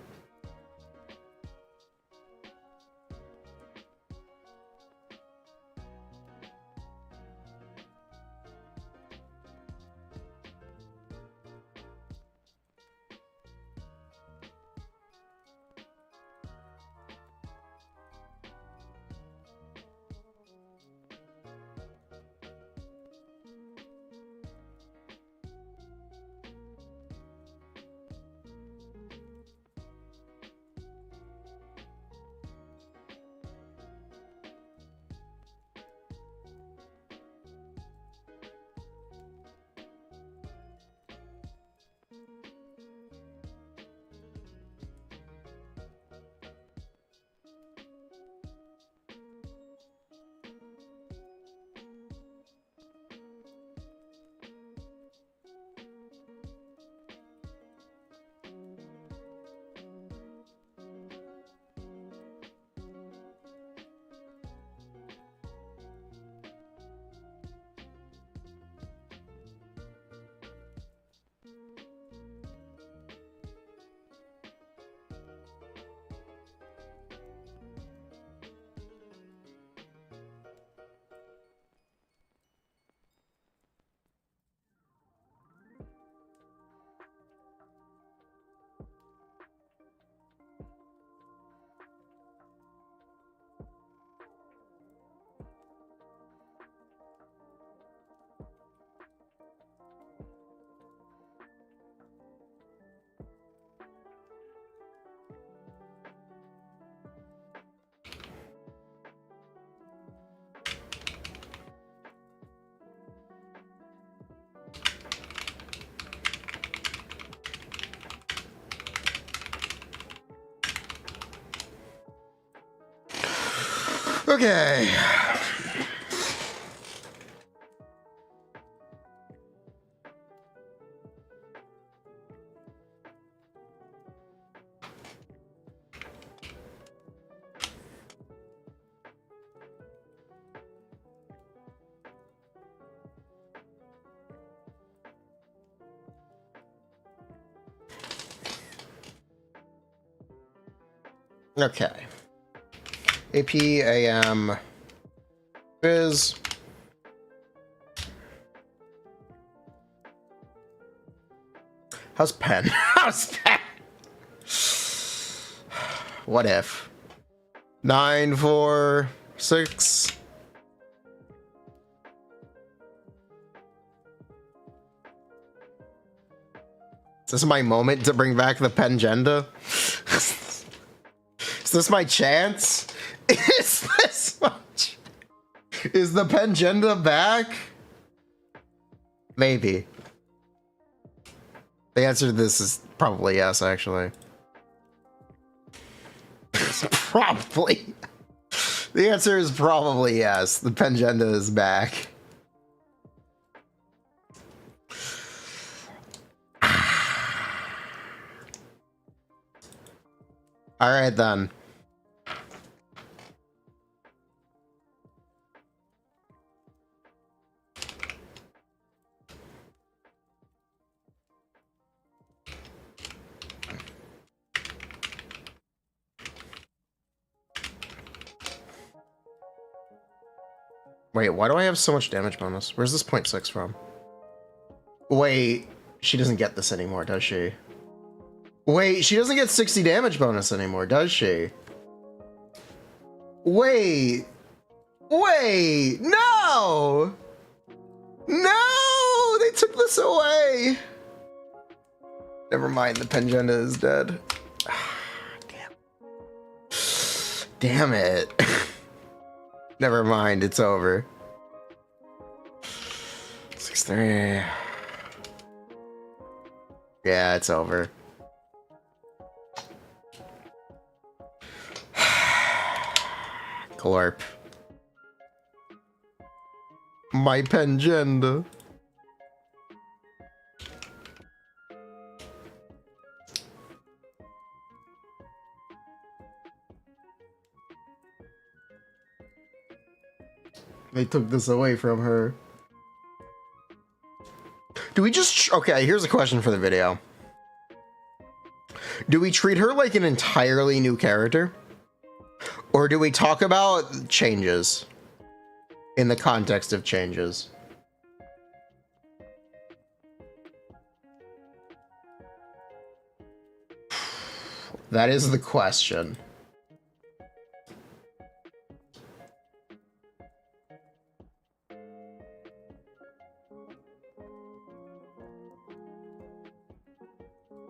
Okay. Okay. AP, AM, Biz. How's Pen? How's Pen? What if? 9, 4, 6. Is this my moment to bring back the Pengenda? Is this my chance? Is this my Is the Pengenda back? Maybe. The answer to this is probably yes, actually. Probably. The answer is probably yes. The Pangenda is back. All right, then. Wait, why do I have so much damage bonus? Where's this 0.6 from? Wait, she doesn't get this anymore, does she? Wait, she doesn't get 60 damage bonus anymore, does she? Wait. Wait, no! No! They took this away! Never mind, the Pangenda is dead. Damn. Damn it. Never mind, it's over. 6-3. Yeah, it's over. Glorp. My Pangenda. They took this away from her. Do we just... Okay, here's a question for the video. Do we treat her like an entirely new character? Or do we talk about changes in the context of changes? That is the question.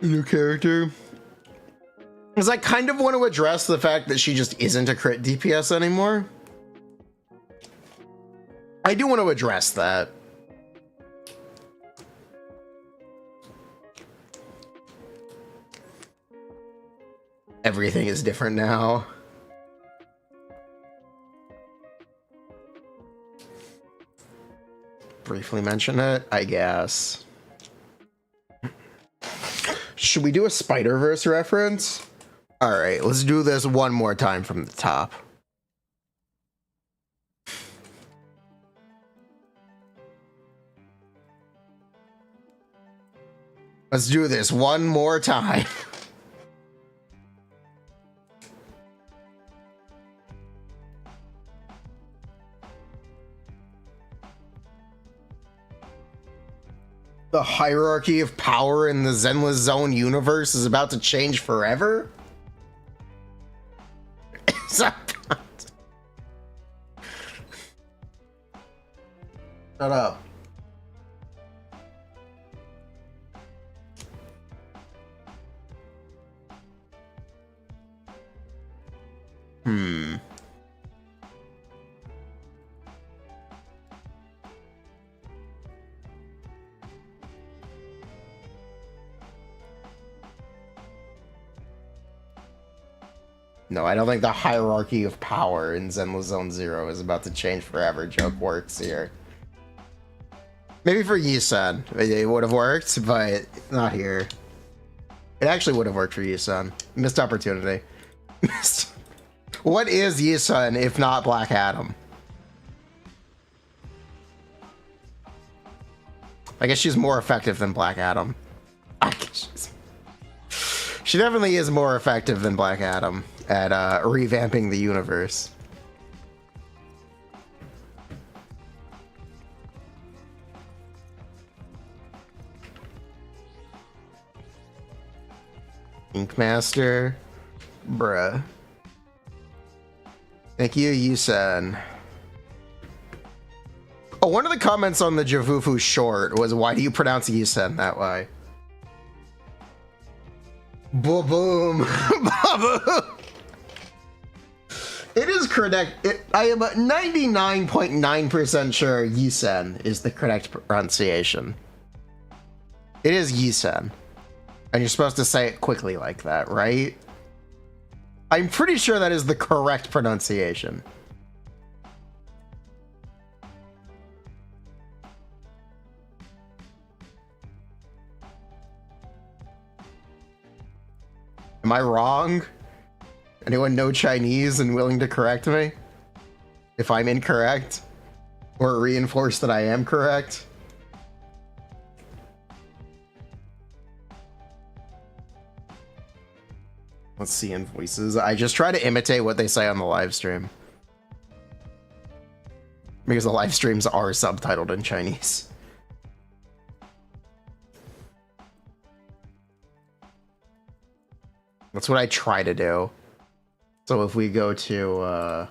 New character? Because I kind of want to address the fact that she just isn't a crit DPS anymore. I do want to address that. Everything is different now. Briefly mention it, I guess. Should we do a Spider-Verse reference? All right, let's do this one more time from the top. Let's do this one more time. The hierarchy of power in the Zenless Zone universe is about to change forever? Shut up. No, I don't think the hierarchy of power in Zenless Zone 0 is about to change forever. Joke works here. Maybe for Yusan, it would have worked, but not here. It actually would have worked for Yusan. Missed opportunity. What is Yusan if not Black Adam? I guess she's more effective than Black Adam. I guess she definitely is more effective than Black Adam at revamping the universe. Inkmaster, bruh. Thank you, Yusan. Oh, one of the comments on the Javufu short was, why do you pronounce Yusan that way? Boom. It is correct. I am 99.9% sure Yusen is the correct pronunciation. It is Yusen. And you're supposed to say it quickly like that, right? I'm pretty sure that is the correct pronunciation. Am I wrong? Anyone know Chinese and willing to correct me? If I'm incorrect? Or reinforce that I am correct? Let's see invoices. I just try to imitate what they say on the live stream. Because the live streams are subtitled in Chinese. That's what I try to do. So if we go to,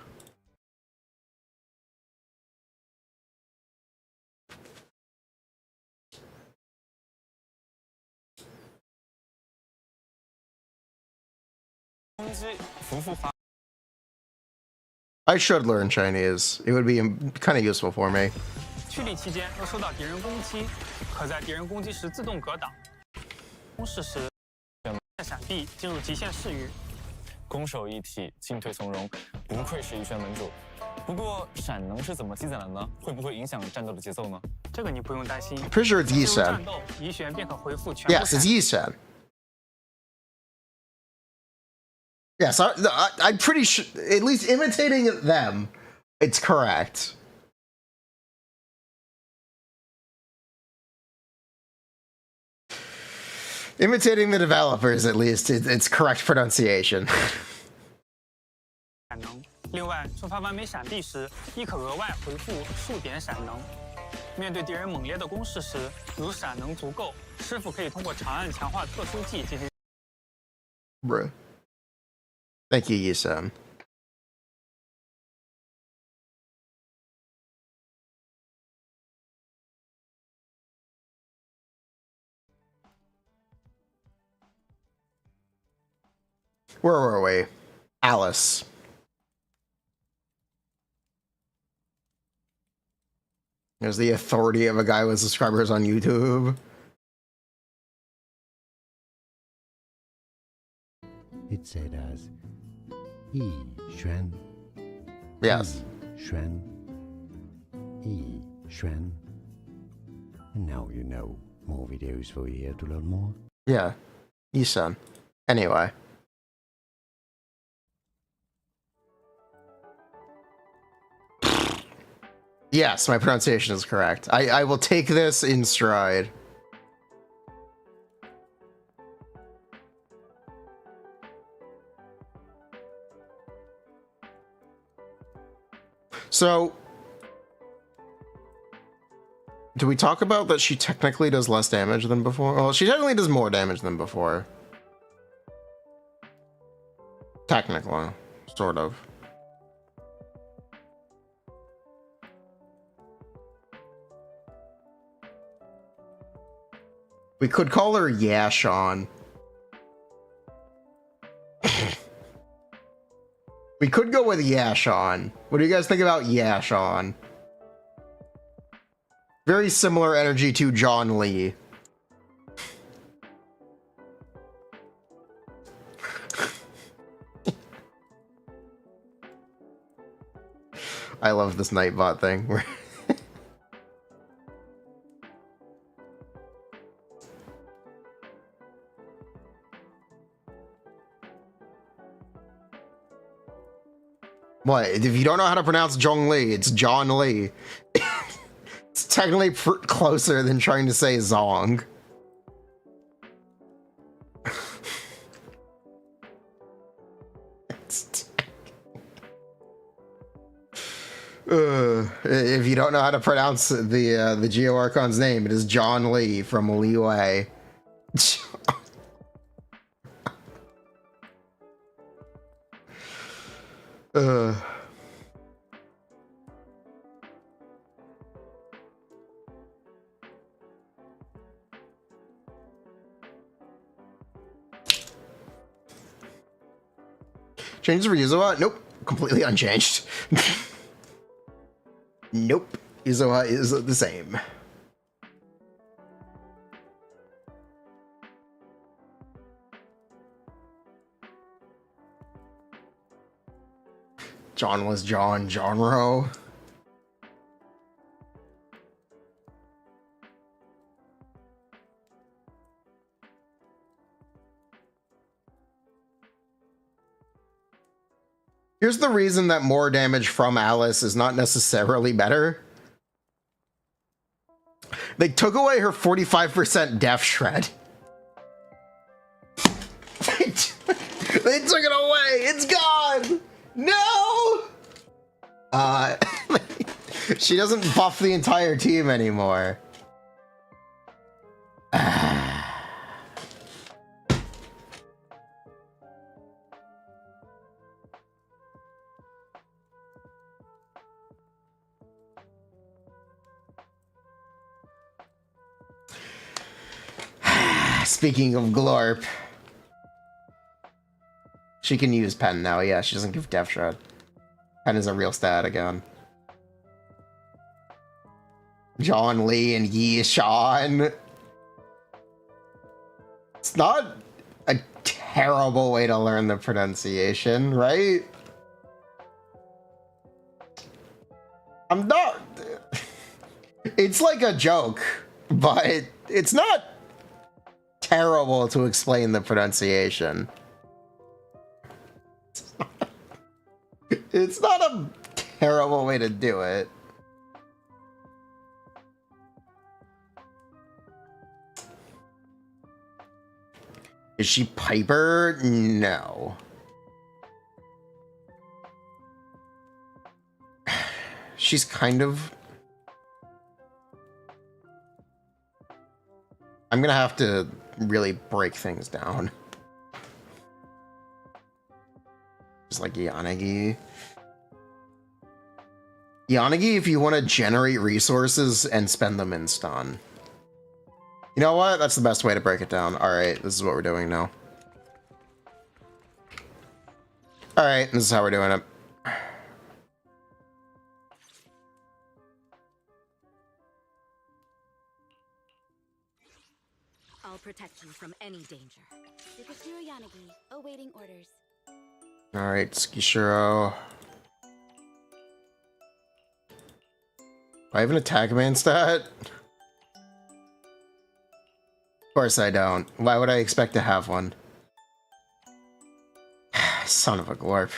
I should learn Chinese. It would be kind of useful for me. 驱离期间若受到敌人攻击，可在敌人攻击时自动格挡。攻势时，闪避进入极限视域。攻守一体，进退从容，不愧是一轩门主。不过闪能是怎么积攒的呢？会不会影响战斗的节奏呢？这个你不用担心。Pretty sure it's 进入 Yisan. 战斗，移旋便可回复全部 Yes, it's 闪。 Yisan. Yes, I'm pretty sure, at least imitating them, it's correct. Imitating the developers, at least, it's correct pronunciation. 闪能。另外，触发完美闪避时，亦可额外回复数点闪能。面对敌人猛烈的攻势时，如闪能足够，师傅可以通过长按强化特殊技进行。 Bruh. Thank you, Yisan. Where were we? Alice. There's the authority of a guy with subscribers on YouTube. It said as Yi Xuan. Yes. Xuan. Yi Xuan. And now you know. More videos for you here to learn more. Yeah. Yisan. Anyway. Yes, my pronunciation is correct. I will take this in stride. So, do we talk about that she technically does less damage than before? Well, she technically does more damage than before. Technically, sort of. We could call her Yashon. We could go with Yashon. What do you guys think about Yashon? Very similar energy to John Lee. I love this Nightbot thing. What? If you don't know how to pronounce Zhong Li, it's John Lee. It's technically closer than trying to say Zong. If you don't know how to pronounce the Geo Archon's name, it is John Lee from Li Wei. Changes for Yuzawa? Nope. Completely unchanged. Nope. Yuzawa is the same. John was John Johnro. Here's the reason that more damage from Alice is not necessarily better. They took away her 45% death shred. They took it away. It's gone. No. She doesn't buff the entire team anymore. Speaking of Glorp, she can use Pen now. Yeah, she doesn't give Death Shred. Pen is a real stat again. John Lee and Yi Shan. It's not a terrible way to learn the pronunciation, right? I'm not... It's like a joke, but it's not terrible to explain the pronunciation. It's not a terrible way to do it. Is she Piper? No. She's kind of... I'm gonna have to really break things down. Just like Yanagi. Yanagi, if you want to generate resources and spend them in stun. You know what? That's the best way to break it down. Alright, this is what we're doing now. Alright, this is how we're doing it. I'll protect you from any danger. Yukashiro Yanagi, awaiting orders. Alright, Skishiro. Do I have an attack man stat? Of course I don't. Why would I expect to have one? Son of a glorp.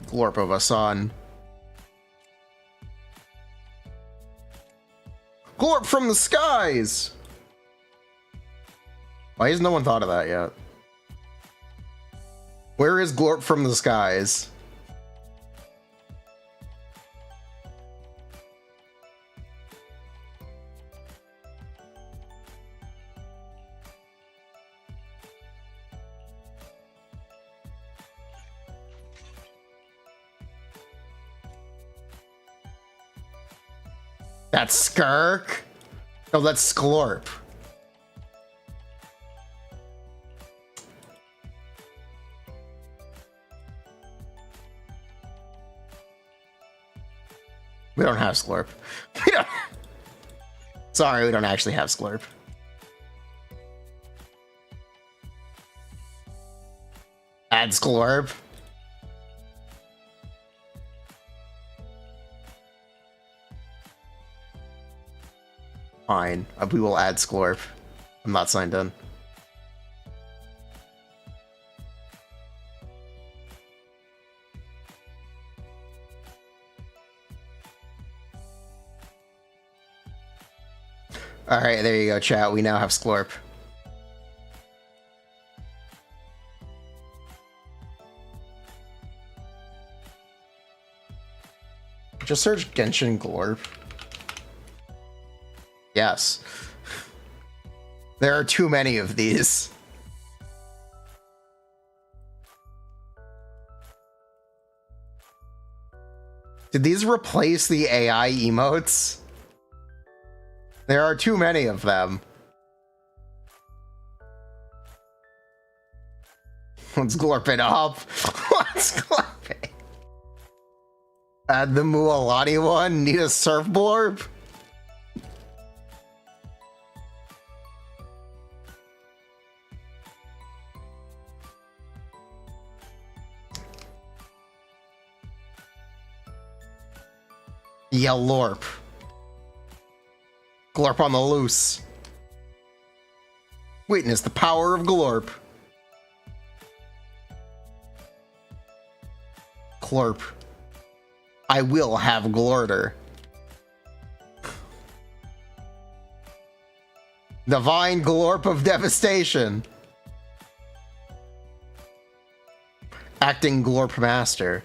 Glorp of a son. Glorp from the skies! Why has no one thought of that yet? Where is Glorp from the skies? That's Skirk? No, that's Sklorp. We don't have Sklorp. We don't... Sorry, we don't actually have Sklorp. Add Sklorp. Fine. We will add Sklorp. I'm not signed in. Alright, there you go, chat. We now have Sklorp. Just search Genshin Glorp. Yes. There are too many of these. Did these replace the AI emotes? There are too many of them. Let's glorp it up. Let's glorp it. Add the Mualani one. Need a surfboard? Yeah, Lorp. Glorp on the loose. Witness the power of Glorp. Glorp. I will have Glorter. Divine Glorp of Devastation. Acting Glorp Master.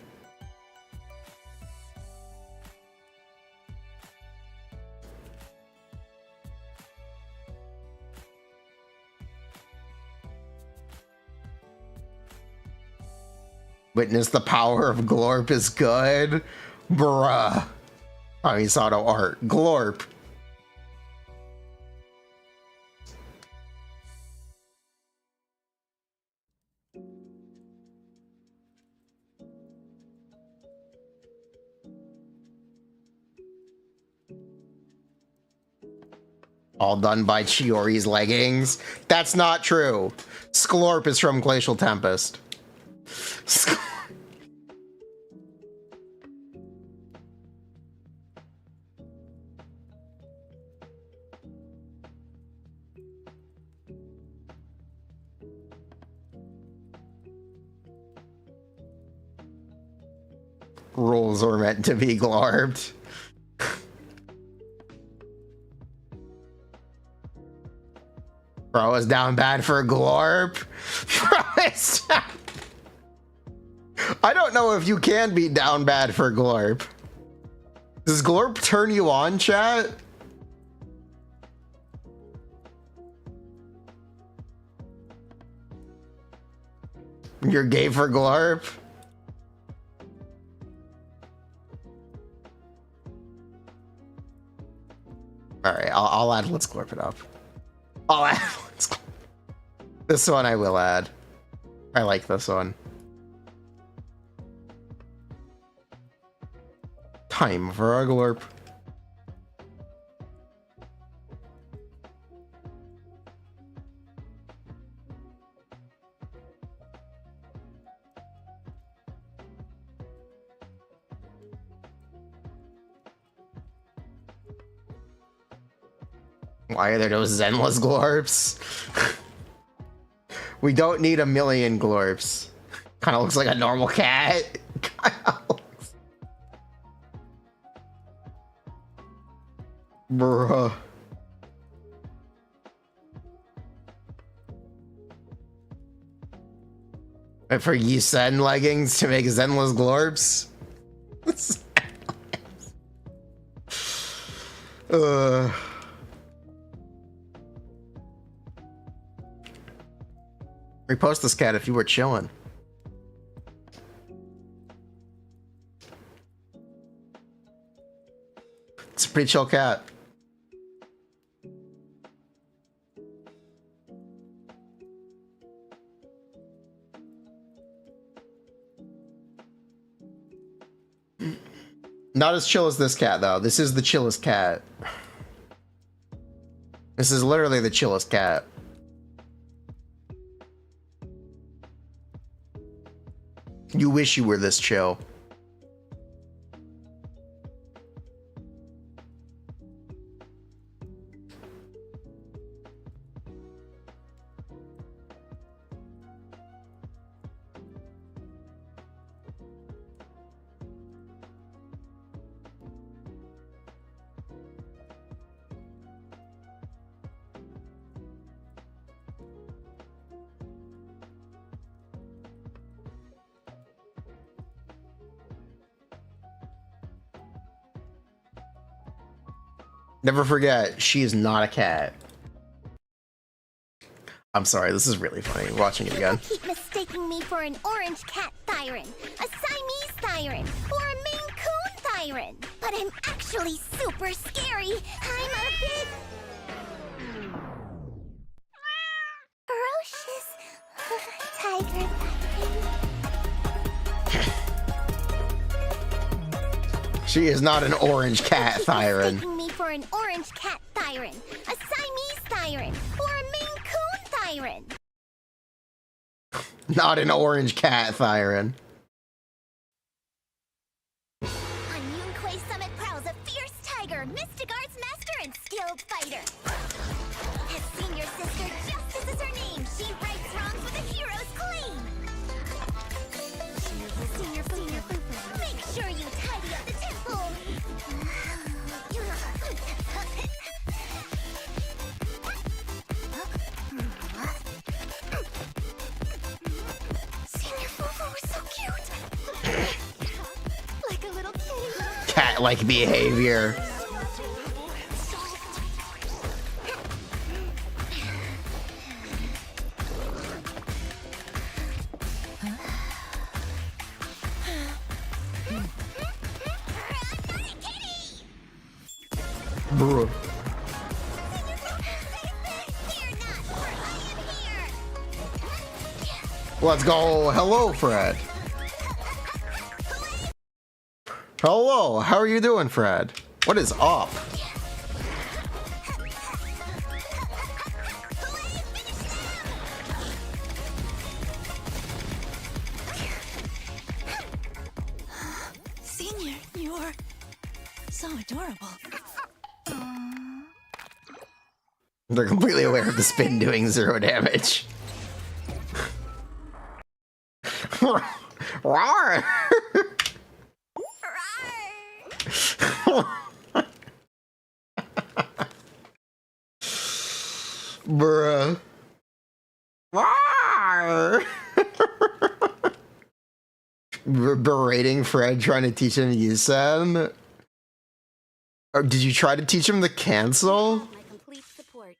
Witness the power of Glorp is good. Bruh. Oh, he's auto art. Glorp. All done by Chiori's leggings. That's not true. Sklorp is from Glacial Tempest. Rules were meant to be glarbed. Bro is down bad for glorp. Bro is down. I don't know if you can be down bad for glorp. Does glorp turn you on, chat? You're gay for glorp? Alright, I'll add let's glorp it up. I'll add let's glorp. This one I will add. I like this one. Time for a glorp. Why are there no Zenless glorps? We don't need a million glorps. Kind of looks like a normal cat. Bruh. Wait for Yisen leggings to make Zenless glorps? Repost this cat if you were chilling. It's a pretty chill cat. Not as chill as this cat, though. This is the chillest cat. This is literally the chillest cat. You wish you were this chill. Never forget, she is not a cat. I'm sorry, this is really funny. Watching it again. People keep mistaking me for an orange cat Thyron, a Siamese Thyron, or a Maine Coon Thyron. But I'm actually super scary. I'm a big... ferocious tiger Thyron. She is not an orange cat, People keep Thyron. mistaking me for an orange cat Thyron, a Siamese Thyron, or a Maine Coon Thyron. Not an orange cat, Thyron. On Yunquay Summit prowls a fierce tiger, mystic arts master, and skilled fighter. His senior sister, Justice is her name. She rights wrongs with a hero's claim. Senior Foo, make sure you tidy up the temple. Senior Foo was so cute. Like a little kitty. Cat-like behavior. Bruh. Let's go. Hello, Fred. Hello. How are you doing, Fred? What is up? Senior, you're so adorable. They're completely aware of the spin doing 0 damage. Rawr. Bruh. Rawr. Berating Fred, trying to teach him to use them. Or did you try to teach him the cancel? My complete support.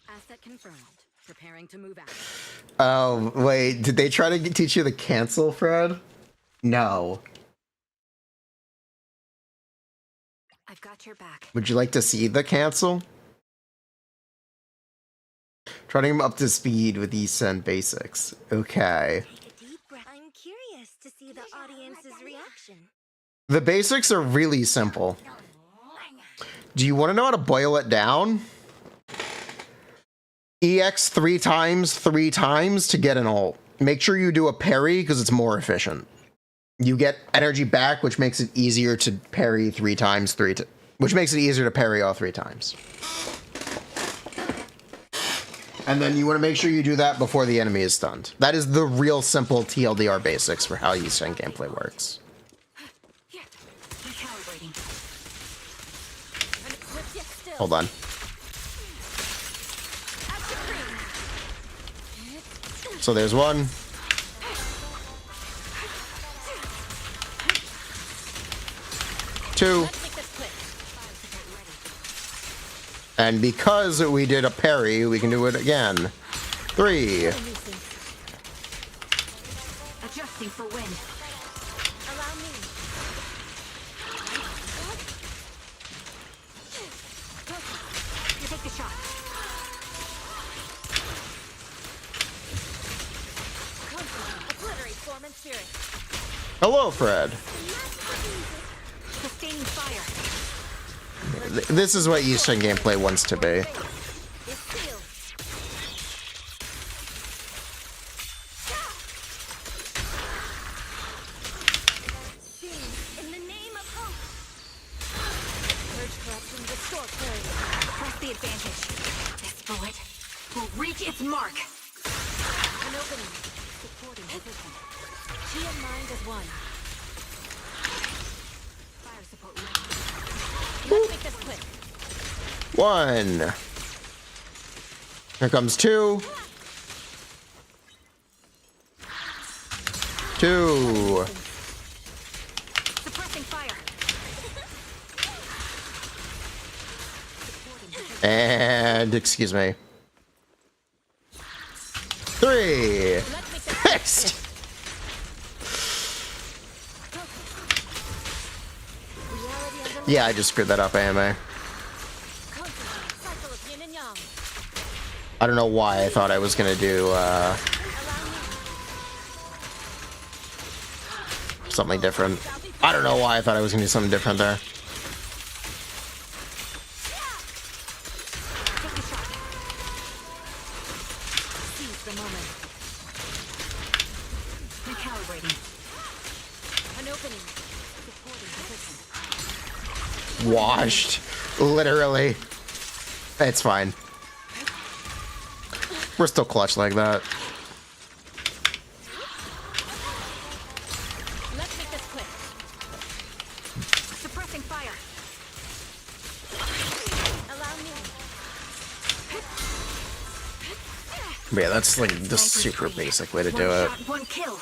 Asset confirmed. Preparing to move out. Oh, wait, did they try to teach you the cancel, Fred? No. I've got your back. Would you like to see the cancel? Trying him up to speed with East basics. Okay. Take a deep breath. I'm curious to see the audience's reaction. The basics are really simple. Do you want to know how to boil it down? EX 3 times to get an ult. Make sure you do a parry because it's more efficient. You get energy back, which makes it easier to parry 3 times, which makes it easier to parry all 3 times. And then you want to make sure you do that before the enemy is stunned. That is the real simple TLDR basics for how East gameplay works. Recalibrating. Hold on. So there's one. Two. And because we did a parry, we can do it again. 3. Adjusting for wind. Allow me. You take the shot. Obliterate form and spirit. Hello, Fred. Sustaining fire. This is what Eastern gameplay wants to be. It's sealed. In the name of hope. Purge corruption, restore clarity. Press the advantage. This bullet will reach its mark. An opening. Supporting position. Chi and mind as one. Fire support ready. Let's make this quick. 1. Here comes 2. 2. Suppressing fire. And excuse me. 3. Fixed. Yeah, I just screwed that up, AMA. I don't know why I thought I was gonna do something different. I don't know why I thought I was gonna do something different there. Take the shot. Seize the moment. Recalibrating. An opening. Supporting position. Washed. Literally. It's fine. We're still clutch like that. Let's make this quick. Suppressing fire. Allow me. But yeah, that's like the super basic way to do it. One shot, one kill.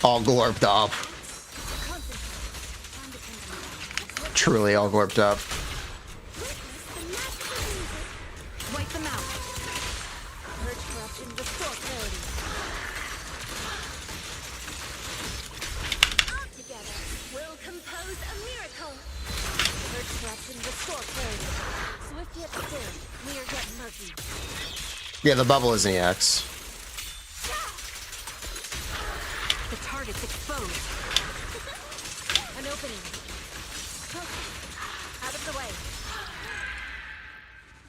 All glorped up. Truly all glorped up. Wipe them out. Purge corruption, restore clarity. All together, we'll compose a miracle. Purge corruption, restore clarity. Swift yet still, clear yet murky. Yeah, the bubble is an EX. The target's exposed. An opening. Out of the way.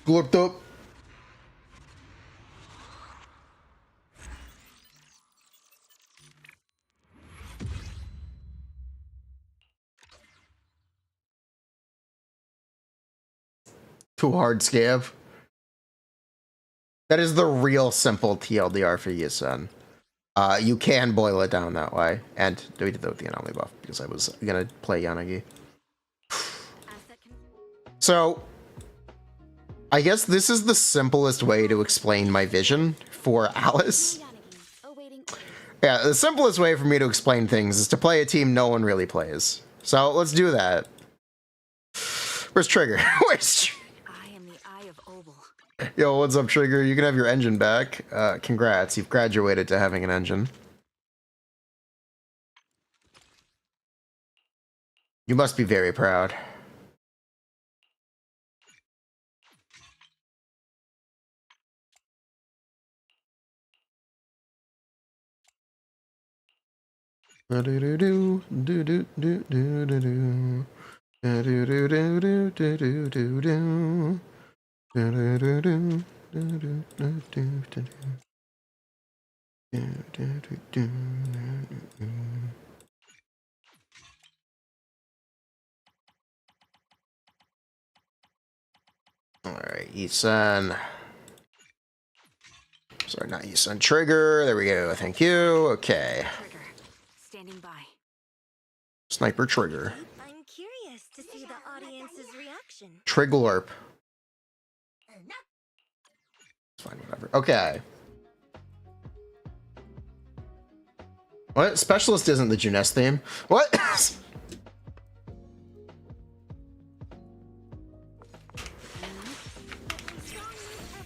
Glorped up. Too hard, Scav. That is the real simple TLDR for Yisun. You can boil it down that way. And we did that with the anomaly buff because I was gonna play Yanagi. So, I guess this is the simplest way to explain my vision for Alice. Yeah, the simplest way for me to explain things is to play a team no one really plays. So let's do that. Where's Trigger? Where's Trigger? I am the Eye of Oval. Yo, what's up, Trigger? You can have your engine back. Congrats, you've graduated to having an engine. You must be very proud. Alright, Yisun. Sorry, not Yisun. Trigger. There we go. Thank you. Okay. Trigger. Standing by. Sniper Trigger. I'm curious to see the audience's reaction. Triglorp. It's fine, whatever. Okay. What? Specialist isn't the Junes theme. What?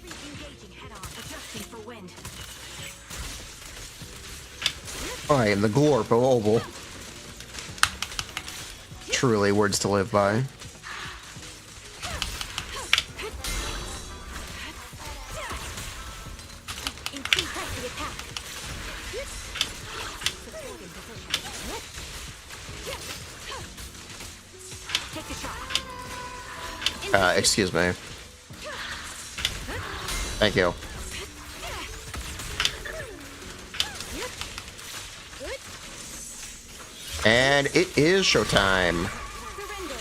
Engaging head on, adjusting for wind. I am the Glorp of Oval. Truly words to live by. Increase the attack. Take the shot. Excuse me. Thank you. And it is showtime. Surrender.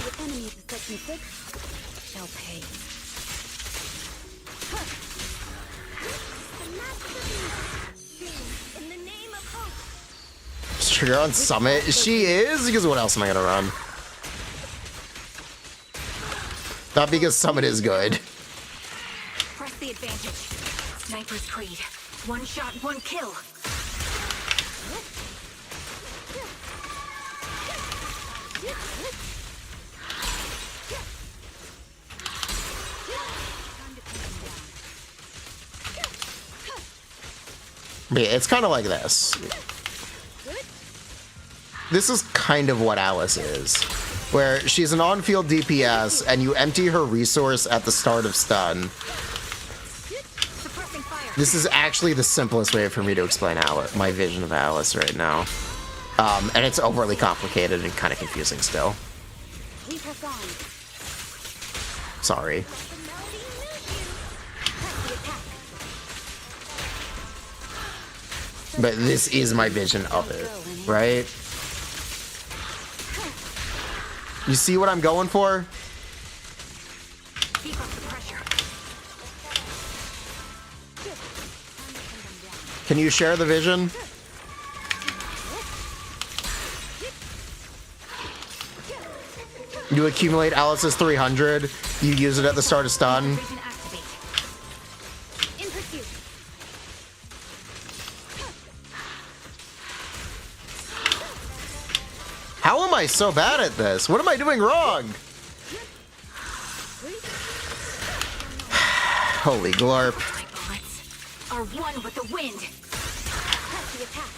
The enemy is section 6. Shall pay. In the name of hope. Trigger on Summit. She is? Because what else am I gonna run? Not because Summit is good. Press the advantage. Sniper's Creed. One shot, one kill. Yeah, it's kind of like this. This is kind of what Alice is. Where she's an on-field DPS, and you empty her resource at the start of stun. Suppressing fire. This is actually the simplest way for me to explain my vision of Alice right now. And it's overly complicated and kind of confusing still. We press on. Sorry. But this is my vision of it, right? You see what I'm going for? Keep up the pressure. Can you share the vision? You accumulate Alice's 300. You use it at the start of stun. Vision activate. In pursuit. How am I so bad at this? What am I doing wrong? Holy glorp. My bullets are one with the wind. Press the attack.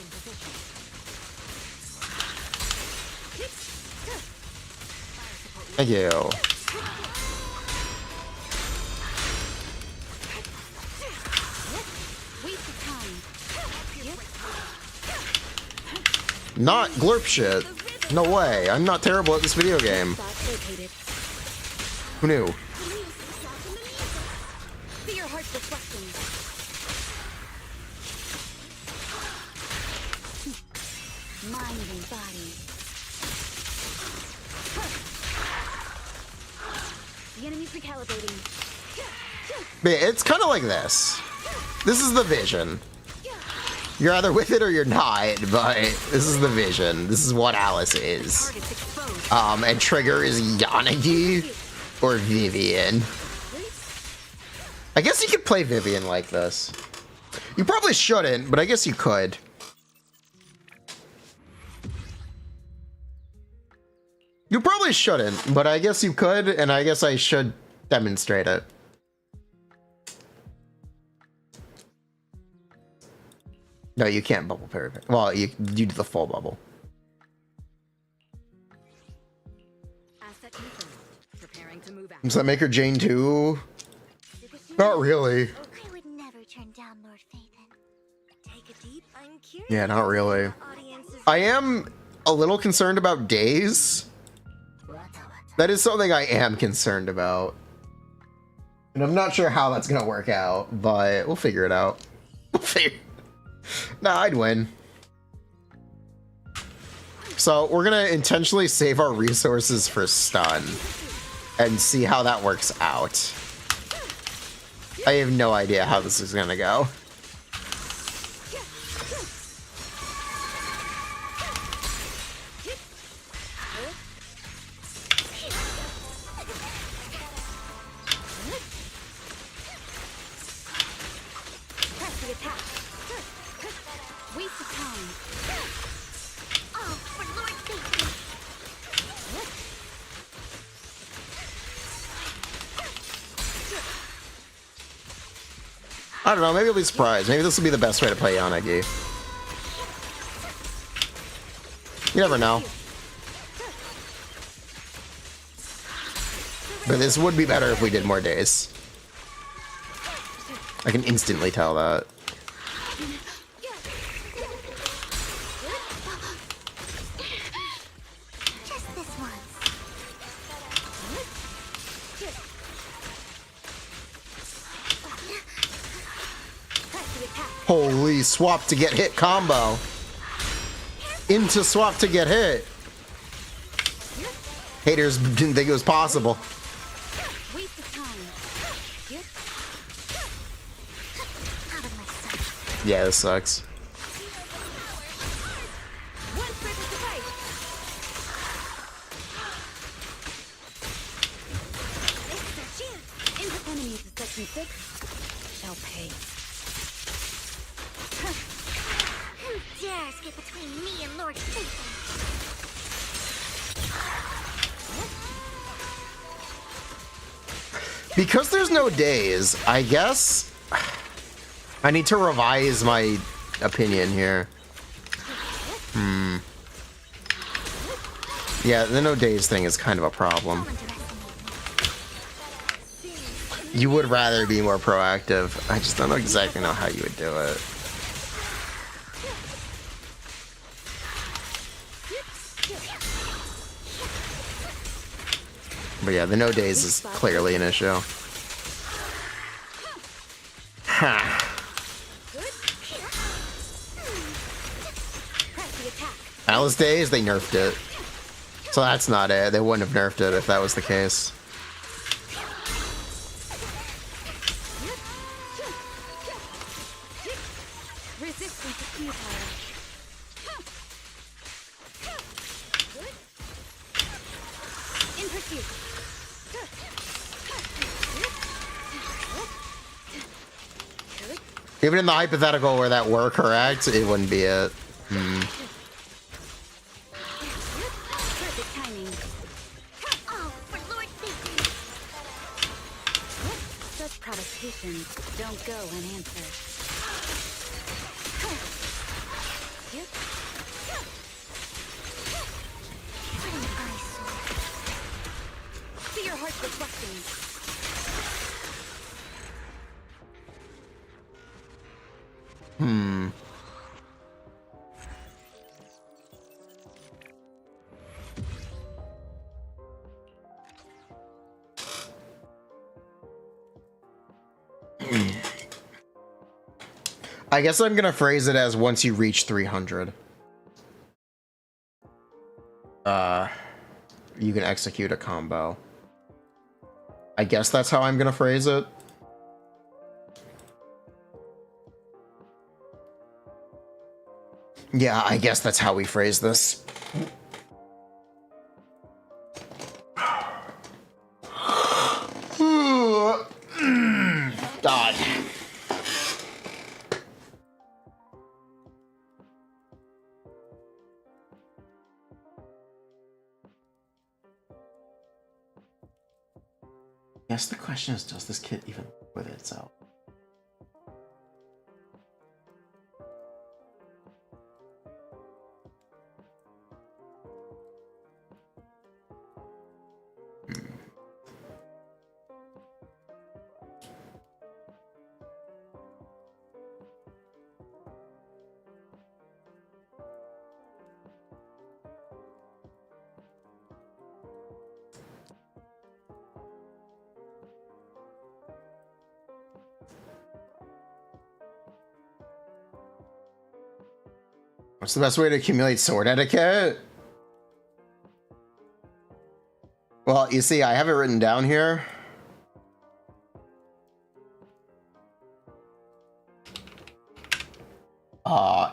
In position. Thank you. Waste of time. Not glorp shit. No way. I'm not terrible at this video game. Spot located. Who knew? See your heart's reflecting. Mind and body. The enemy's recalibrating. It's kind of like this. This is the vision. You're either with it or you're not, but this is the vision. This is what Alice is. Target's exposed. And Trigger is Yanagi or Vivian. I guess you could play Vivian like this. You probably shouldn't, but I guess you could. You probably shouldn't, but I guess you could, and I guess I should demonstrate it. No, you can't bubble parry. Well, you do the full bubble. Asset confirmed. Preparing to move out. Does that make her Jane too? Not really. I would never turn down Lord Phaethon. Take a deep, I'm curious. Yeah, not really. Audiences. I am a little concerned about days. That is something I am concerned about. And I'm not sure how that's gonna work out, but we'll figure it out. We'll figure. Nah, I'd win. So we're gonna intentionally save our resources for stun and see how that works out. I have no idea how this is gonna go. Press the attack. Waste of time. Oh, for Lord Phaethon. I don't know, maybe I'll be surprised. Maybe this will be the best way to play Yanagi. You never know. But this would be better if we did more days. I can instantly tell that. Just this once. Press the attack. Holy swap to get hit combo. Into swap to get hit. Haters didn't think it was possible. Waste of time. Out of my sight. Yeah, this sucks. One sprint will suffice. This is our chance. Input enemies to section 6 shall pay. Who dares get between me and Lord Phaethon? Because there's no days, I guess I need to revise my opinion here. Yeah, the no days thing is kind of a problem. You would rather be more proactive. I just don't know exactly know how you would do it. But yeah, the no days is clearly an issue. Ha. Alice days, they nerfed it. So that's not it. They wouldn't have nerfed it if that was the case. Even in the hypothetical where that were correct, it wouldn't be it. Perfect timing. Oh, for Lord sake. Such provocations don't go unanswered. See your heart reflecting. I guess I'm gonna phrase it as once you reach 300. You can execute a combo. I guess that's how I'm gonna phrase it. Yeah, I guess that's how we phrase this. God. Yes, the question is, does this kit even work with itself? What's the best way to accumulate sword etiquette? Well, you see, I have it written down here.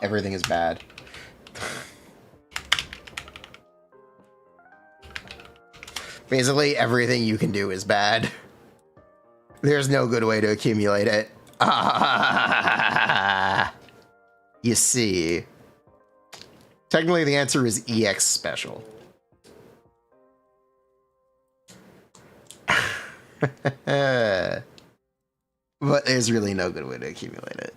Everything is bad. Basically, everything you can do is bad. There's no good way to accumulate it. You see. Technically, the answer is EX special. But there's really no good way to accumulate it.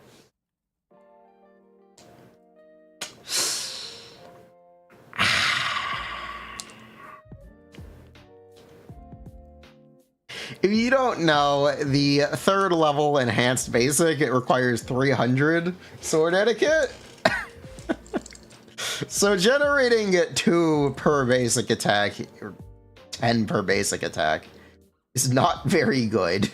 If you don't know, the third level enhanced basic, it requires 300 sword etiquette. So generating 2 per basic attack, or 10 per basic attack, is not very good.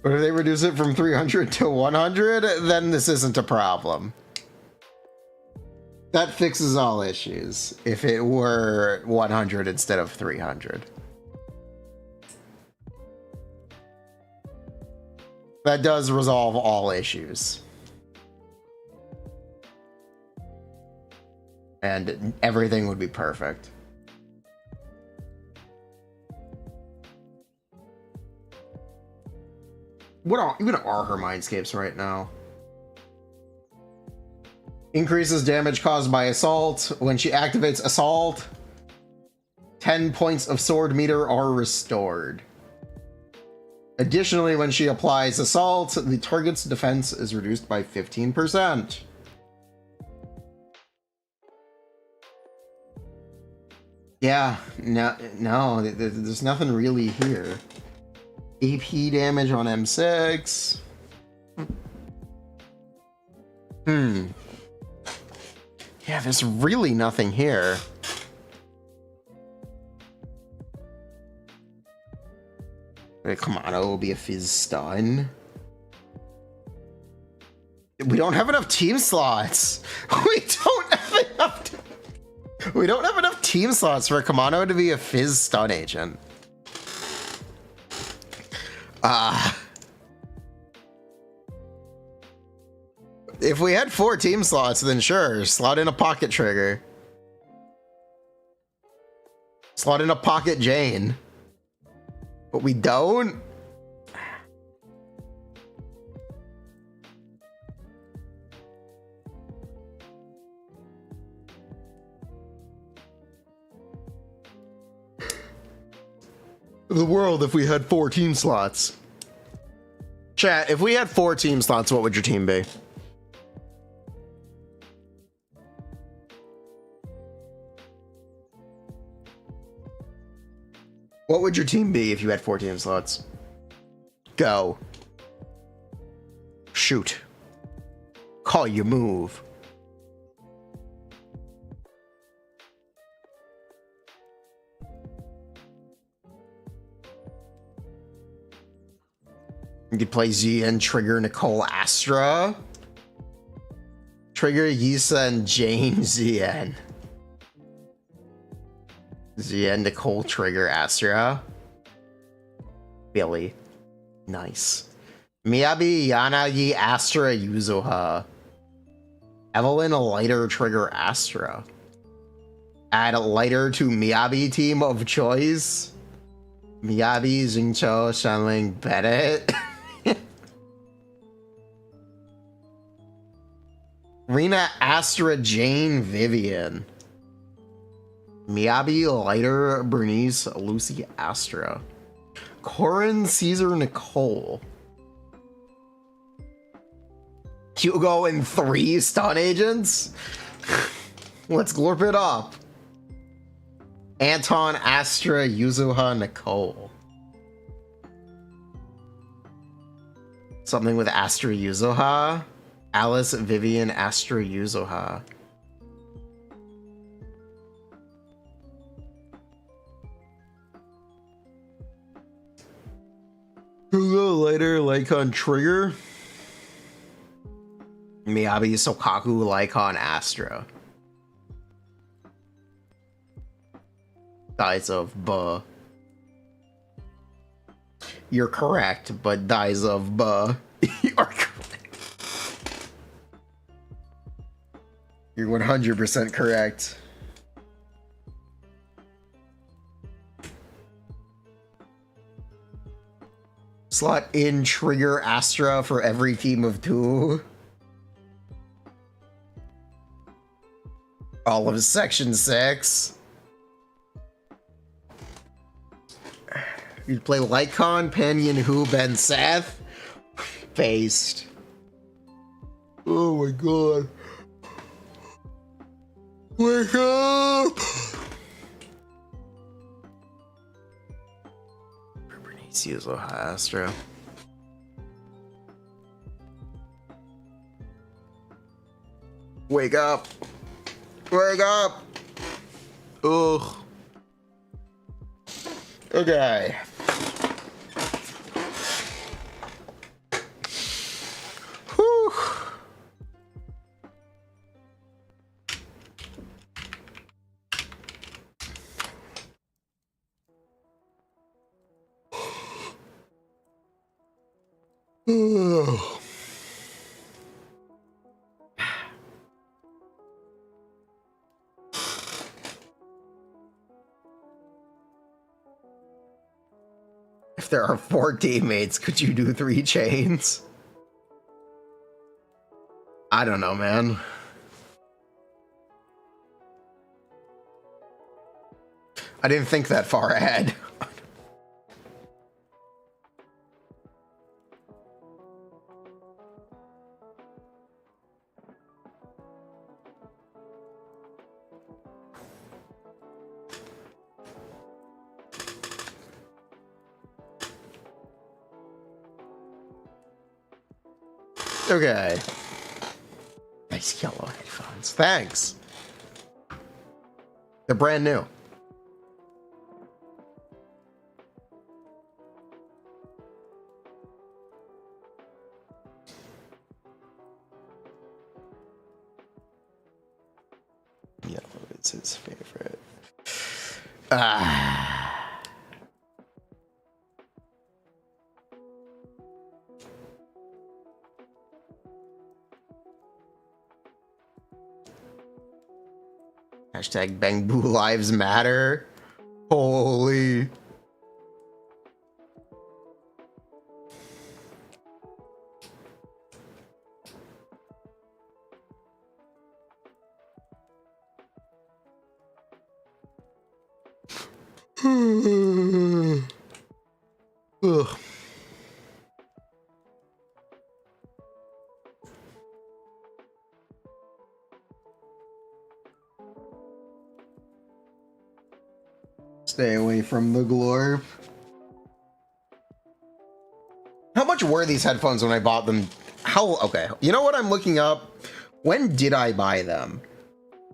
But if they reduce it from 300 to 100, then this isn't a problem. That fixes all issues if it were 100 instead of 300. That does resolve all issues. And everything would be perfect. Even are her mindscapes right now? Increases damage caused by assault. When she activates assault, 10 points of sword meter are restored. Additionally, when she applies assault, the target's defense is reduced by 15%. Yeah, no, there's nothing really here. AP damage on M6. Yeah, there's really nothing here. Wait, come on, it will be a fizz stun. We don't have enough team slots. We don't have enough team slots for Kamano to be a fizz stun agent. If we had 4 team slots, then sure, slot in a pocket trigger. Slot in a pocket Jane. But we don't? The world if we had 4 team slots. Chat, if we had 4 team slots, what would your team be? What would your team be if you had 4 team slots? Go. Shoot. Call your move. You could play Zian, Trigger, Nicole, Astra. Trigger, Yisa, and Jane, Zian. Zian, Nicole, Trigger, Astra. Billy. Nice. Miyabi, Yanagi, Astra, Yuzuha. Evelyn, Lighter, Trigger, Astra. Add Lighter to Miyabi team of choice. Miyabi, Xingqiu, Shanling, Bennett. Rina, Astra, Jane, Vivian. Miyabi, Lighter, Bernice, Lucy, Astra. Corin, Caesar, Nicole. Hugo and 3 stun agents? Let's glorp it up. Anton, Astra, Yuzuha, Nicole. Something with Astra, Yuzuha. Alice, Vivian, Astra, Yuzuha. Hugo, Lighter, Lycon, Trigger. Miyabi, Sokaku, Lycon, Astra. Dies of Buh. You're correct, but dies of Buh. You are correct. You're 100% correct. Slot in Trigger Astra for every team of 2. All of Section 6. You'd play Lycon, Panyan, Hu, Ben, Seth. Based. Oh my god. Wake up! Bernice Yuzuha Astra. Wake up! Wake up! Ugh. Okay. Whew. Ugh. If there are 4 teammates, could you do 3 chains? I don't know, man. I didn't think that far ahead. Okay. Nice yellow headphones. Thanks. They're brand new. Yellow is his favorite. Hashtag Bangbu Lives Matter. Holy. Ugh. Stay away from the glorp. How much were these headphones when I bought them? Okay, you know what I'm looking up? When did I buy them?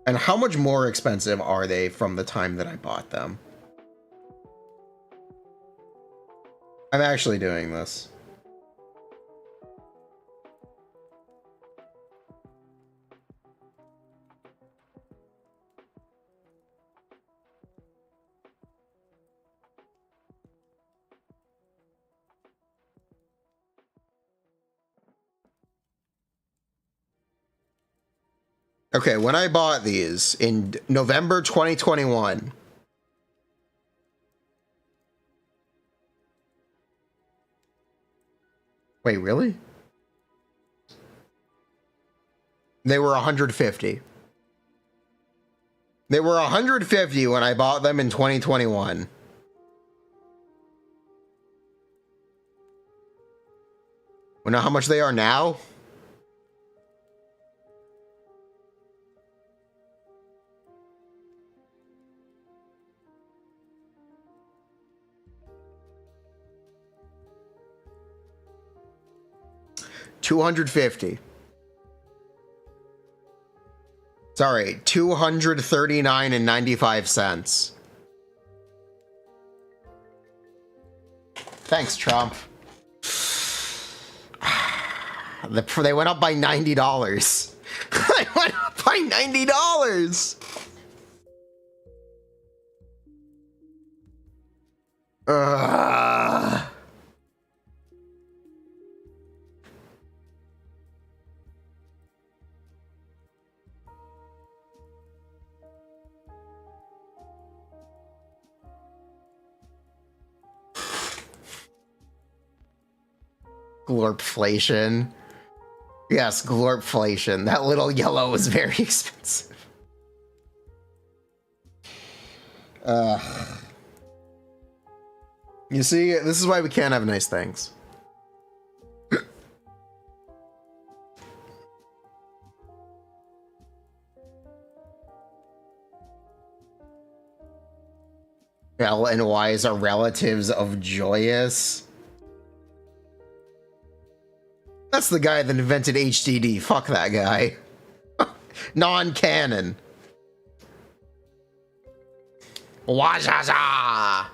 And how much more expensive are they from the time that I bought them? I'm actually doing this. Okay, when I bought these in November 2021. Wait, really? They were 150. They were 150 when I bought them in 2021. You know how much they are now? $250. Sorry, $239.95. Thanks, Trump. They went up by $90. They went up by $90. Glorpflation. Yes, glorpflation. That little yellow was very expensive. You see, this is why we can't have nice things. L and Y's are relatives of Joyous. That's the guy that invented HDD. Fuck that guy. Non-canon. Wajaja.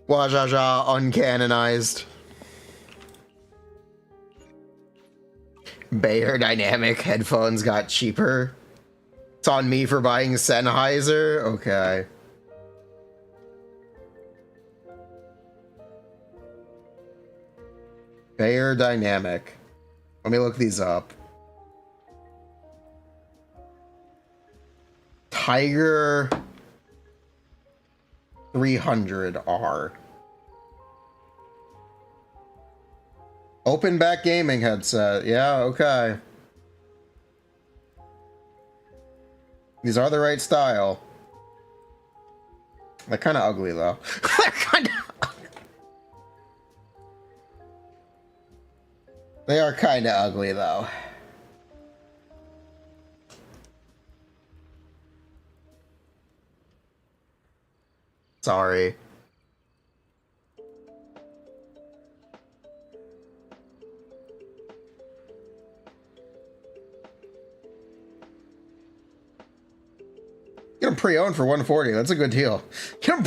Wajaja uncanonized. Bayer Dynamic headphones got cheaper. It's on me for buying Sennheiser. Okay. Bayer Dynamic. Let me look these up. Tiger 300R. Open back gaming headset. Yeah, okay. These are the right style. They're kind of ugly though. They're kind of. They are kind of ugly though. Sorry. Get them pre-owned for 140. That's a good deal. Get 'em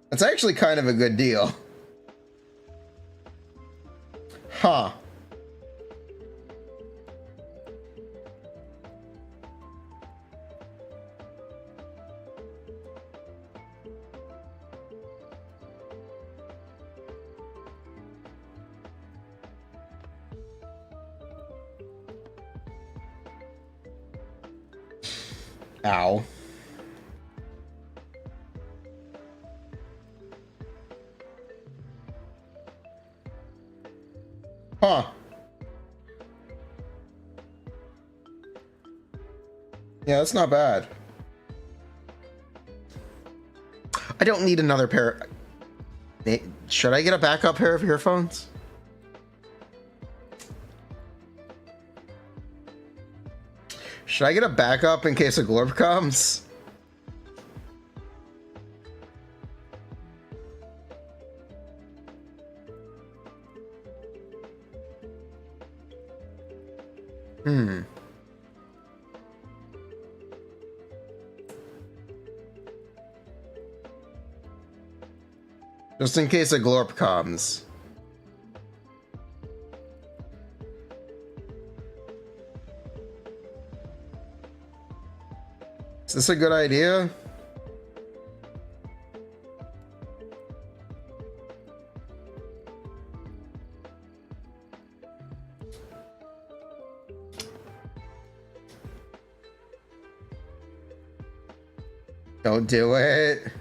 That's actually kind of a good deal. Huh. Ow. Huh. Yeah, that's not bad. I don't need another pair. Should I get a backup pair of earphones? Should I get a backup in case a glorp comes? Just in case a glorp comes. Is this a good idea? Don't do it.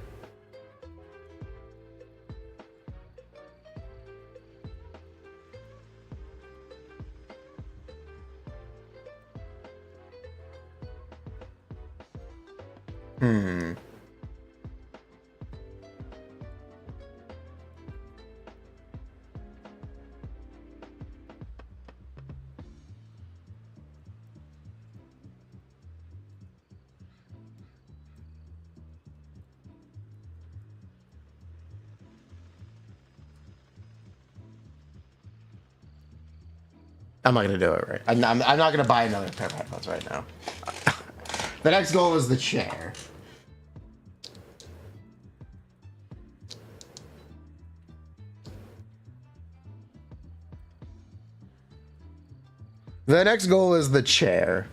I'm not gonna do it right. I'm not gonna buy another pair of headphones right now. The next goal is the chair. The next goal is the chair.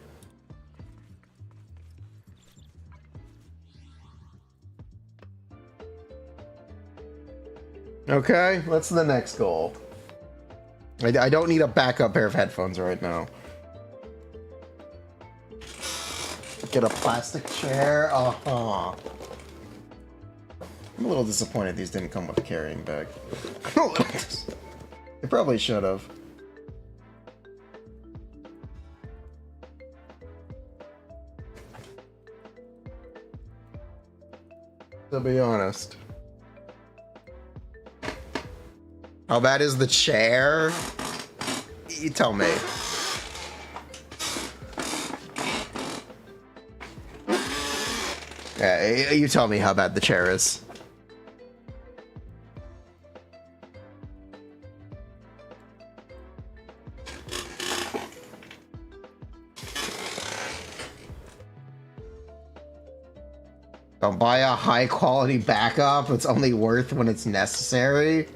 Okay, what's the next goal? I don't need a backup pair of headphones right now. Get a plastic chair. Uh-huh. I'm a little disappointed these didn't come with a carrying bag. They probably should have. To be honest. How bad is the chair? You tell me. Yeah, you tell me how bad the chair is. Don't buy a high quality backup. It's only worth when it's necessary.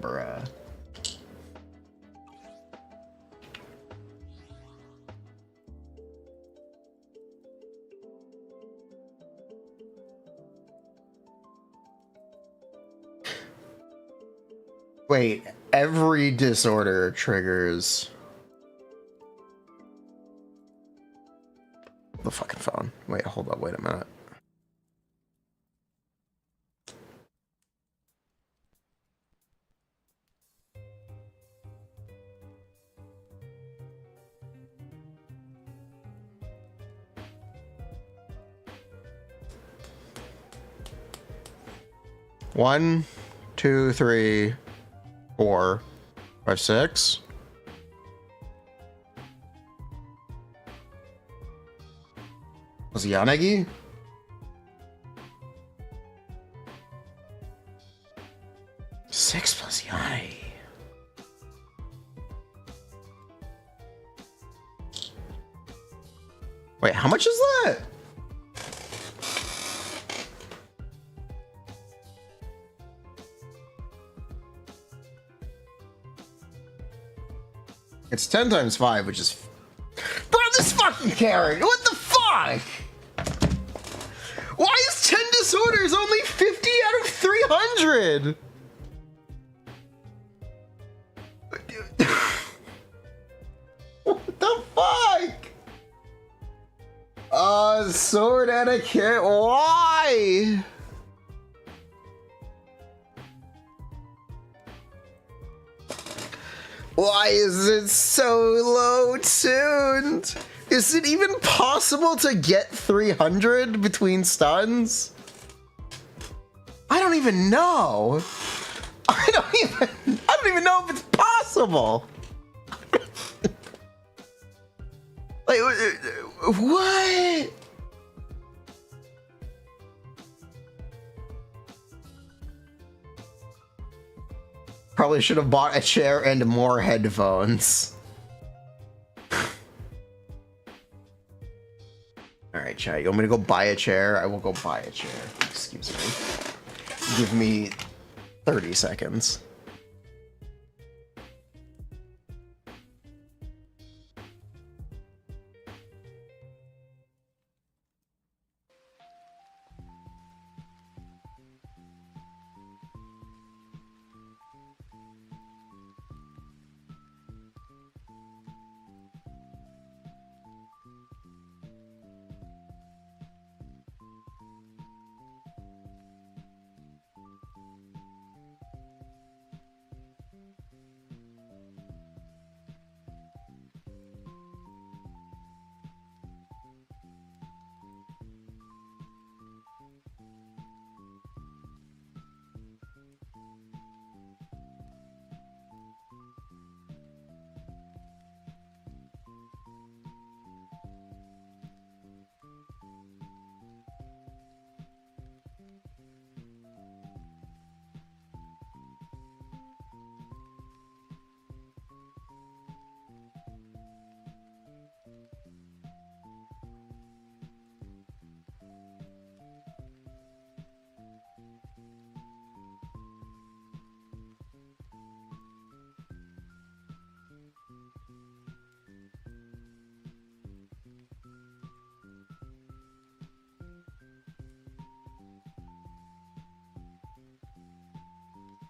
Bruh. Wait, every disorder triggers the fucking phone. Wait, hold up, wait a minute. One, 2, 3, 4, 5, 6. Was it Yanagi? Six plus Yanagi. Wait, how much is that? It's 10 times 5, which is... Bro, this fucking carrot! What the fuck? Why is 10 disorders only 50 out of 300? What the fuck? Sword etiquette, why? Why is it so low tuned? Is it even possible to get 300 between stuns? I don't even know. I don't even know if it's possible. Like, what? Probably should have bought a chair and more headphones. Alright, chat, you want me to go buy a chair? I will go buy a chair. Excuse me. Give me 30 seconds.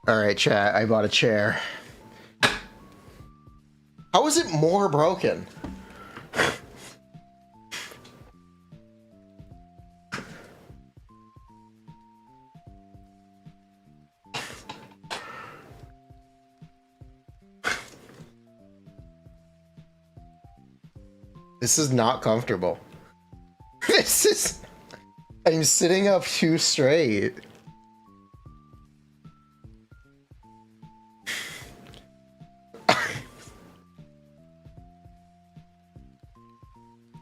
Alright, chat, I bought a chair. How is it more broken? This is not comfortable. This is... I'm sitting up too straight.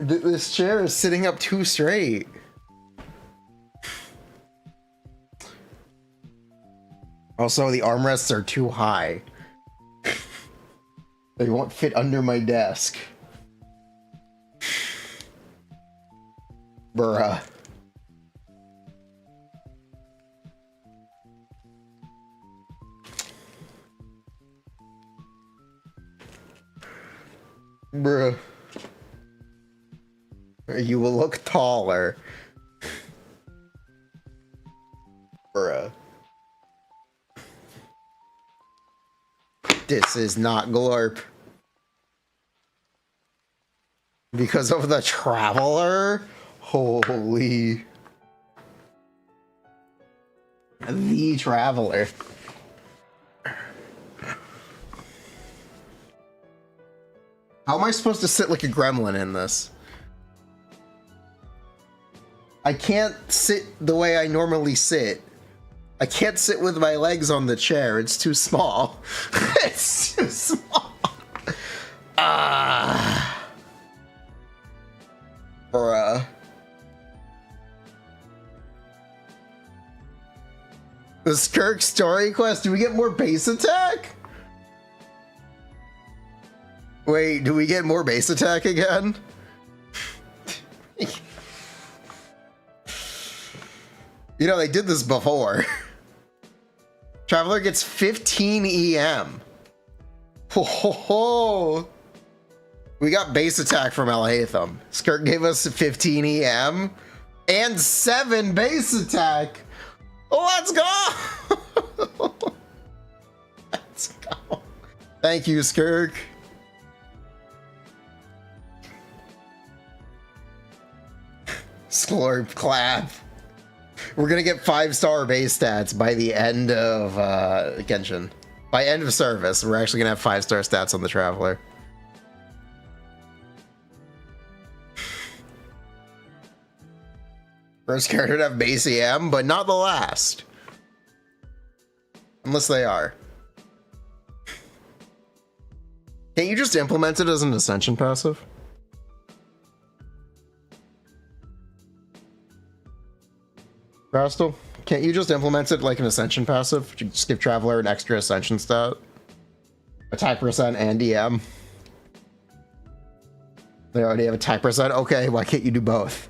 This chair is sitting up too straight. Also, the armrests are too high. They won't fit under my desk. Bruh. Bruh. You will look taller. Bruh. This is not Glorp. Because of the Traveler? Holy. The Traveler. How am I supposed to sit like a gremlin in this? I can't sit the way I normally sit. I can't sit with my legs on the chair. It's too small. It's too small. Bruh. The Skirk story quest. Do we get more base attack? Wait, do we get more base attack again? You know, they did this before. Traveler gets 15 EM. Ho ho ho! We got base attack from Alhaitham. Skirk gave us 15 EM and 7 base attack. Let's go! Let's go. Thank you, Skirk. Sklorp clap. We're gonna get 5-star base stats by the end of Genshin. By end of service, we're actually gonna have 5-star stats on the Traveler. First character to have base EM, but not the last. Unless they are. Can't you just implement it as an Ascension passive? Rastal, can't you just implement it like an Ascension passive? Just give Traveler an extra Ascension stat. Attack percent and EM. They already have attack percent? Okay, why can't you do both?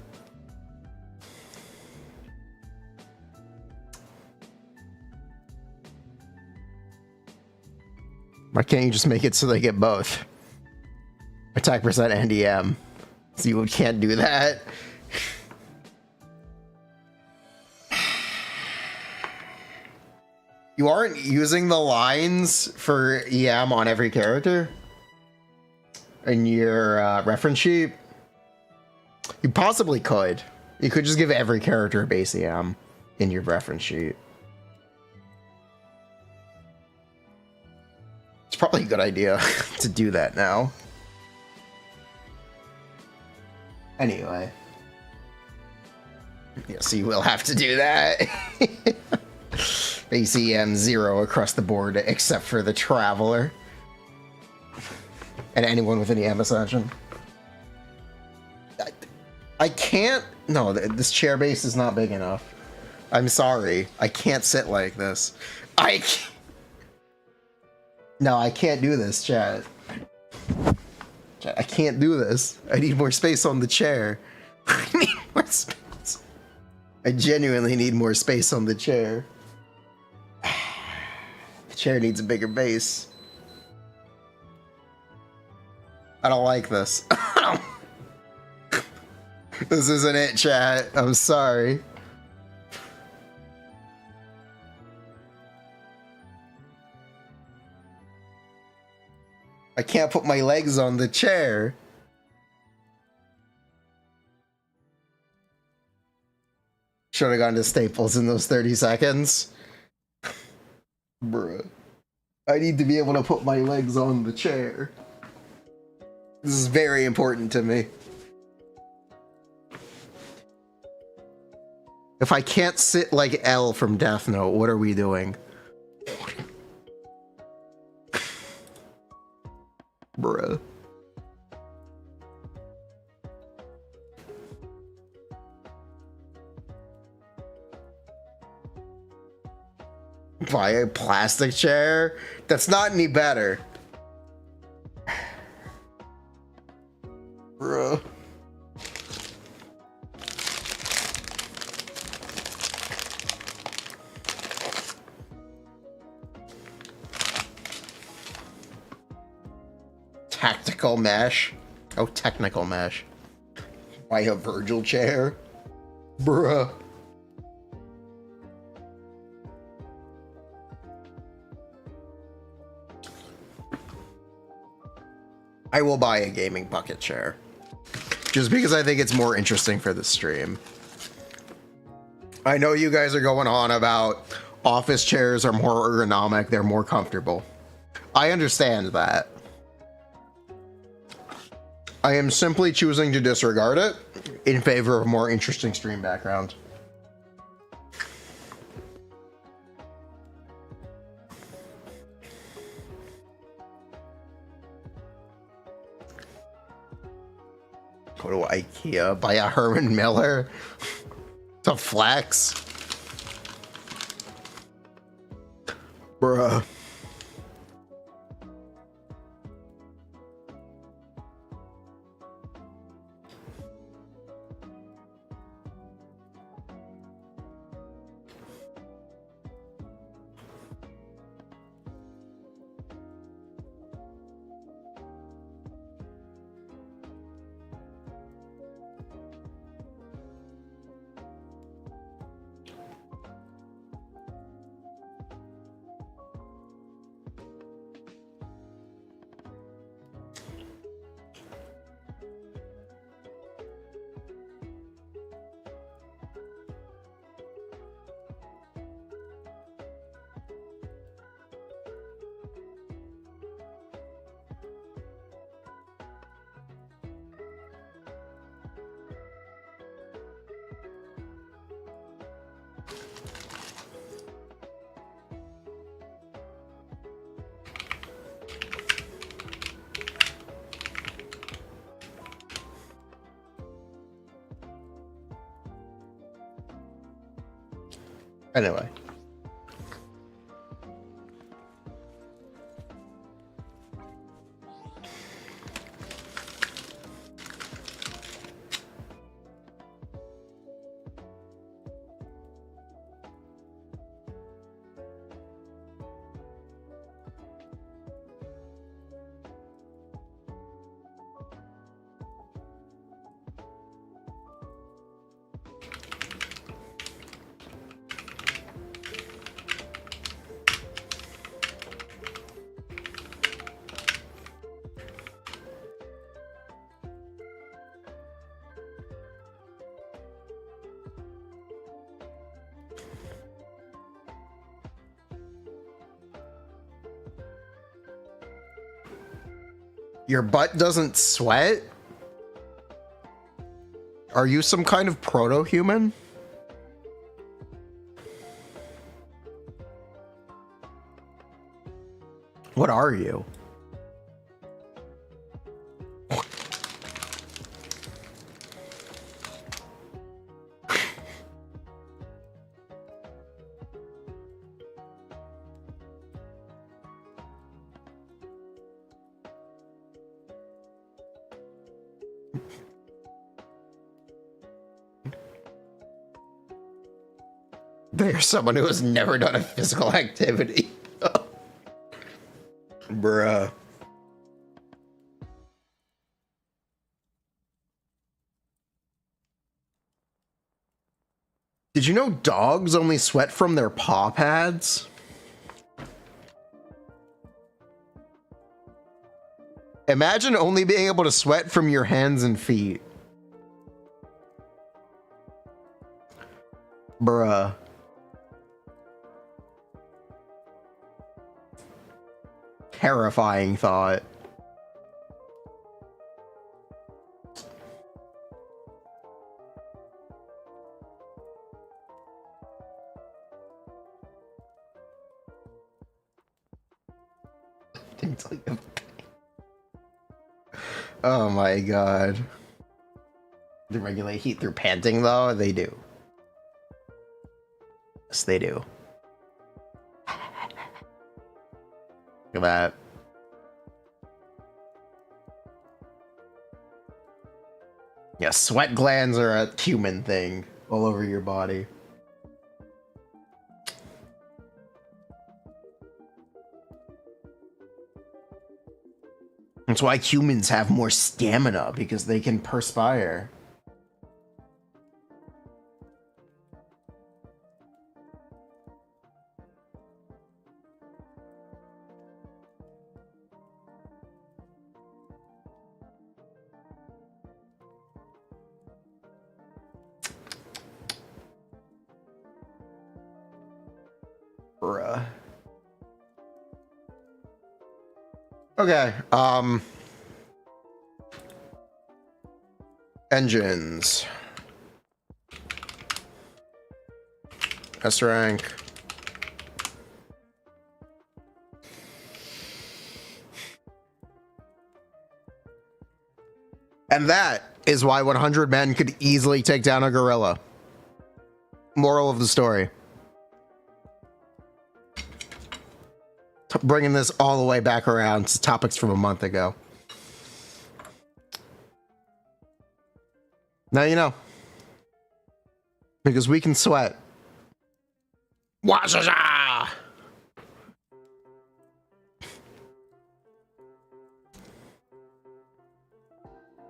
Why can't you just make it so they get both? Attack percent and EM. So you can't do that. You aren't using the lines for EM on every character in your reference sheet? You possibly could. You could just give every character a base EM in your reference sheet. It's probably a good idea to do that now. Anyway. Yes, you will have to do that. Base EM 0 across the board, except for the Traveler. And anyone with an EM Ascension. I can't... No, this chair base is not big enough. I'm sorry. I can't sit like this. No, I can't do this, chat. I can't do this. I need more space on the chair. I need more space. I genuinely need more space on the chair. The chair needs a bigger base. I don't like this. This isn't it, chat. I'm sorry. I can't put my legs on the chair. Should have gone to Staples in those 30 seconds. Bruh. I need to be able to put my legs on the chair. This is very important to me. If I can't sit like L from Death Note, what are we doing? Bruh. Buy a plastic chair? That's not any better. Bruh. Tactical mesh. Oh, technical mesh. Buy a Virgil chair? Bruh. I will buy a gaming bucket chair. Just because I think it's more interesting for the stream. I know you guys are going on about office chairs are more ergonomic, they're more comfortable. I understand that. I am simply choosing to disregard it in favor of a more interesting stream background. Go to IKEA, buy a Herman Miller. It's a flex. Bruh. Anyway. Your butt doesn't sweat? Are you some kind of proto-human? What are you? There's someone who has never done a physical activity. Bruh. Did you know dogs only sweat from their paw pads? Imagine only being able to sweat from your hands and feet. Bruh. Terrifying thought. Oh my god. They regulate heat through panting though? They do. Yes, they do. Look at that. Yeah, sweat glands are a human thing all over your body. That's why humans have more stamina, because they can perspire. Bruh. Okay, engines. S rank. And that is why 100 men could easily take down a gorilla. Moral of the story. bringing this all the way back around to topics from a month ago. Now you know. Because we can sweat. Wazaza!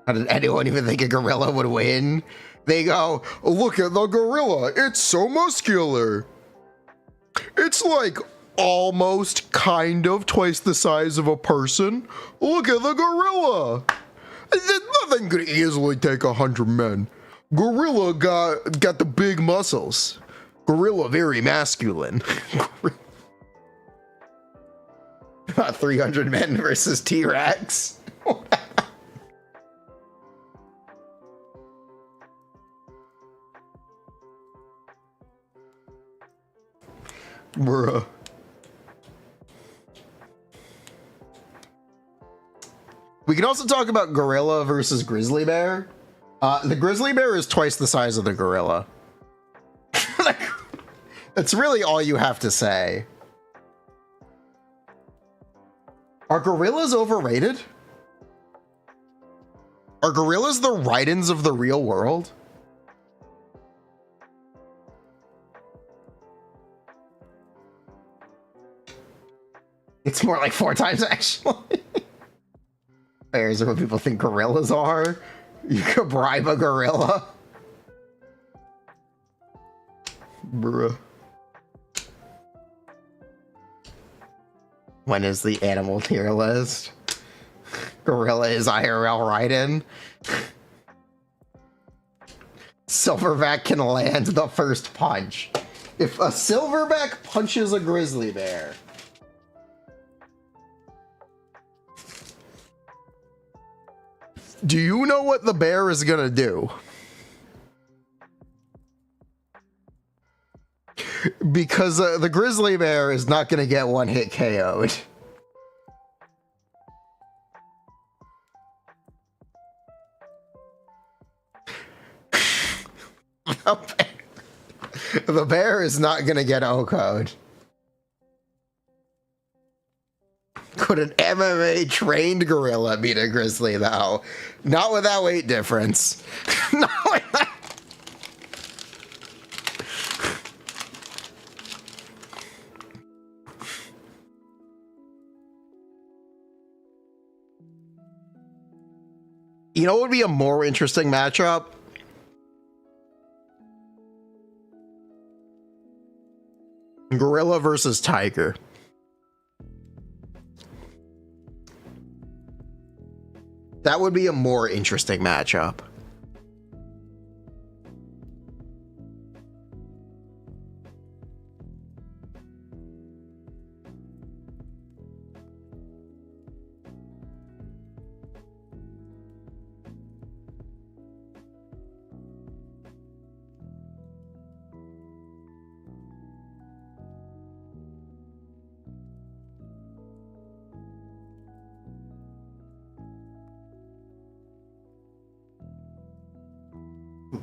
How did anyone even think a gorilla would win? They go, look at the gorilla. It's so muscular. It's like almost kind of twice the size of a person. Look at the gorilla. Nothing could easily take 100 men. Gorilla got the big muscles. Gorilla very masculine. About 300 men versus T-Rex. Bruh. We can also talk about gorilla versus grizzly bear. The grizzly bear is twice the size of the gorilla. That's really all you have to say. Are gorillas overrated? Are gorillas the Raidens of the real world? It's more like 4 times, actually. Bears are what people think gorillas are. You could bribe a gorilla. Bruh. When is the animal tier list? Gorilla is IRL Raiden. Silverback can land the first punch. If a silverback punches a grizzly bear, do you know what the bear is gonna do? Because the grizzly bear is not gonna get one hit KO'd. The bear is not gonna get O-code. Could an MMA trained gorilla beat a grizzly though? Not with that weight difference. Not with that. You know what would be a more interesting matchup? Gorilla versus tiger. That would be a more interesting matchup.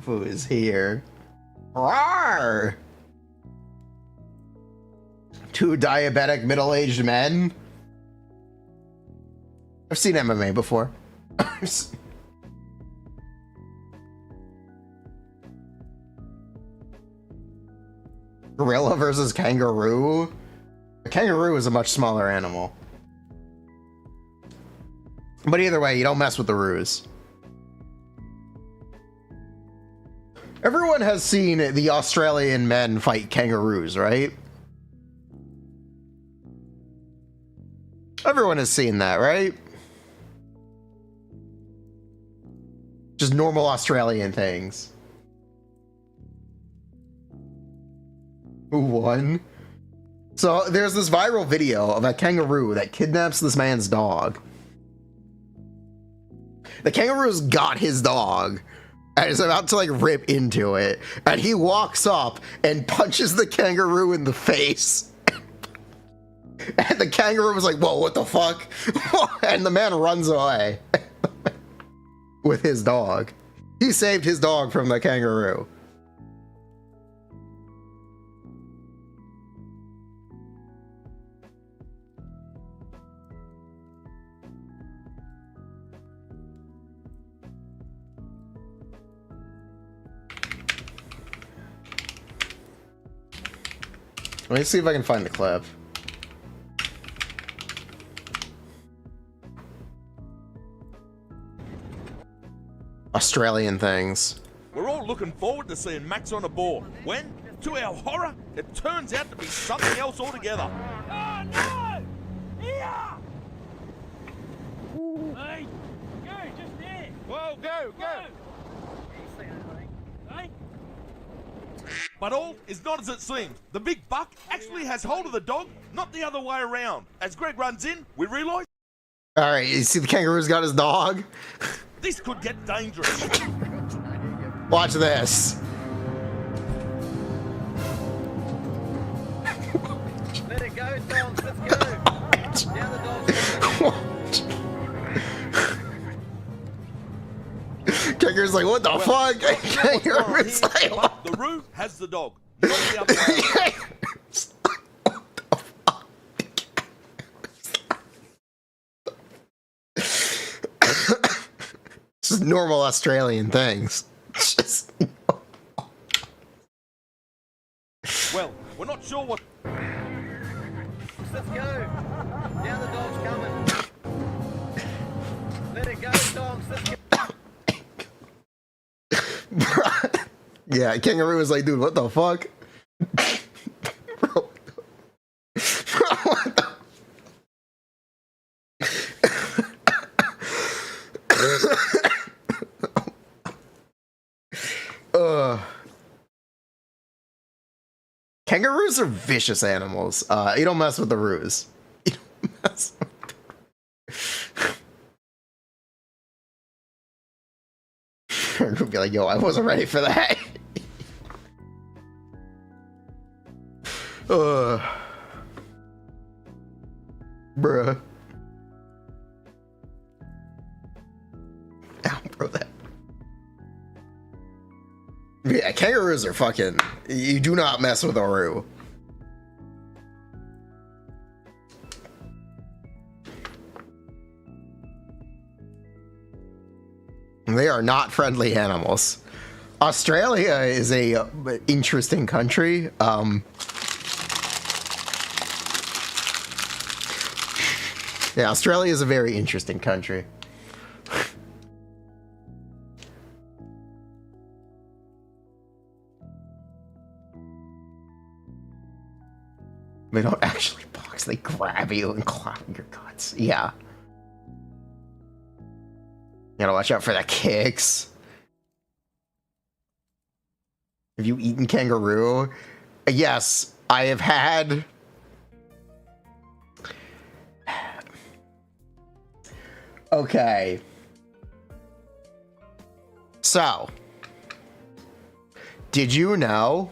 Who is here? Rawr! 2 diabetic middle-aged men. I've seen MMA before. Gorilla versus kangaroo. A kangaroo is a much smaller animal. But either way, you don't mess with the roos. Everyone has seen the Australian men fight kangaroos, right? Everyone has seen that, right? Just normal Australian things. Who won? So there's this viral video of a kangaroo that kidnaps this man's dog. The kangaroo's got his dog and is about to like rip into it, and he walks up and punches the kangaroo in the face. And the kangaroo was like, whoa, what the fuck? And the man runs away with his dog. He saved his dog from the kangaroo. Let me see if I can find the clip. Australian things. We're all looking forward to seeing Max on a board. When, to our horror, it turns out to be something else altogether. Oh no! Here! Hey! Go, just there! Whoa, go, go! Hey! But all is not as it seems. The big buck actually has hold of the dog, not the other way around. As Greg runs in, we realise... Alright, you see the kangaroo's got his dog? This could get dangerous. Watch this. Let it go, dogs, let's go! Down the dogs! Kangaroo's like, what the fuck? Kangaroo's like, But the Roo has the dog, not the other way around. This is normal Australian things. It's just... Well, we're not sure what... Let's go! Down the dog's coming! Let it go, dogs, let's go! Yeah, kangaroo was like, dude, what the fuck? Bro, what the... Kangaroos are vicious animals. You don't mess with the roos. You don't mess with the... You'll be like, yo, I wasn't ready for that. Bruh. Ow, bro, that... Yeah, kangaroos are fucking... You do not mess with a roo. They are not friendly animals. Australia is a interesting country. Yeah, Australia is a very interesting country. They don't actually box, they grab you and claw your guts. Yeah. You gotta watch out for the kicks. Have you eaten kangaroo? Yes, I have had... Okay. So, did you know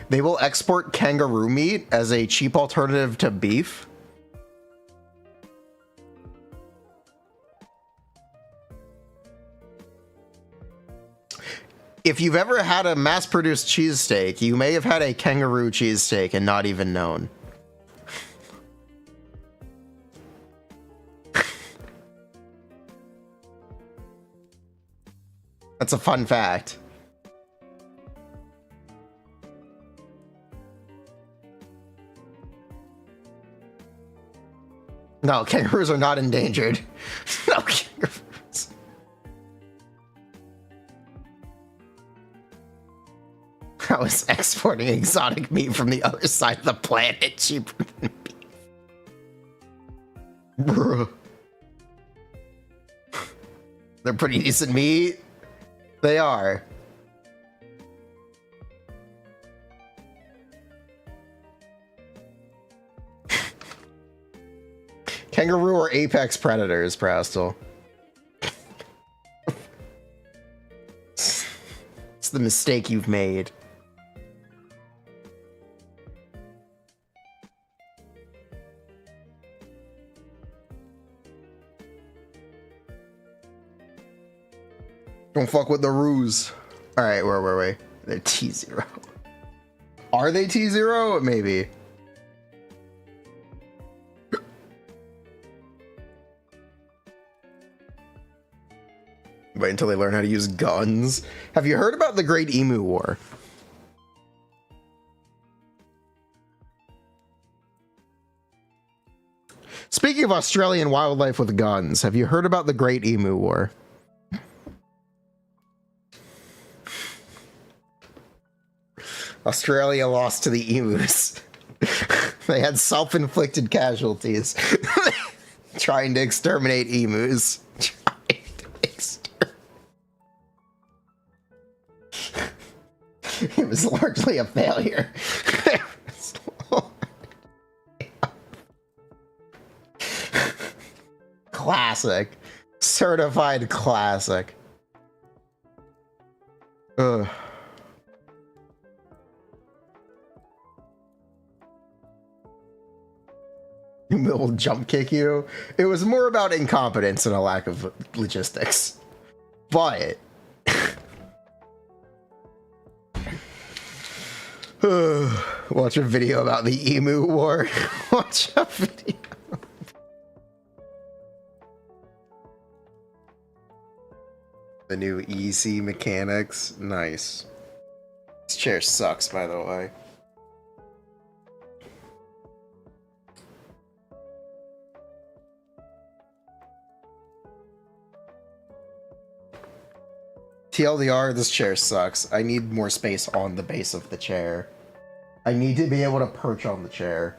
they will export kangaroo meat as a cheap alternative to beef? If you've ever had a mass-produced cheesesteak, you may have had a kangaroo cheesesteak and not even known. That's a fun fact. No, kangaroos are not endangered. No kangaroos. I was exporting exotic meat from the other side of the planet cheaper than beef. Bruh. They're pretty decent meat. They are. Kangaroo are apex predators, Prastel. It's the mistake you've made. Don't fuck with the ruse. Alright, where were we? They're T0. Are they T0? Maybe. Wait until they learn how to use guns. Have you heard about the Great Emu War? Speaking of Australian wildlife with guns, have you heard about the Great Emu War? Australia lost to the emus. They had self-inflicted casualties. Trying to exterminate emus. It was largely a failure. Classic. Certified classic. Ugh. Will jump kick you. It was more about incompetence and a lack of logistics. But watch a video about the emu war. Watch a video. The new easy mechanics. Nice. This chair sucks, by the way. TLDR, this chair sucks. I need more space on the base of the chair. I need to be able to perch on the chair.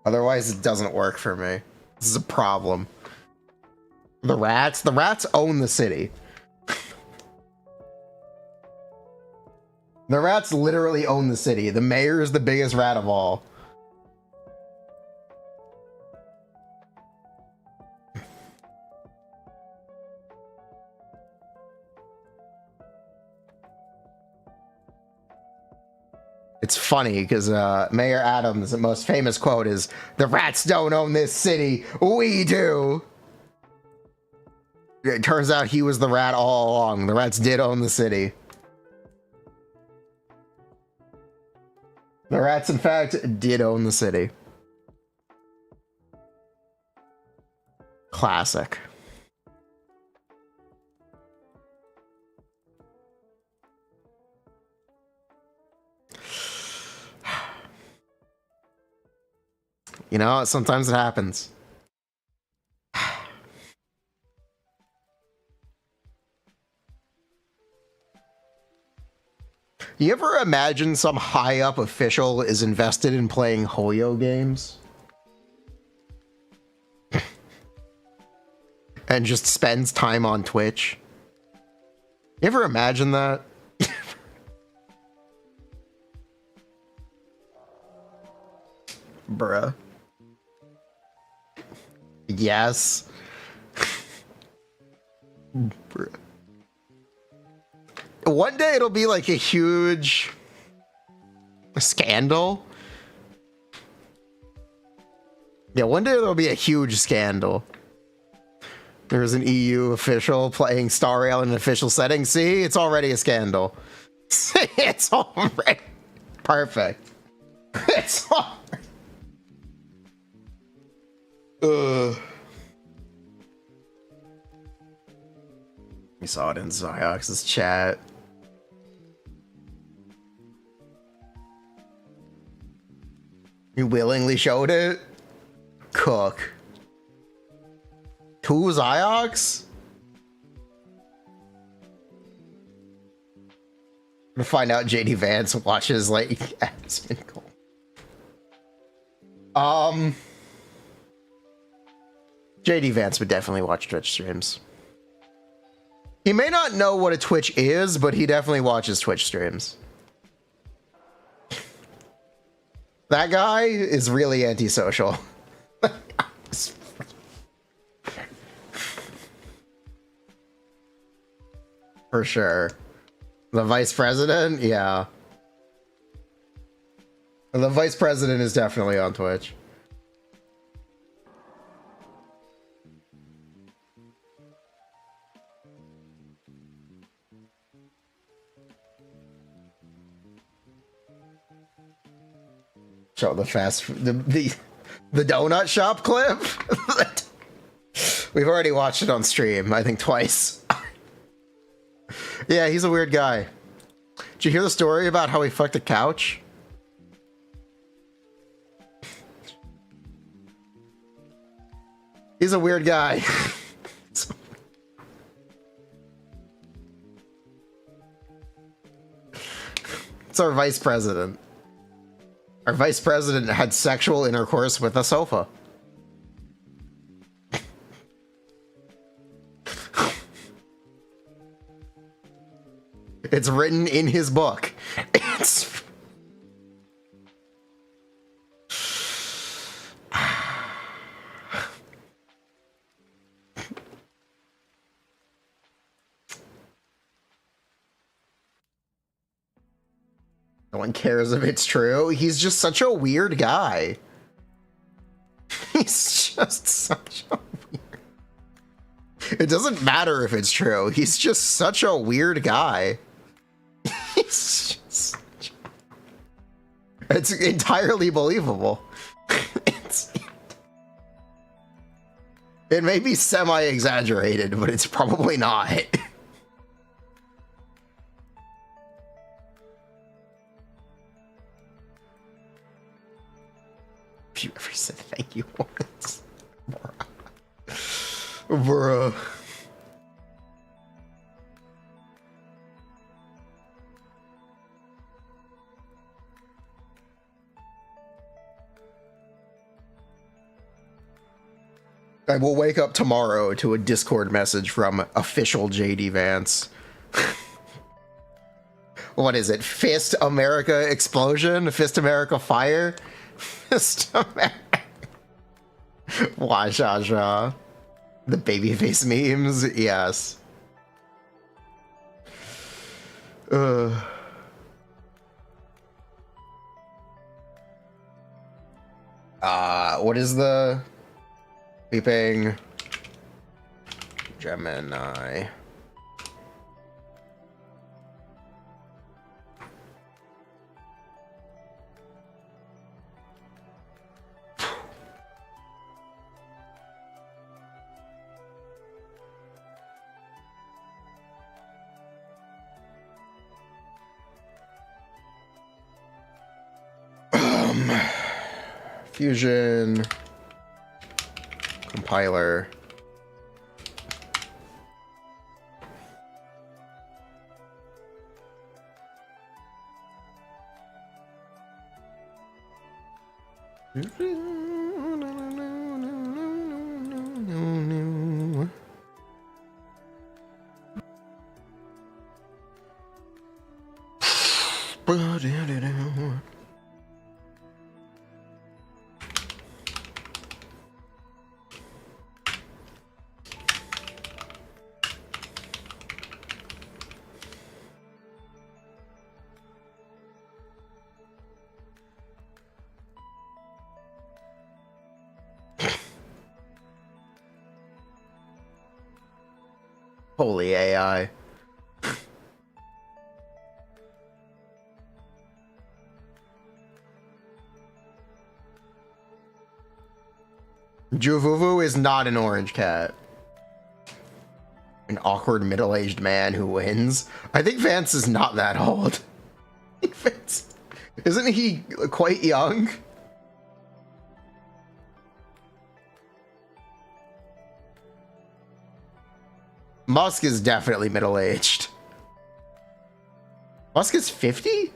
Otherwise, it doesn't work for me. This is a problem. The rats own the city. The rats literally own the city. The mayor is the biggest rat of all. It's funny because Mayor Adams' most famous quote is, "The rats don't own this city, we do." It turns out he was the rat all along. The rats did own the city. The rats, in fact, did own the city. Classic. You know, sometimes it happens. You ever imagine some high-up official is invested in playing Hoyo games? And just spends time on Twitch? You ever imagine that? Bruh. Yes. Bruh. One day it'll be like a huge scandal. Yeah, one day there'll be a huge scandal. There's an EU official playing Star Rail in an official setting. See, it's already a scandal. It's already perfect. It's already... We saw it in Zyox's chat. You willingly showed it? Cook. To Zyox? I'm gonna find out JD Vance watches like Aspen Cole. JD Vance would definitely watch Twitch streams. He may not know what a Twitch is, but he definitely watches Twitch streams. That guy is really antisocial. For sure. The vice president? Yeah. The vice president is definitely on Twitch. Show the the donut shop clip. We've already watched it on stream, I think twice. Yeah, he's a weird guy. Did you hear the story about how he fucked a couch? He's a weird guy. It's our vice president. Our vice president had sexual intercourse with a sofa. It's written in his book. It's... No one cares if it's true. He's just such a weird guy. He's just such a weird... It doesn't matter if it's true. He's just such a weird guy. He's just... It's entirely believable. It may be semi-exaggerated, but it's probably not. If you ever said thank you once. Bruh. I will wake up tomorrow to a Discord message from official JD Vance. What is it? Fist America Explosion? Fist America Fire? Fist America. Wajajah. The babyface memes? Yes. What is the... Sleeping Gemini. Fusion. Compiler. Holy AI. Juvuvu is not an orange cat. An awkward middle-aged man who wins. I think Vance is not that old. Vance, isn't he quite young? Musk is definitely middle-aged. Musk is 50?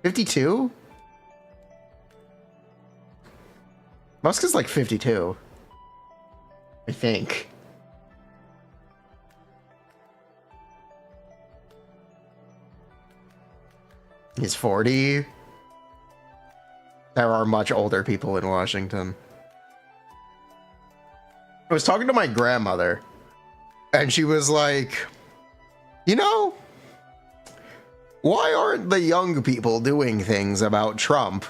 52? Musk is like 52. I think. He's 40. There are much older people in Washington. I was talking to my grandmother, and she was like, you know, why aren't the young people doing things about Trump?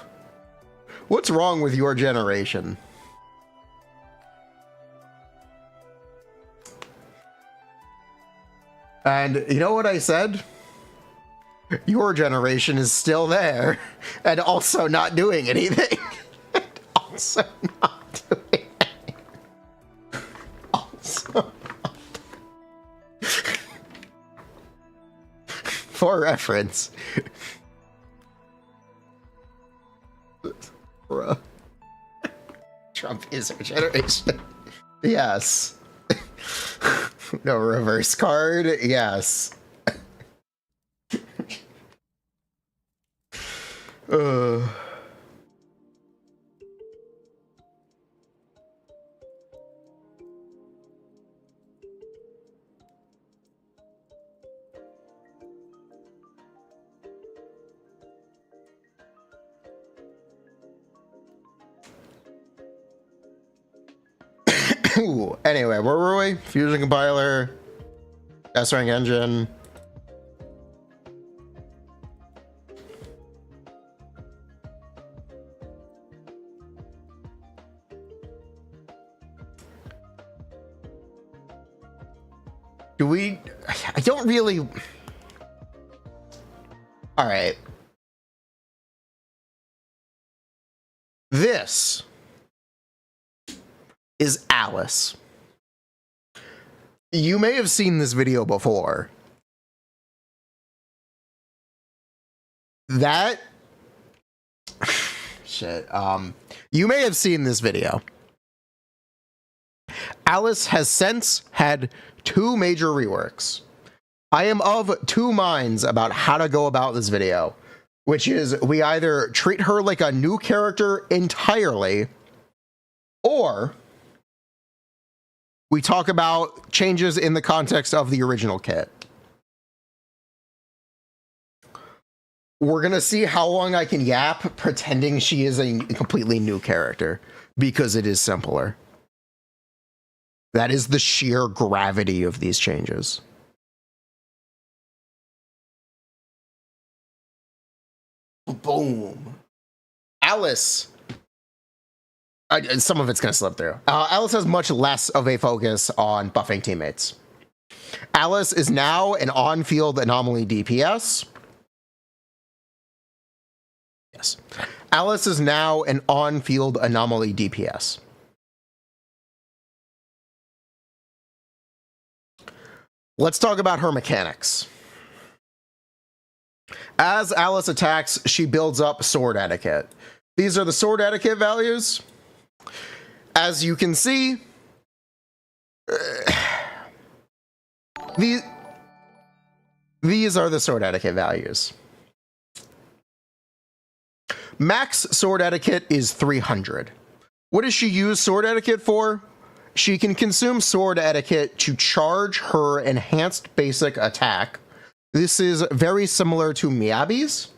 What's wrong with your generation? And you know what I said? Your generation is still there and also not doing anything. Also not doing anything. Also not. For reference. Bruh. Trump is our generation. Yes. No reverse card. Yes. Anyway, where were we? Fusion compiler, S-Rank engine. Do we? I don't really. All right. This is Alice. You may have seen this video before. That shit. You may have seen this video. Alice has since had 2 major reworks. I am of 2 minds about how to go about this video, which is we either treat her like a new character entirely, or we talk about changes in the context of the original kit. We're gonna see how long I can yap pretending she is a completely new character, because it is simpler. That is the sheer gravity of these changes. Boom. Alice. Some of it's going to slip through. Alice has much less of a focus on buffing teammates. Alice is now an on-field anomaly DPS. Yes. Alice is now an on-field anomaly DPS. Let's talk about her mechanics. As Alice attacks, she builds up sword etiquette. These are the sword etiquette values. As you can see, these are the sword etiquette values. Max sword etiquette is 300. What does she use sword etiquette for? She can consume sword etiquette to charge her enhanced basic attack. This is very similar to Miyabi's.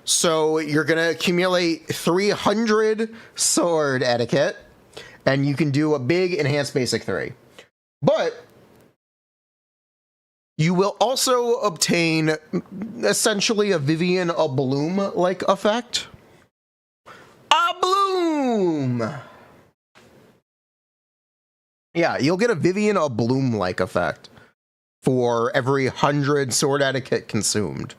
So you're going to accumulate 300 sword etiquette, and you can do a big enhanced basic 3. But you will also obtain essentially a Vivian a Bloom-like effect. A Bloom! Yeah, you'll get a Vivian a Bloom-like effect for every 100 sword etiquette consumed.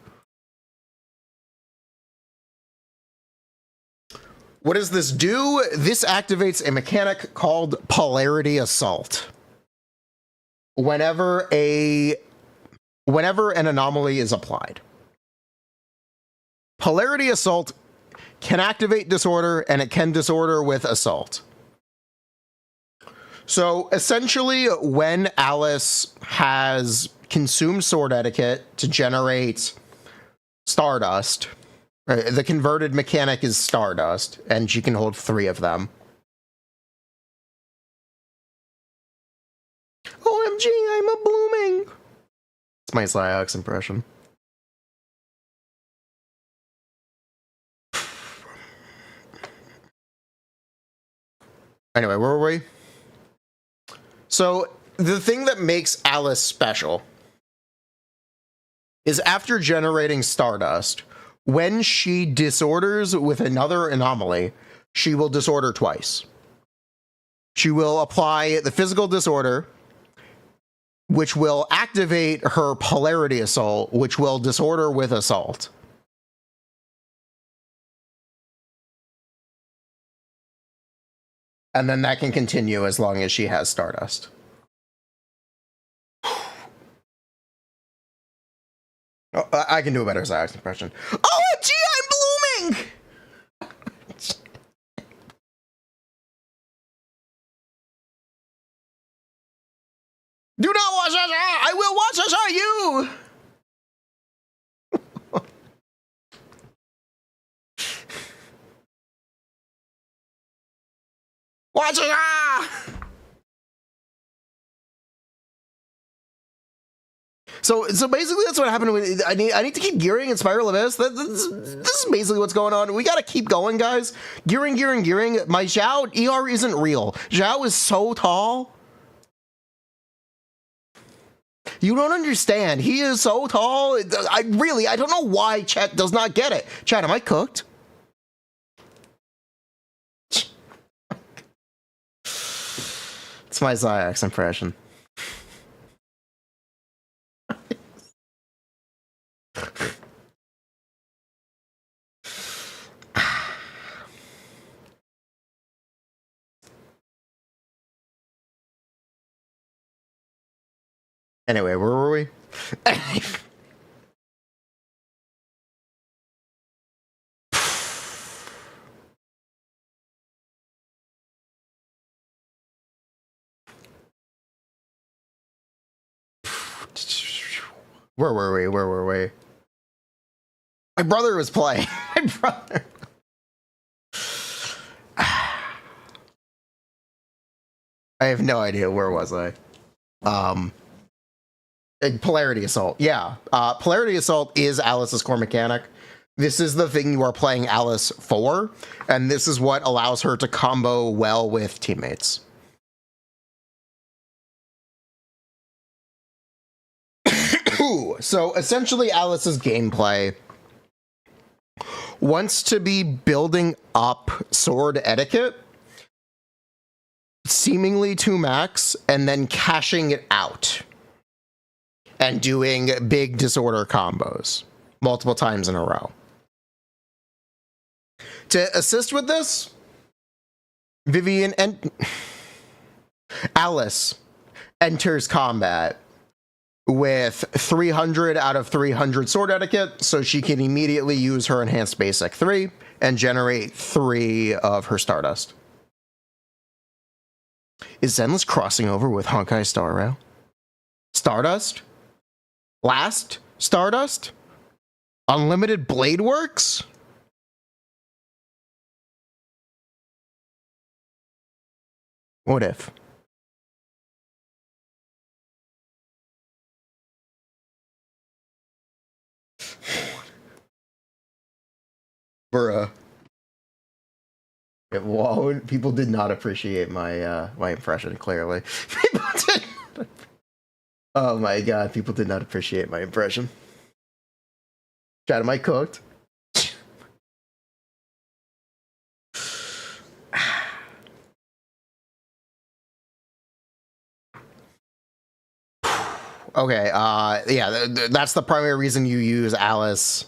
What does this do? This activates a mechanic called Polarity Assault. Whenever an anomaly is applied. Polarity Assault can activate disorder, and it can disorder with assault. So essentially, when Alice has consumed sword etiquette to generate Stardust, the converted mechanic is Stardust, and she can hold 3 of them. OMG, I'm a blooming. It's my Zyox impression. Anyway, where were we? So the thing that makes Alice special is after generating Stardust, when she disorders with another anomaly, she will disorder twice. She will apply the physical disorder, which will activate her Polarity Assault, which will disorder with assault. And then that can continue as long as she has Stardust. Oh, I can do a better Zyox impression. OMG, I'm blooming! Watch it! Ah! So basically that's what happened. I need to keep gearing in Spiral Abyss. This is basically what's going on. We gotta keep going, guys. Gearing. My Xiao ER isn't real. Xiao is so tall. You don't understand. He is so tall. I don't know why chat does not get it. Chat, am I cooked? It's my Zyx impression. Anyway, where were we? Where were we? My brother was playing. My brother. I have no idea. Where was I? Polarity Assault. Yeah. Polarity Assault is Alice's core mechanic. This is the thing you are playing Alice for, and this is what allows her to combo well with teammates. So essentially Alice's gameplay wants to be building up sword etiquette seemingly to max and then cashing it out and doing big disorder combos multiple times in a row. To assist with this, Vivian and Alice enters combat with 300 out of 300 sword etiquette, so she can immediately use her enhanced basic 3 and generate 3 of her Stardust. Is Zenless crossing over with Honkai Star Rail? Stardust? Last Stardust? Unlimited Blade Works? What if? Bruh. People did not appreciate my my impression, clearly. People did not. Oh my god, people did not appreciate my impression. Chat, am I cooked? Okay, yeah, that's the primary reason you use Alice.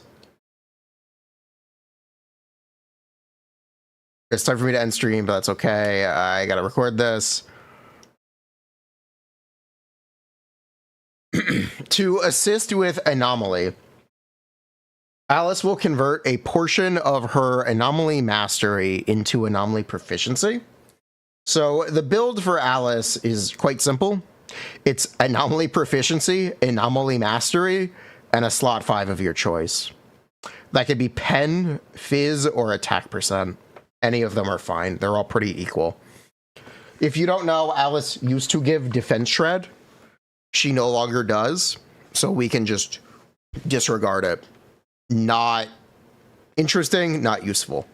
It's time for me to end stream, but that's okay. I gotta record this. To assist with Anomaly, Alice will convert a portion of her Anomaly Mastery into Anomaly Proficiency. So the build for Alice is quite simple. It's Anomaly Proficiency, Anomaly Mastery, and a slot 5 of your choice. That could be Pen, Fizz, or Attack percent. Any of them are fine. They're all pretty equal. If you don't know, Alice used to give Defense Shred. She no longer does, so we can just disregard it. Not interesting, not useful.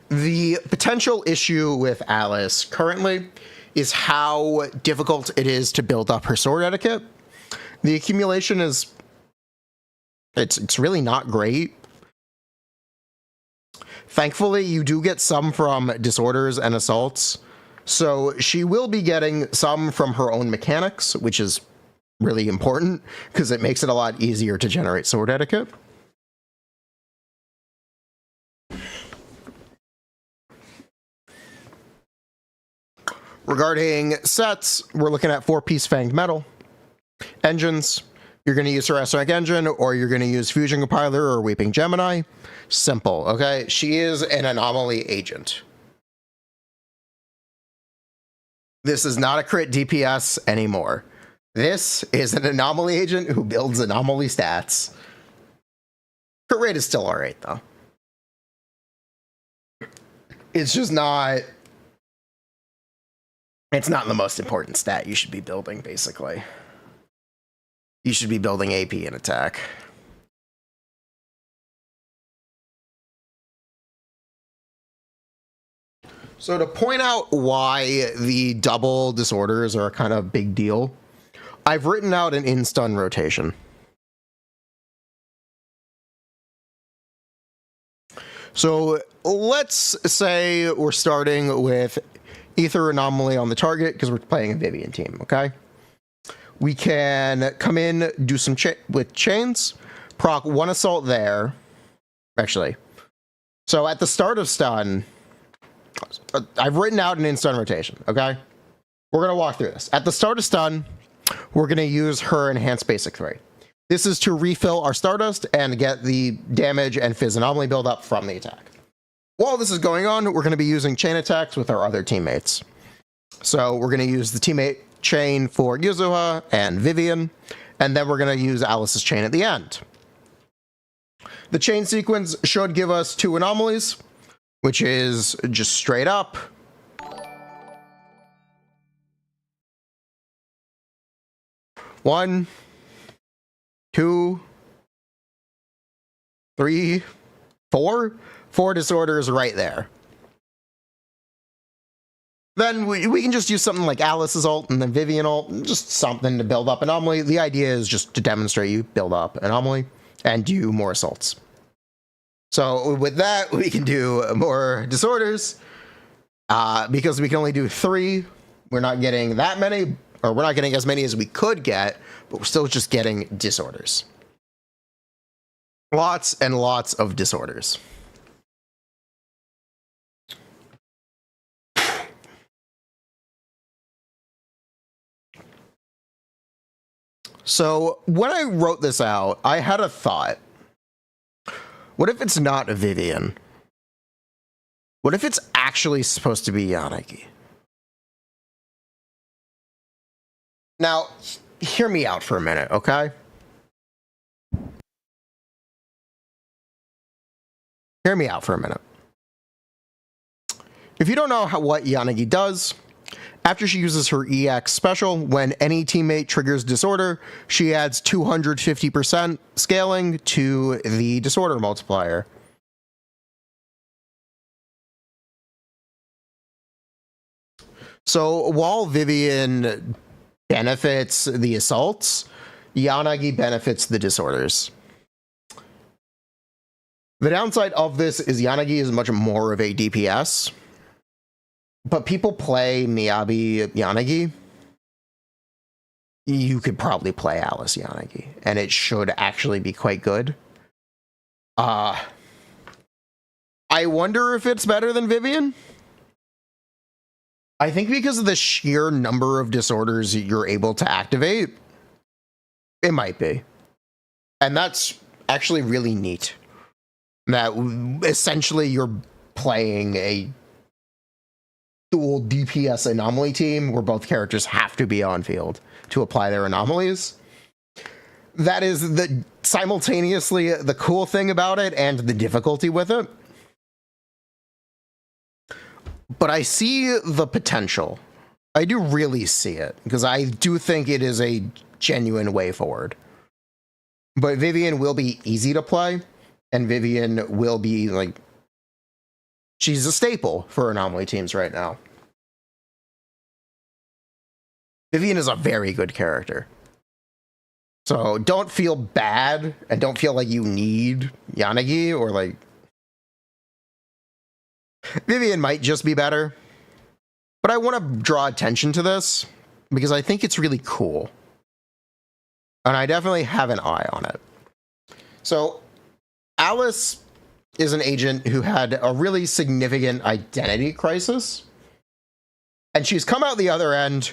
The potential issue with Alice currently is how difficult it is to build up her sword etiquette. The accumulation is it's really not great. Thankfully, you do get some from disorders and assaults, so she will be getting some from her own mechanics, which is really important because it makes it a lot easier to generate sword etiquette. Regarding sets, we're looking at 4-piece Fanged Metal. Engines, you're going to use her S-Rank engine, or you're going to use Fusion Compiler or Weeping Gemini. Simple, okay? She is an anomaly agent. This is not a crit DPS anymore. This is an anomaly agent who builds anomaly stats. Crit rate is still alright, though. It's just not... It's not the most important stat you should be building, basically. You should be building AP and attack. So to point out why the double disorders are a kind of big deal, I've written out an in-stun rotation. So let's say we're starting with Ether Anomaly on the target because we're playing a Vivian team, okay? We can come in, do some with chains, proc 1 assault there. Actually, so at the start of stun, I've written out an in-stun rotation, okay? We're going to walk through this. At the start of stun, we're going to use her Enhanced Basic 3. This is to refill our Stardust and get the damage and Fizz Anomaly build-up from the attack. While this is going on, we're going to be using chain attacks with our other teammates. So we're going to use the teammate chain for Yuzuha and Vivian, and then we're going to use Alice's chain at the end. The chain sequence should give us 2 anomalies, which is just straight up. One, 2, 3, 4. 4 disorders right there. Then we can just use something like Alice's ult and then Vivian ult, just something to build up anomaly. The idea is just to demonstrate you build up anomaly and do more assaults. So with that, we can do more disorders because we can only do 3. We're not getting that many, or we're not getting as many as we could get, but we're still just getting disorders. Lots and lots of disorders. So when I wrote this out, I had a thought. What if it's not a Vivian? What if it's actually supposed to be Yanagi? Now, hear me out for a minute, okay? Hear me out for a minute. If you don't know what Yanagi does, after she uses her EX special, when any teammate triggers disorder, she adds 250% scaling to the disorder multiplier. So while Vivian benefits the assaults, Yanagi benefits the disorders. The downside of this is Yanagi is much more of a DPS. But people play Miyabi Yanagi. You could probably play Alice Yanagi, and it should actually be quite good. I wonder if it's better than Vivian. I think because of the sheer number of disorders you're able to activate, it might be. And that's actually really neat. That essentially you're playing a dual DPS anomaly team where both characters have to be on field to apply their anomalies. That is the simultaneously the cool thing about it and the difficulty with it. But I see the potential. I do really see it because I do think it is a genuine way forward. But Vivian will be easy to play, and Vivian will be like, she's a staple for anomaly teams right now. Vivian is a very good character. So don't feel bad and don't feel like you need Yanagi or like... Vivian might just be better. But I want to draw attention to this because I think it's really cool. And I definitely have an eye on it. So Alice is an agent who had a really significant identity crisis. And she's come out the other end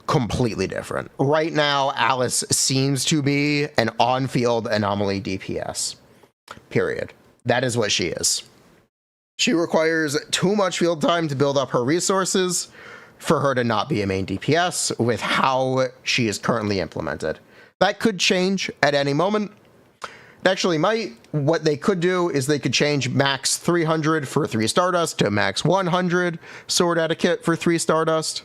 completely different. Right now, Alice seems to be an on-field anomaly DPS. Period. That is what she is. She requires too much field time to build up her resources for her to not be a main DPS with how she is currently implemented. That could change at any moment. Actually, what they could do is they could change max 300 for 3 Stardust to max 100 sword etiquette for 3 Stardust.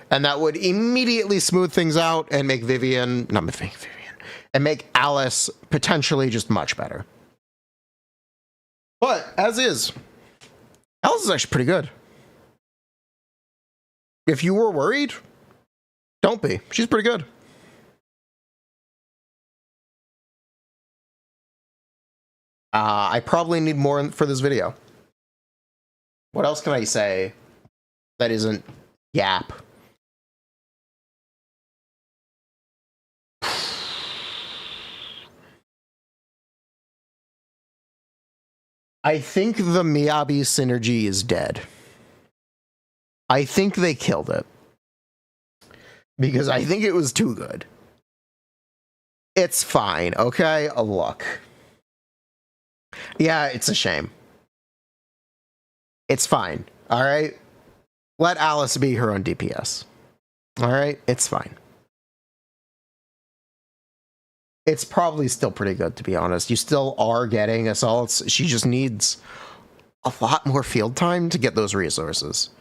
And that would immediately smooth things out and make and make Alice potentially just much better. But, as is, Alice is actually pretty good. If you were worried, don't be. She's pretty good. I probably need more for this video. What else can I say that isn't yap? I think the Miyabi synergy is dead. I think they killed it. Because I think it was too good. It's fine, okay? Look. Yeah, it's a shame. It's fine, alright? Let Alice be her own DPS. Alright? It's fine. It's probably still pretty good, to be honest. You still are getting assaults. She just needs a lot more field time to get those resources.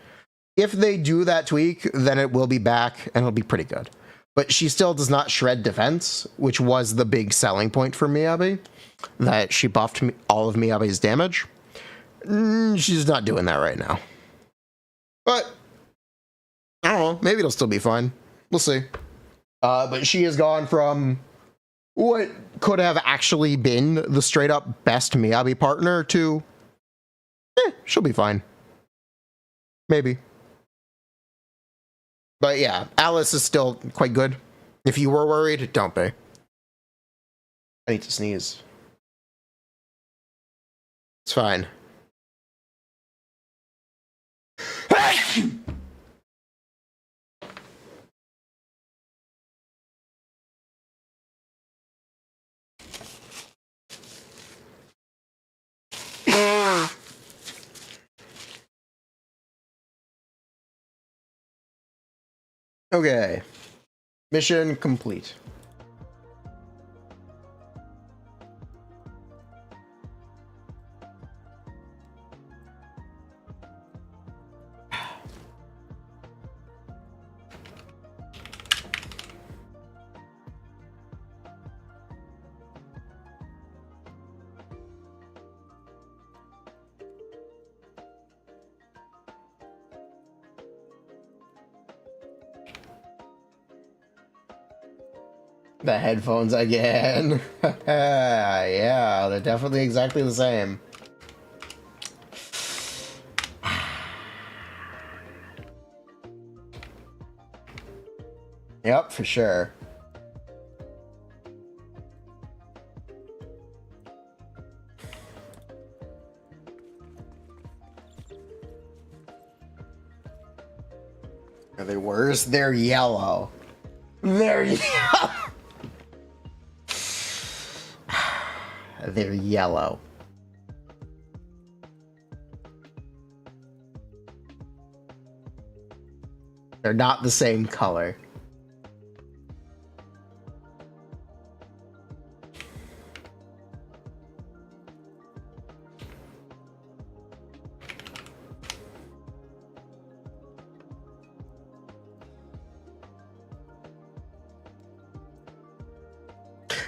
If they do that tweak, then it will be back, and it'll be pretty good. But she still does not shred defense, which was the big selling point for Miyabi. That she buffed all of Miyabi's damage. She's not doing that right now. But, I don't know, maybe it'll still be fine. We'll see. But she has gone from what could have actually been the straight up best Miyabi partner to, she'll be fine. Maybe. But yeah, Alice is still quite good. If you were worried, don't be. I need to sneeze. It's fine. Okay. Mission complete. The headphones again. Yeah, they're definitely exactly the same. Yep, for sure. Are they worse? They're yellow. They're yellow. They're yellow. They're not the same color.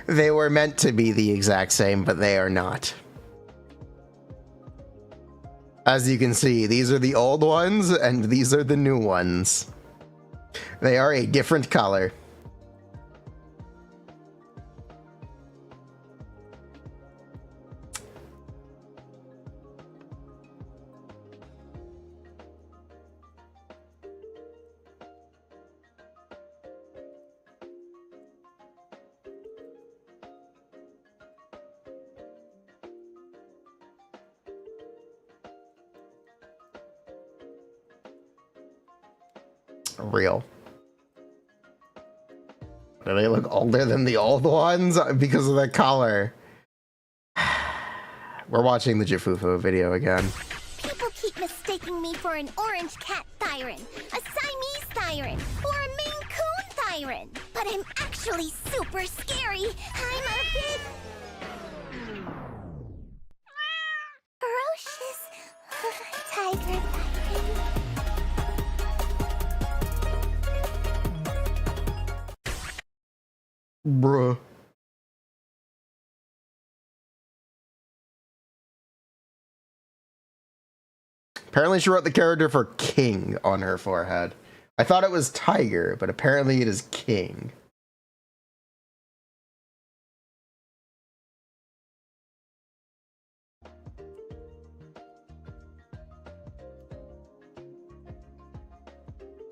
They were meant to be the exact same, but they are not. As you can see, these are the old ones, and these are the new ones. They are a different color. Real. Do they look older than the old ones because of the color? We're watching the Jifufu video again. People keep mistaking me for an orange cat Thyron, a Siamese Thyron, or a Maine Coon Thyron. But I'm actually super scary. I'm a bit Bruh. Apparently she wrote the character for King on her forehead. I thought it was Tiger, but apparently it is King.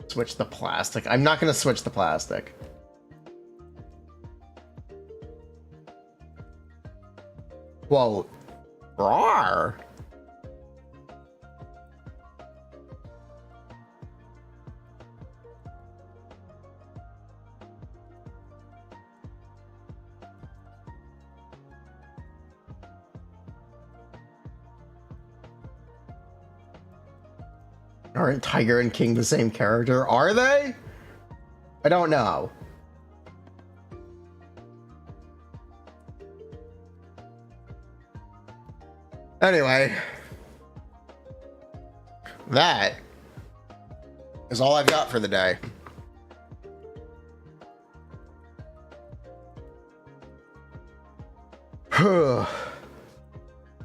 Switch the plastic. I'm not gonna switch the plastic. Well, rawr. Aren't Tiger and King the same character? Are they? I don't know. Anyway, that is all I've got for the day.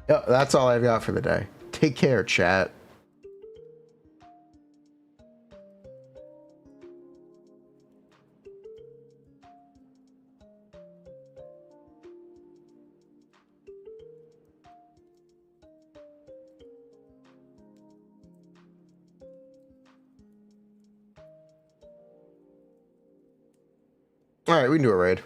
Yep, that's all I've got for the day. Take care, chat. All right, we can do a raid.